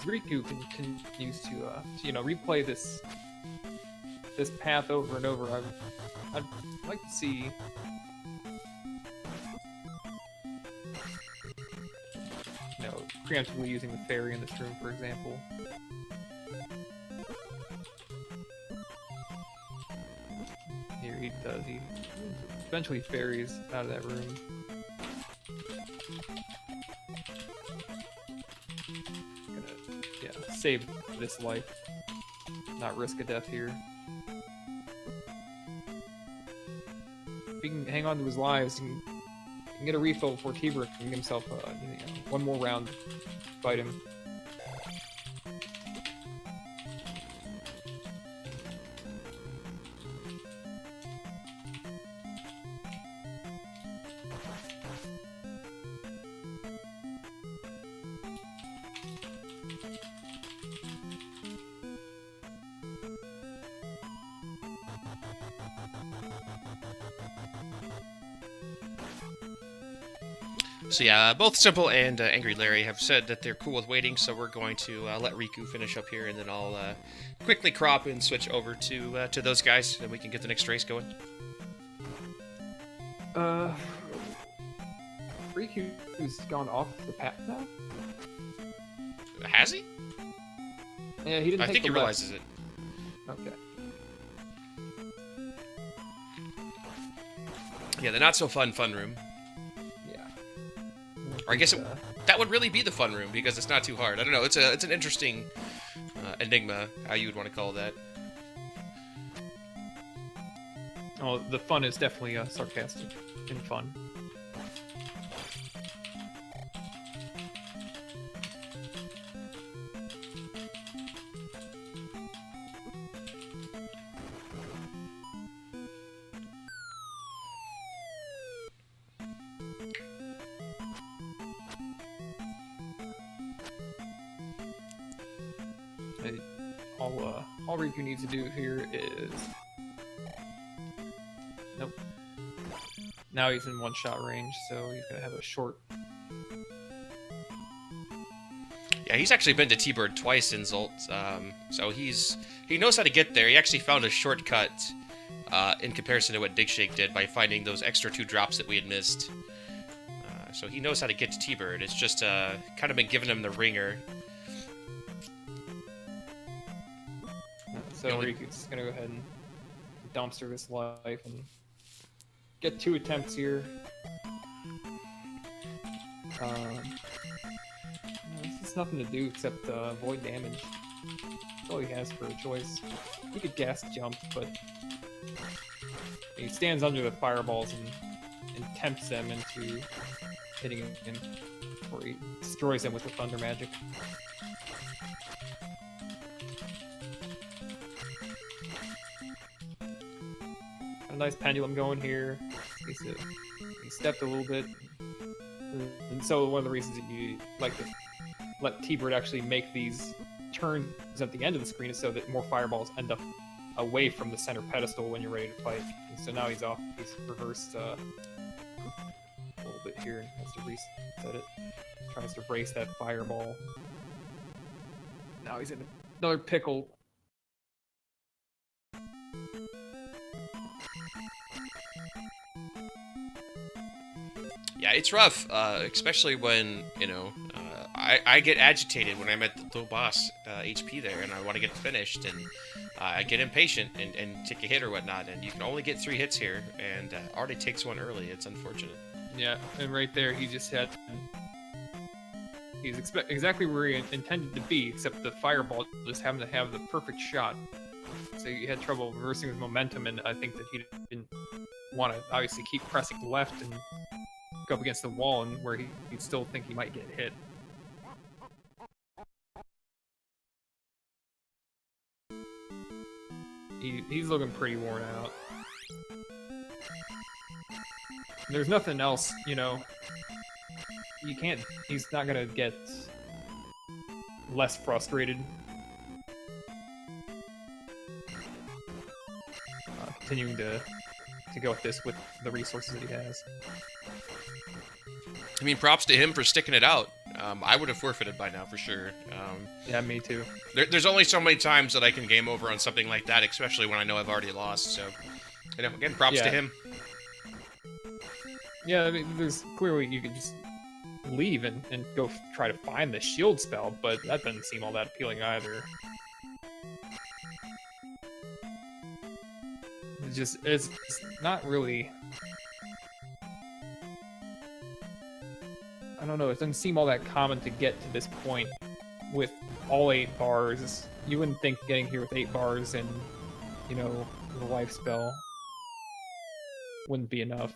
[SPEAKER 2] Riku continues to replay this path over and over. I'd like to see preemptively using the fairy in this room, for example. Here he does. He eventually fairies out of that room. Save this life, not risk a death here. If he can hang on to his lives, he can get a refill before T-Bird can give himself one more round to fight him.
[SPEAKER 1] So yeah, both Simple and Angry Larry have said that they're cool with waiting, so we're going to let Riku finish up here, and then I'll quickly crop and switch over to those guys, and we can get the next race going.
[SPEAKER 2] Riku's gone off the path now.
[SPEAKER 1] Has he?
[SPEAKER 2] Yeah, he didn't.
[SPEAKER 1] I think he realizes it.
[SPEAKER 2] Okay.
[SPEAKER 1] Yeah, the not so fun room.
[SPEAKER 2] Yeah.
[SPEAKER 1] Or I guess that would really be the fun room because it's not too hard. I don't know. It's an interesting enigma, how you would want to call that.
[SPEAKER 2] Oh, the fun is definitely sarcastic and fun. All Riku needs to do here is... Nope. Now he's in one-shot range, so he's gonna have a short...
[SPEAKER 1] Yeah, he's actually been to T-Bird twice in Zolt, so he knows how to get there. He actually found a shortcut in comparison to what Digshake did by finding those extra 2 drops that we had missed. So he knows how to get to T-Bird. It's just kind of been giving him the ringer.
[SPEAKER 2] So Riku's gonna go ahead and dumpster this life and get 2 attempts here. This is nothing to do except avoid damage. That's all he has for a choice. He could gas jump, but he stands under the fireballs and tempts them into hitting him, or he destroys them with the thunder magic. Nice pendulum going here. He stepped a little bit, and so one of the reasons that you like to let T-Bird actually make these turns at the end of the screen is so that more fireballs end up away from the center pedestal when you're ready to fight. And so now he's off. He's reversed a little bit here and has to reset it. Tries to brace that fireball. Now he's in another pickle.
[SPEAKER 1] Yeah, it's rough, especially when, I get agitated when I'm at the low boss HP there, and I want to get finished, and I get impatient and take a hit or whatnot, and you can only get 3 hits here, and already takes one early. It's unfortunate.
[SPEAKER 2] Yeah, and right there he just had... He's exactly where he intended to be, except the fireball just happened to have the perfect shot. So he had trouble reversing his momentum, and I think that he didn't want to obviously keep pressing left and go up against the wall, and where he'd still think he might get hit. He's looking pretty worn out. There's nothing else, you can't... He's not gonna get less frustrated. Continuing to go with this with the resources that he has.
[SPEAKER 1] I mean, props to him for sticking it out. I would have forfeited by now for sure.
[SPEAKER 2] Yeah, me too.
[SPEAKER 1] There's only so many times that I can game over on something like that, especially when I know I've already lost. So, again, props to him.
[SPEAKER 2] Yeah, I mean, there's clearly you could just leave and go try to find the shield spell, but that doesn't seem all that appealing either. It's not really... I don't know, it doesn't seem all that common to get to this point with all 8 bars. You wouldn't think getting here with 8 bars and, the life spell wouldn't be enough.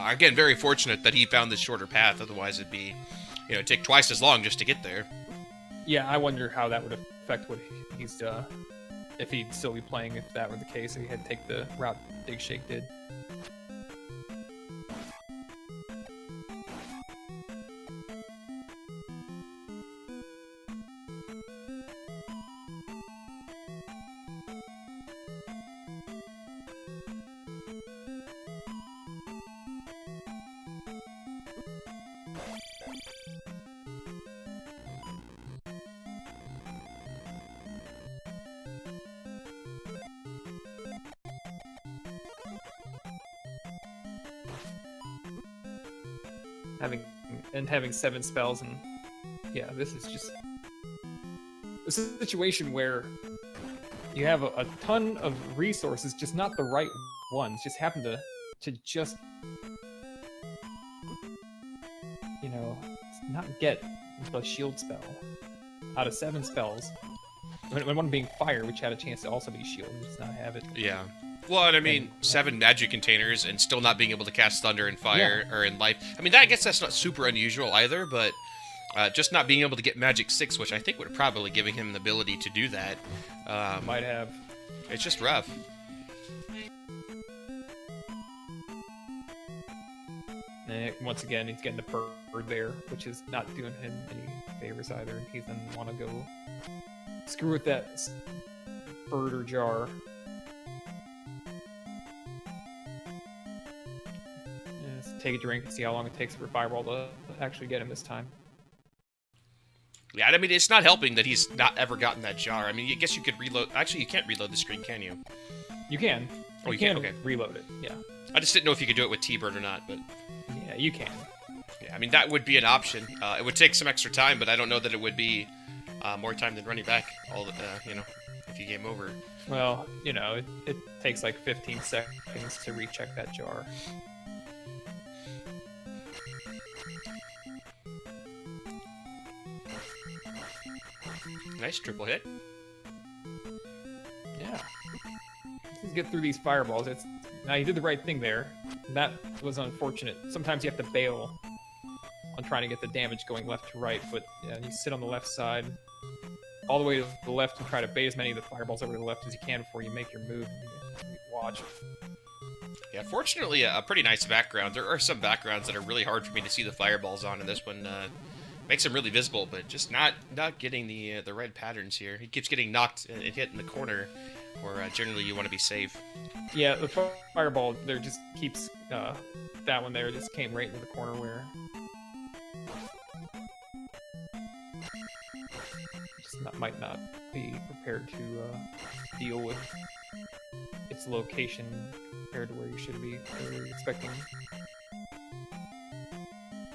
[SPEAKER 1] Again, very fortunate that he found this shorter path. Otherwise, it'd be, it'd take twice as long just to get there.
[SPEAKER 2] Yeah, I wonder how that would affect what he's if he'd still be playing if that were the case, if he had to take the route Digshake did. having 7 spells, and yeah, this is a situation where you have a ton of resources, just not the right ones. Just happen to just not get the shield spell out of 7 spells. When one being fire, which had a chance to also be shield, and just not have it.
[SPEAKER 1] Yeah. Well, and I mean, 7 magic containers and still not being able to cast thunder and fire or in life. I mean, I guess that's not super unusual either, but just not being able to get magic 6, which I think would probably giving him the ability to do that.
[SPEAKER 2] Might have.
[SPEAKER 1] It's just rough.
[SPEAKER 2] And once again, he's getting the bird there, which is not doing him any favors either. He doesn't want to go screw with that bird or jar. Just take a drink and see how long it takes for Fireball to actually get him this time.
[SPEAKER 1] Yeah, I mean, it's not helping that he's not ever gotten that jar. I mean, I guess you could reload... Actually, you can't reload the screen, can you?
[SPEAKER 2] You can.
[SPEAKER 1] Oh, you can? Okay.
[SPEAKER 2] Reload it, yeah.
[SPEAKER 1] I just didn't know if you could do it with T-Bird or not, but...
[SPEAKER 2] Yeah, you can.
[SPEAKER 1] Yeah, I mean, that would be an option. It would take some extra time, but I don't know that it would be more time than running back, if you game over.
[SPEAKER 2] Well, it takes like 15 seconds to recheck that jar.
[SPEAKER 1] Nice triple hit.
[SPEAKER 2] Yeah. Let's get through these fireballs. Now, you did the right thing there. That was unfortunate. Sometimes you have to bail on trying to get the damage going left to right, but yeah, you sit on the left side, all the way to the left, and try to bait as many of the fireballs over to the left as you can before you make your move. You watch.
[SPEAKER 1] Yeah, fortunately, a pretty nice background. There are some backgrounds that are really hard for me to see the fireballs on, and this one makes them really visible, but just not getting the red patterns here. He keeps getting knocked and hit in the corner, where generally you want to be safe.
[SPEAKER 2] Yeah, the fireball there just keeps that one there just came right into the corner where just might not be prepared to deal with its location compared to where you should be or where you're expecting.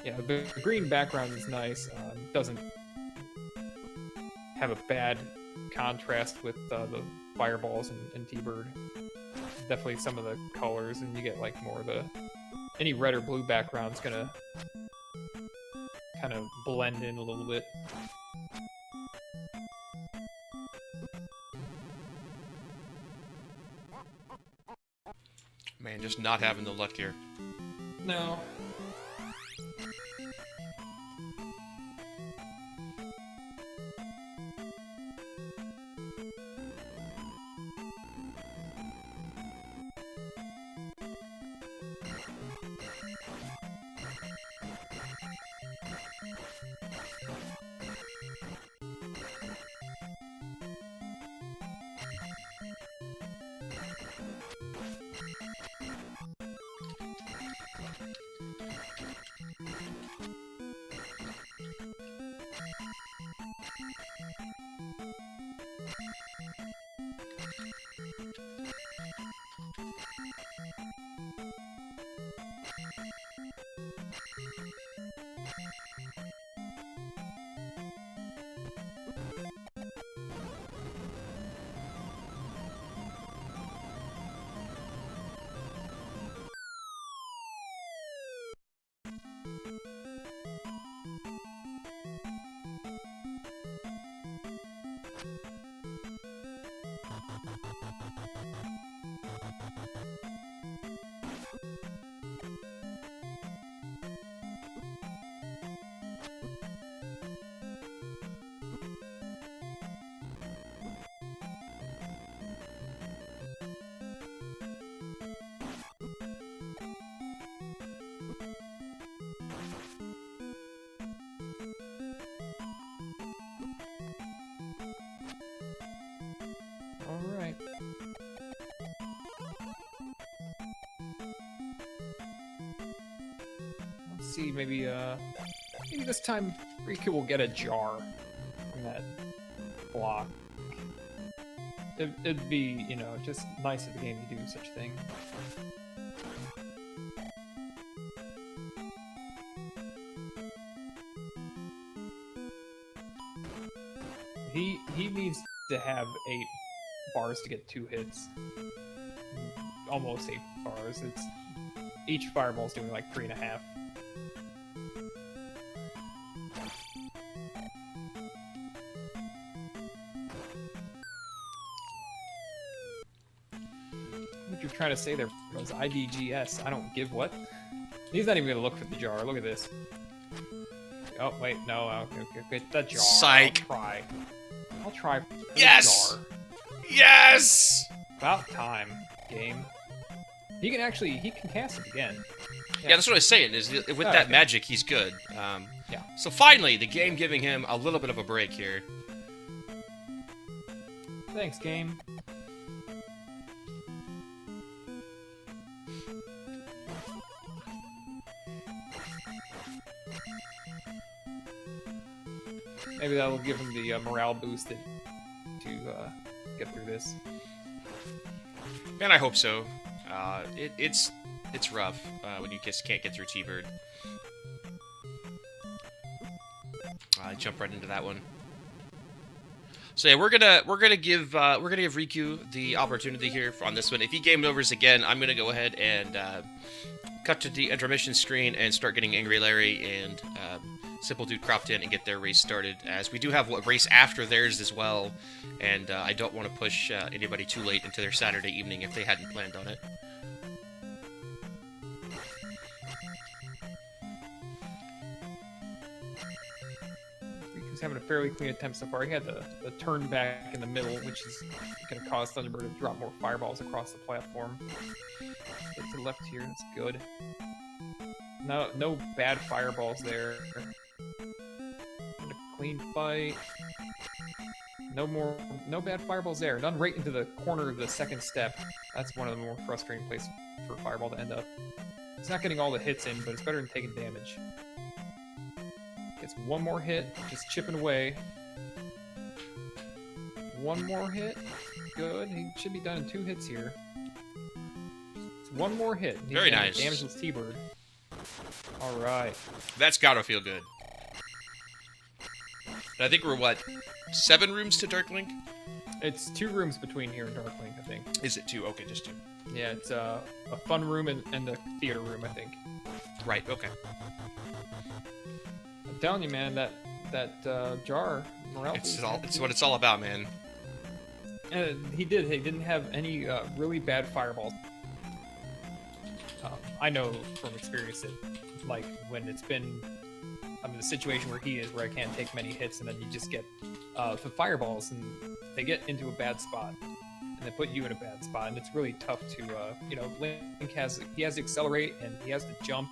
[SPEAKER 2] Yeah, the green background is nice. Doesn't have a bad contrast with the fireballs and T-Bird. Definitely some of the colors, and you get like more of the... Any red or blue background's gonna kind of blend in a little bit.
[SPEAKER 1] Man, just not having the luck here.
[SPEAKER 2] No. Alright. Let's see, maybe this time Riku will get a jar from that block. It'd be, just nice of the game to do such a thing. He needs to have 8 bars to get 2 hits. Almost 8 bars. It's each fireball's doing like 3.5. What you're trying to say there was IDGS. I don't give what? He's not even gonna look for the jar. Look at this. Oh wait, no. Okay, the jar.
[SPEAKER 1] Psych.
[SPEAKER 2] I'll try. For
[SPEAKER 1] Yes.
[SPEAKER 2] the jar.
[SPEAKER 1] Yes.
[SPEAKER 2] About time, game. He can cast it again.
[SPEAKER 1] Yeah, that's what I was saying. Is with that
[SPEAKER 2] okay.
[SPEAKER 1] magic, he's good.
[SPEAKER 2] Yeah.
[SPEAKER 1] So finally, the game giving him a little bit of a break here.
[SPEAKER 2] Thanks, game. Maybe that will give him the morale boost to get through this.
[SPEAKER 1] Man, I hope so. It's rough when you just can't get through T-Bird. I jump right into that one. So yeah, we're gonna give Riku the opportunity here on this one. If he game overs again, I'm gonna go ahead and cut to the intermission screen and start getting Angry Larry and Simple Dude cropped in and get their race started. As we do have a race after theirs as well, and I don't want to push anybody too late into their Saturday evening if they hadn't planned on it.
[SPEAKER 2] He's having a fairly clean attempt so far. He had the turn back in the middle, which is going to cause Thunderbird to drop more fireballs across the platform. Get to the left here, that's good. No bad fireballs there. And a clean fight. No bad fireballs there. None right into the corner of the second step. That's one of the more frustrating places for a fireball to end up. He's not getting all the hits in, but it's better than taking damage. Gets one more hit, just chipping away. One more hit. Good. He should be done in 2 hits here. It's one more hit. He's
[SPEAKER 1] Very nice.
[SPEAKER 2] Damageless T-Bird. Alright.
[SPEAKER 1] That's gotta feel good. And I think we're, what, 7 rooms to Darklink?
[SPEAKER 2] It's 2 rooms between here and Darklink, I think.
[SPEAKER 1] Is it 2? Okay, just 2.
[SPEAKER 2] Yeah, it's a fun room and the theater room, I think.
[SPEAKER 1] Right, okay.
[SPEAKER 2] I'm telling you, man, that jar, morale
[SPEAKER 1] It's
[SPEAKER 2] boost,
[SPEAKER 1] what it's all about, man.
[SPEAKER 2] And he didn't have any really bad fireballs. I know from experience that, like, when it's been, I'm in the situation where he is, where I can't take many hits, and then you just get the fireballs, and they get into a bad spot, and they put you in a bad spot, and it's really tough to, Link has to accelerate, and he has to jump.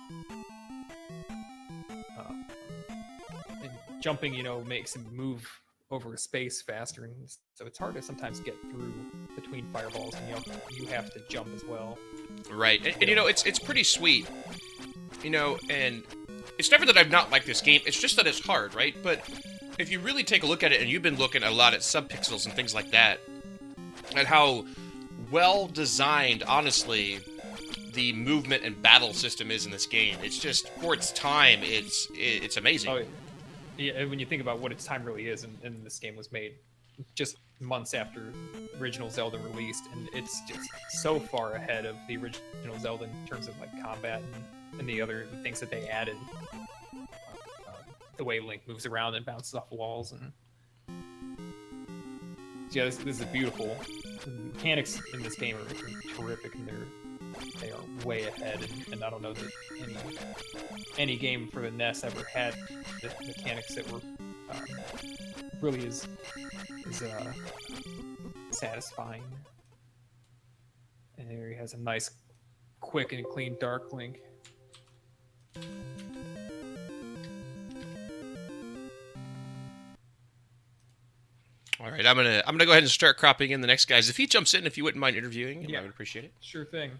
[SPEAKER 2] And jumping, makes him move over a space faster, and so it's hard to sometimes get through between fireballs, and you have to jump as well.
[SPEAKER 1] Right, and it's pretty sweet, and it's never that I've not liked this game. It's just that it's hard, right? But if you really take a look at it, and you've been looking a lot at subpixels and things like that, and how well designed, honestly, the movement and battle system is in this game, it's just for its time, it's amazing.
[SPEAKER 2] Oh, yeah, when you think about what its time really is, and this game was made just months after original Zelda released, and it's just so far ahead of the original Zelda in terms of like combat and the other things that they added. The way Link moves around and bounces off walls, and yeah, this is beautiful. The mechanics in this game are terrific, and they are way ahead. And I don't know that any game for the NES ever had the mechanics that were really is satisfying. And there he has a nice, quick and clean Dark Link.
[SPEAKER 1] All right, I'm gonna go ahead and start cropping in the next guys. If he jumps in, if you wouldn't mind interviewing him, I would appreciate it.
[SPEAKER 2] Sure thing.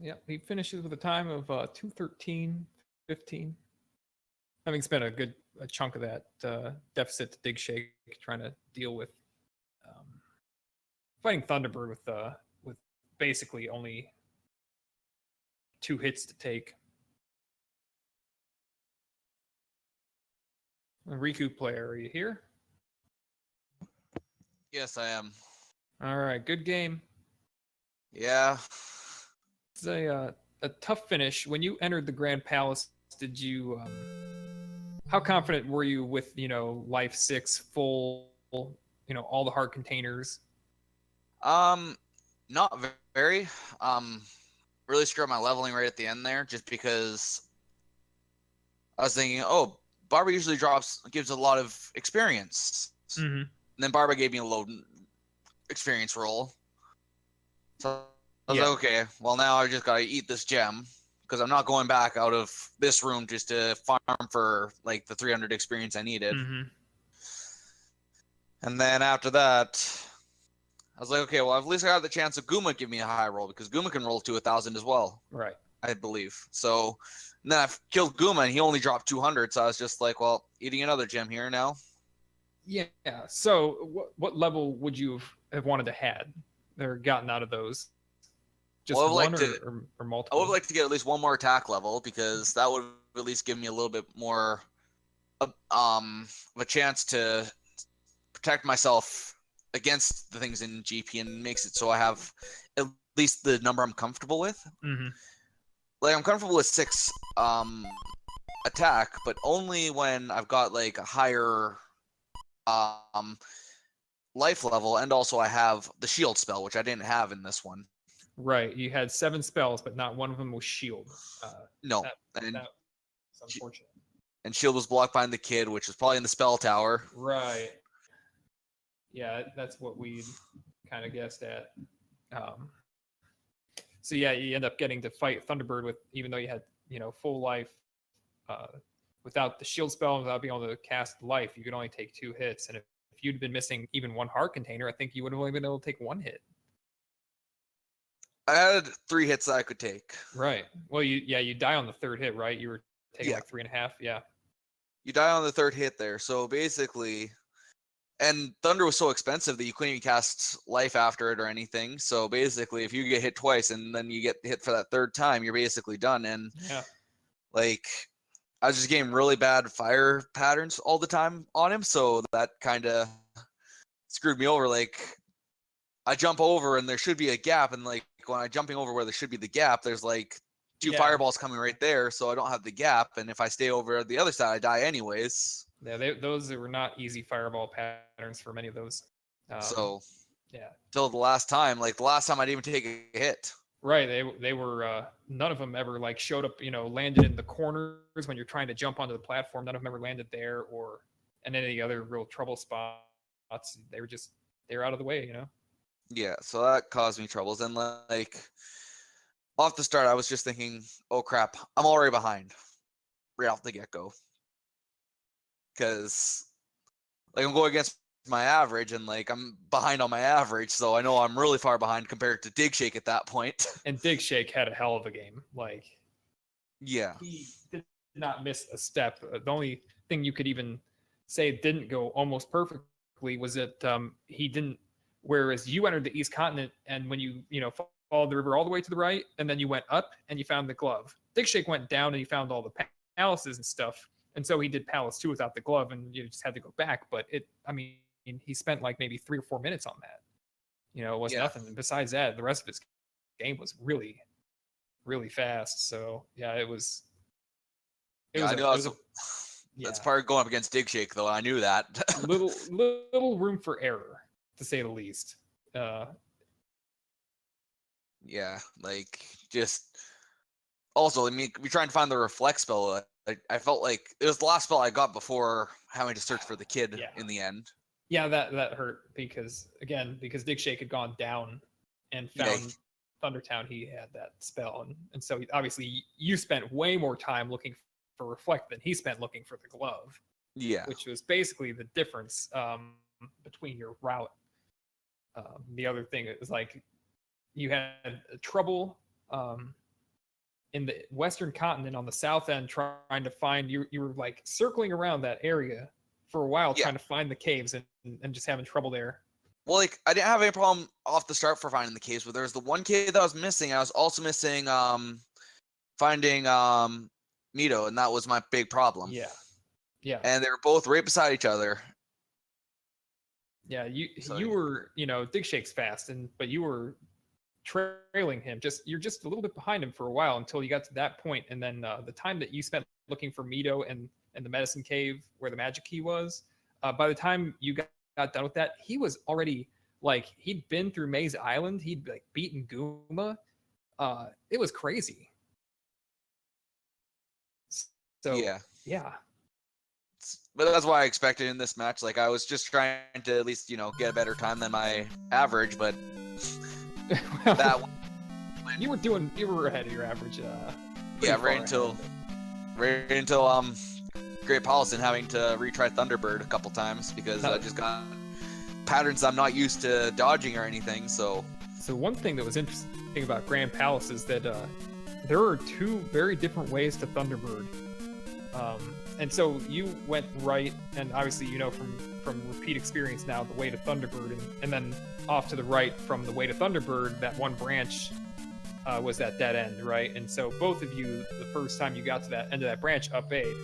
[SPEAKER 2] Yep, he finishes with a time of 2:13:15, having spent a chunk of that deficit to Digshake, trying to deal with um, fighting Thunderbird with basically only 2 hits to take. Rikuplayer, are you here?
[SPEAKER 4] Yes, I am.
[SPEAKER 2] All right, good game.
[SPEAKER 4] Yeah.
[SPEAKER 2] It's a tough finish. When you entered the Grand Palace, did you how confident were you with life 6 full, all the heart containers?
[SPEAKER 4] Not very. Um, really screwed my leveling right at the end there, just because I was thinking, oh, Barbara usually gives a lot of experience,
[SPEAKER 2] Mm-hmm.
[SPEAKER 4] and then Barbara gave me a low experience roll. So I was like, okay, well now I just gotta eat this gem because I'm not going back out of this room just to farm for like the 300 experience I needed.
[SPEAKER 2] Mm-hmm.
[SPEAKER 4] And then after that, I was like, okay, well at least I got the chance of Guma give me a high roll because Guma can roll to 1,000 as well.
[SPEAKER 2] Right.
[SPEAKER 4] I believe. So then I killed Guma and he only dropped 200. So I was just like, well, eating another gem here now.
[SPEAKER 2] Yeah. So what level would you have wanted to had or gotten out of those? Just
[SPEAKER 4] Well,
[SPEAKER 2] one or multiple?
[SPEAKER 4] I would like to get at least one more attack level because that would at least give me a little bit more of a chance to protect myself against the things in GP and makes it so I have at least the number I'm comfortable with.
[SPEAKER 2] Mm-hmm.
[SPEAKER 4] Like I'm comfortable with 6 attack, but only when I've got like a higher life level, and also I have the shield spell, which I didn't have in this one.
[SPEAKER 2] Right. You had 7 spells, but not one of them was shield.
[SPEAKER 4] No,
[SPEAKER 2] That's
[SPEAKER 4] and
[SPEAKER 2] unfortunate.
[SPEAKER 4] and shield was blocked by the kid, which was probably in the spell tower.
[SPEAKER 2] Right. Yeah, that's what we kind of guessed at. So yeah, you end up getting to fight Thunderbird with, even though you had full life, uh, without the shield spell and without being able to cast life, you could only take 2 hits. And if you'd been missing even 1 heart container, I think you would have only been able to take 1 hit.
[SPEAKER 4] I had 3 hits that I could take.
[SPEAKER 2] Right. Well, you die on the 3rd hit, right? You were taking like 3.5. Yeah.
[SPEAKER 4] You die on the 3rd hit there. So basically, and Thunder was so expensive that you couldn't even cast life after it or anything. So basically, if you get hit twice and then you get hit for that 3rd time, you're basically done. And
[SPEAKER 2] Yeah.
[SPEAKER 4] like, I was just getting really bad fire patterns all the time on him. So that kind of screwed me over. Like, I jump over and there should be a gap. And like, when I'm jumping over where there should be the gap, there's like 2 fireballs coming right there. So I don't have the gap. And if I stay over the other side, I die anyways.
[SPEAKER 2] Yeah, those were not easy fireball patterns for many of those.
[SPEAKER 4] So
[SPEAKER 2] yeah,
[SPEAKER 4] till the last time, like the last time I didn't even take a hit.
[SPEAKER 2] right. They were none of them ever like showed up. Landed in the corners when you're trying to jump onto the platform. None of them ever landed there or in any other real trouble spots. They were out of the way.
[SPEAKER 4] Yeah, so that caused me troubles. And like off the start, I was just thinking, oh crap, I'm already behind right off the get go. Because like I'm going against my average and like I'm behind on my average, so I know I'm really far behind compared to Digshake at that point.
[SPEAKER 2] And Digshake had a hell of a game. Like,
[SPEAKER 4] yeah,
[SPEAKER 2] he did not miss a step. The only thing you could even say didn't go almost perfectly was that he didn't. Whereas you entered the East Continent, and when you followed the river all the way to the right, and then you went up and you found the glove. Digshake went down and he found all the palaces and stuff, and so he did Palace 2 without the glove, and you just had to go back. But he spent like maybe 3 or 4 minutes on that. It was nothing. And besides that, the rest of his game was really, really fast. So yeah, it was.
[SPEAKER 4] That's part of going up against Digshake, though. I knew that.
[SPEAKER 2] little room for error, to say the least.
[SPEAKER 4] Yeah, like just also, I mean, we trying to find the reflect spell. I felt like it was the last spell I got before having to search for the kid in the end.
[SPEAKER 2] Yeah, that hurt because Digshake had gone down and found Thundertown. He had that spell, and so obviously you spent way more time looking for reflect than he spent looking for the glove.
[SPEAKER 4] Yeah,
[SPEAKER 2] which was basically the difference between your route. The other thing is like you had trouble in the Western continent on the south end trying to find you. You were like circling around that area for a while
[SPEAKER 4] Yeah.
[SPEAKER 2] trying to find the caves and just having trouble there.
[SPEAKER 4] Well, like I didn't have any problem off the start for finding the caves, but there was the one cave that I was missing. I was also missing finding Mito, and that was my big problem.
[SPEAKER 2] Yeah. Yeah.
[SPEAKER 4] And they were both right beside each other.
[SPEAKER 2] Yeah, you
[SPEAKER 4] So-
[SPEAKER 2] you were, Digshake's fast, but you were trailing him. You're just a little bit behind him for a while until you got to that point, and then the time that you spent looking for Mito and the medicine cave where the magic key was, by the time you got done with that, he was already like he'd been through Maze Island, he'd like beaten Goomba. It was crazy. So yeah.
[SPEAKER 4] But that's why I expected in this match. Like I was just trying to at least get a better time than my average, but
[SPEAKER 2] Well,
[SPEAKER 4] that
[SPEAKER 2] you were ahead of your average.
[SPEAKER 4] yeah,
[SPEAKER 2] far ahead.
[SPEAKER 4] right until Great Paulson having to retry Thunderbird a couple times because I just got patterns I'm not used to dodging or anything. So
[SPEAKER 2] one thing that was interesting about Grand Palace is that there are two very different ways to Thunderbird. And so you went right, and obviously from repeat experience now the way to Thunderbird, and then off to the right from the way to Thunderbird, that one branch was that dead end, right? And so both of you, the first time you got to that end of that branch, up-A'd.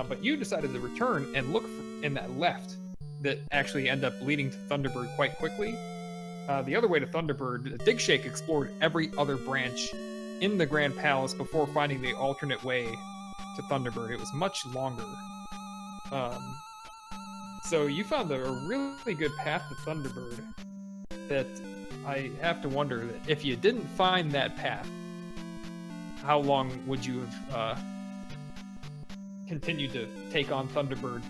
[SPEAKER 2] But you decided to return and look in that left that actually ended up leading to Thunderbird quite quickly. The other way to Thunderbird, Digshake explored every other branch in the Grand Palace before finding the alternate way to Thunderbird. It was much longer. So you found a really good path to Thunderbird that I have to wonder that if you didn't find that path, how long would you have continued to take on Thunderbird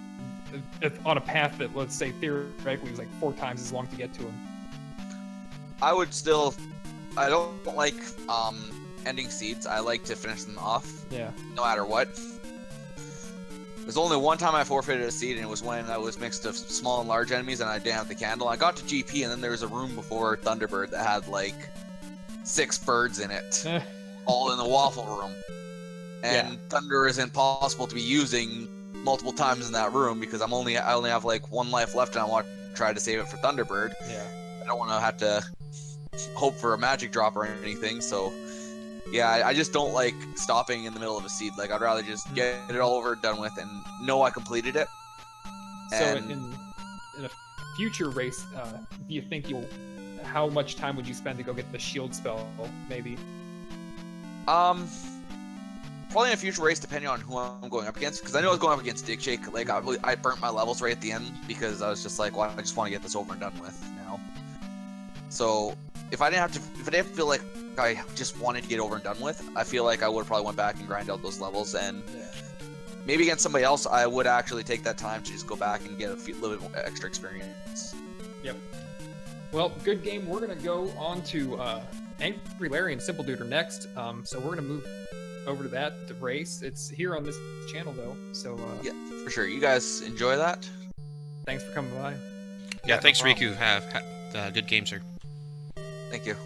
[SPEAKER 2] on a path that, let's say, theoretically was like 4 times as long to get to him?
[SPEAKER 4] I don't like ending seeds. I like to finish them off.
[SPEAKER 2] Yeah.
[SPEAKER 4] No matter what. There's only one time I forfeited a seed, and it was when I was mixed of small and large enemies, and I didn't have the candle. I got to GP, and then there was a room before Thunderbird that had like 6 birds in it, all in the waffle room. And Thunder isn't possible to be using multiple times in that room because I only have like 1 life left, and I want to try to save it for Thunderbird.
[SPEAKER 2] Yeah.
[SPEAKER 4] I don't want to have to hope for a magic drop or anything, so yeah, I just don't like stopping in the middle of a seed. Like, I'd rather just get it all over, done with, and know I completed it.
[SPEAKER 2] So in a future race, do you think how much time would you spend to go get the shield spell, maybe?
[SPEAKER 4] Probably in a future race, depending on who I'm going up against, because I know I was going up against Digshake. Like, I burnt my levels right at the end because I was just like, well, I just want to get this over and done with now. So if I didn't feel like I just wanted to get over and done with, I feel like I would have probably went back and grind out those levels, and maybe against somebody else, I would actually take that time to just go back and get a little bit more extra experience.
[SPEAKER 2] Yep. Well, good game. We're gonna go on to Angry Larry and Simple Dude are next. So we're gonna move over to that race. It's here on this channel though. So
[SPEAKER 4] yeah, for sure. You guys enjoy that.
[SPEAKER 2] Thanks for coming by.
[SPEAKER 1] Yeah, thanks,
[SPEAKER 4] no problem.
[SPEAKER 1] Riku. Have good game, sir.
[SPEAKER 4] Thank you.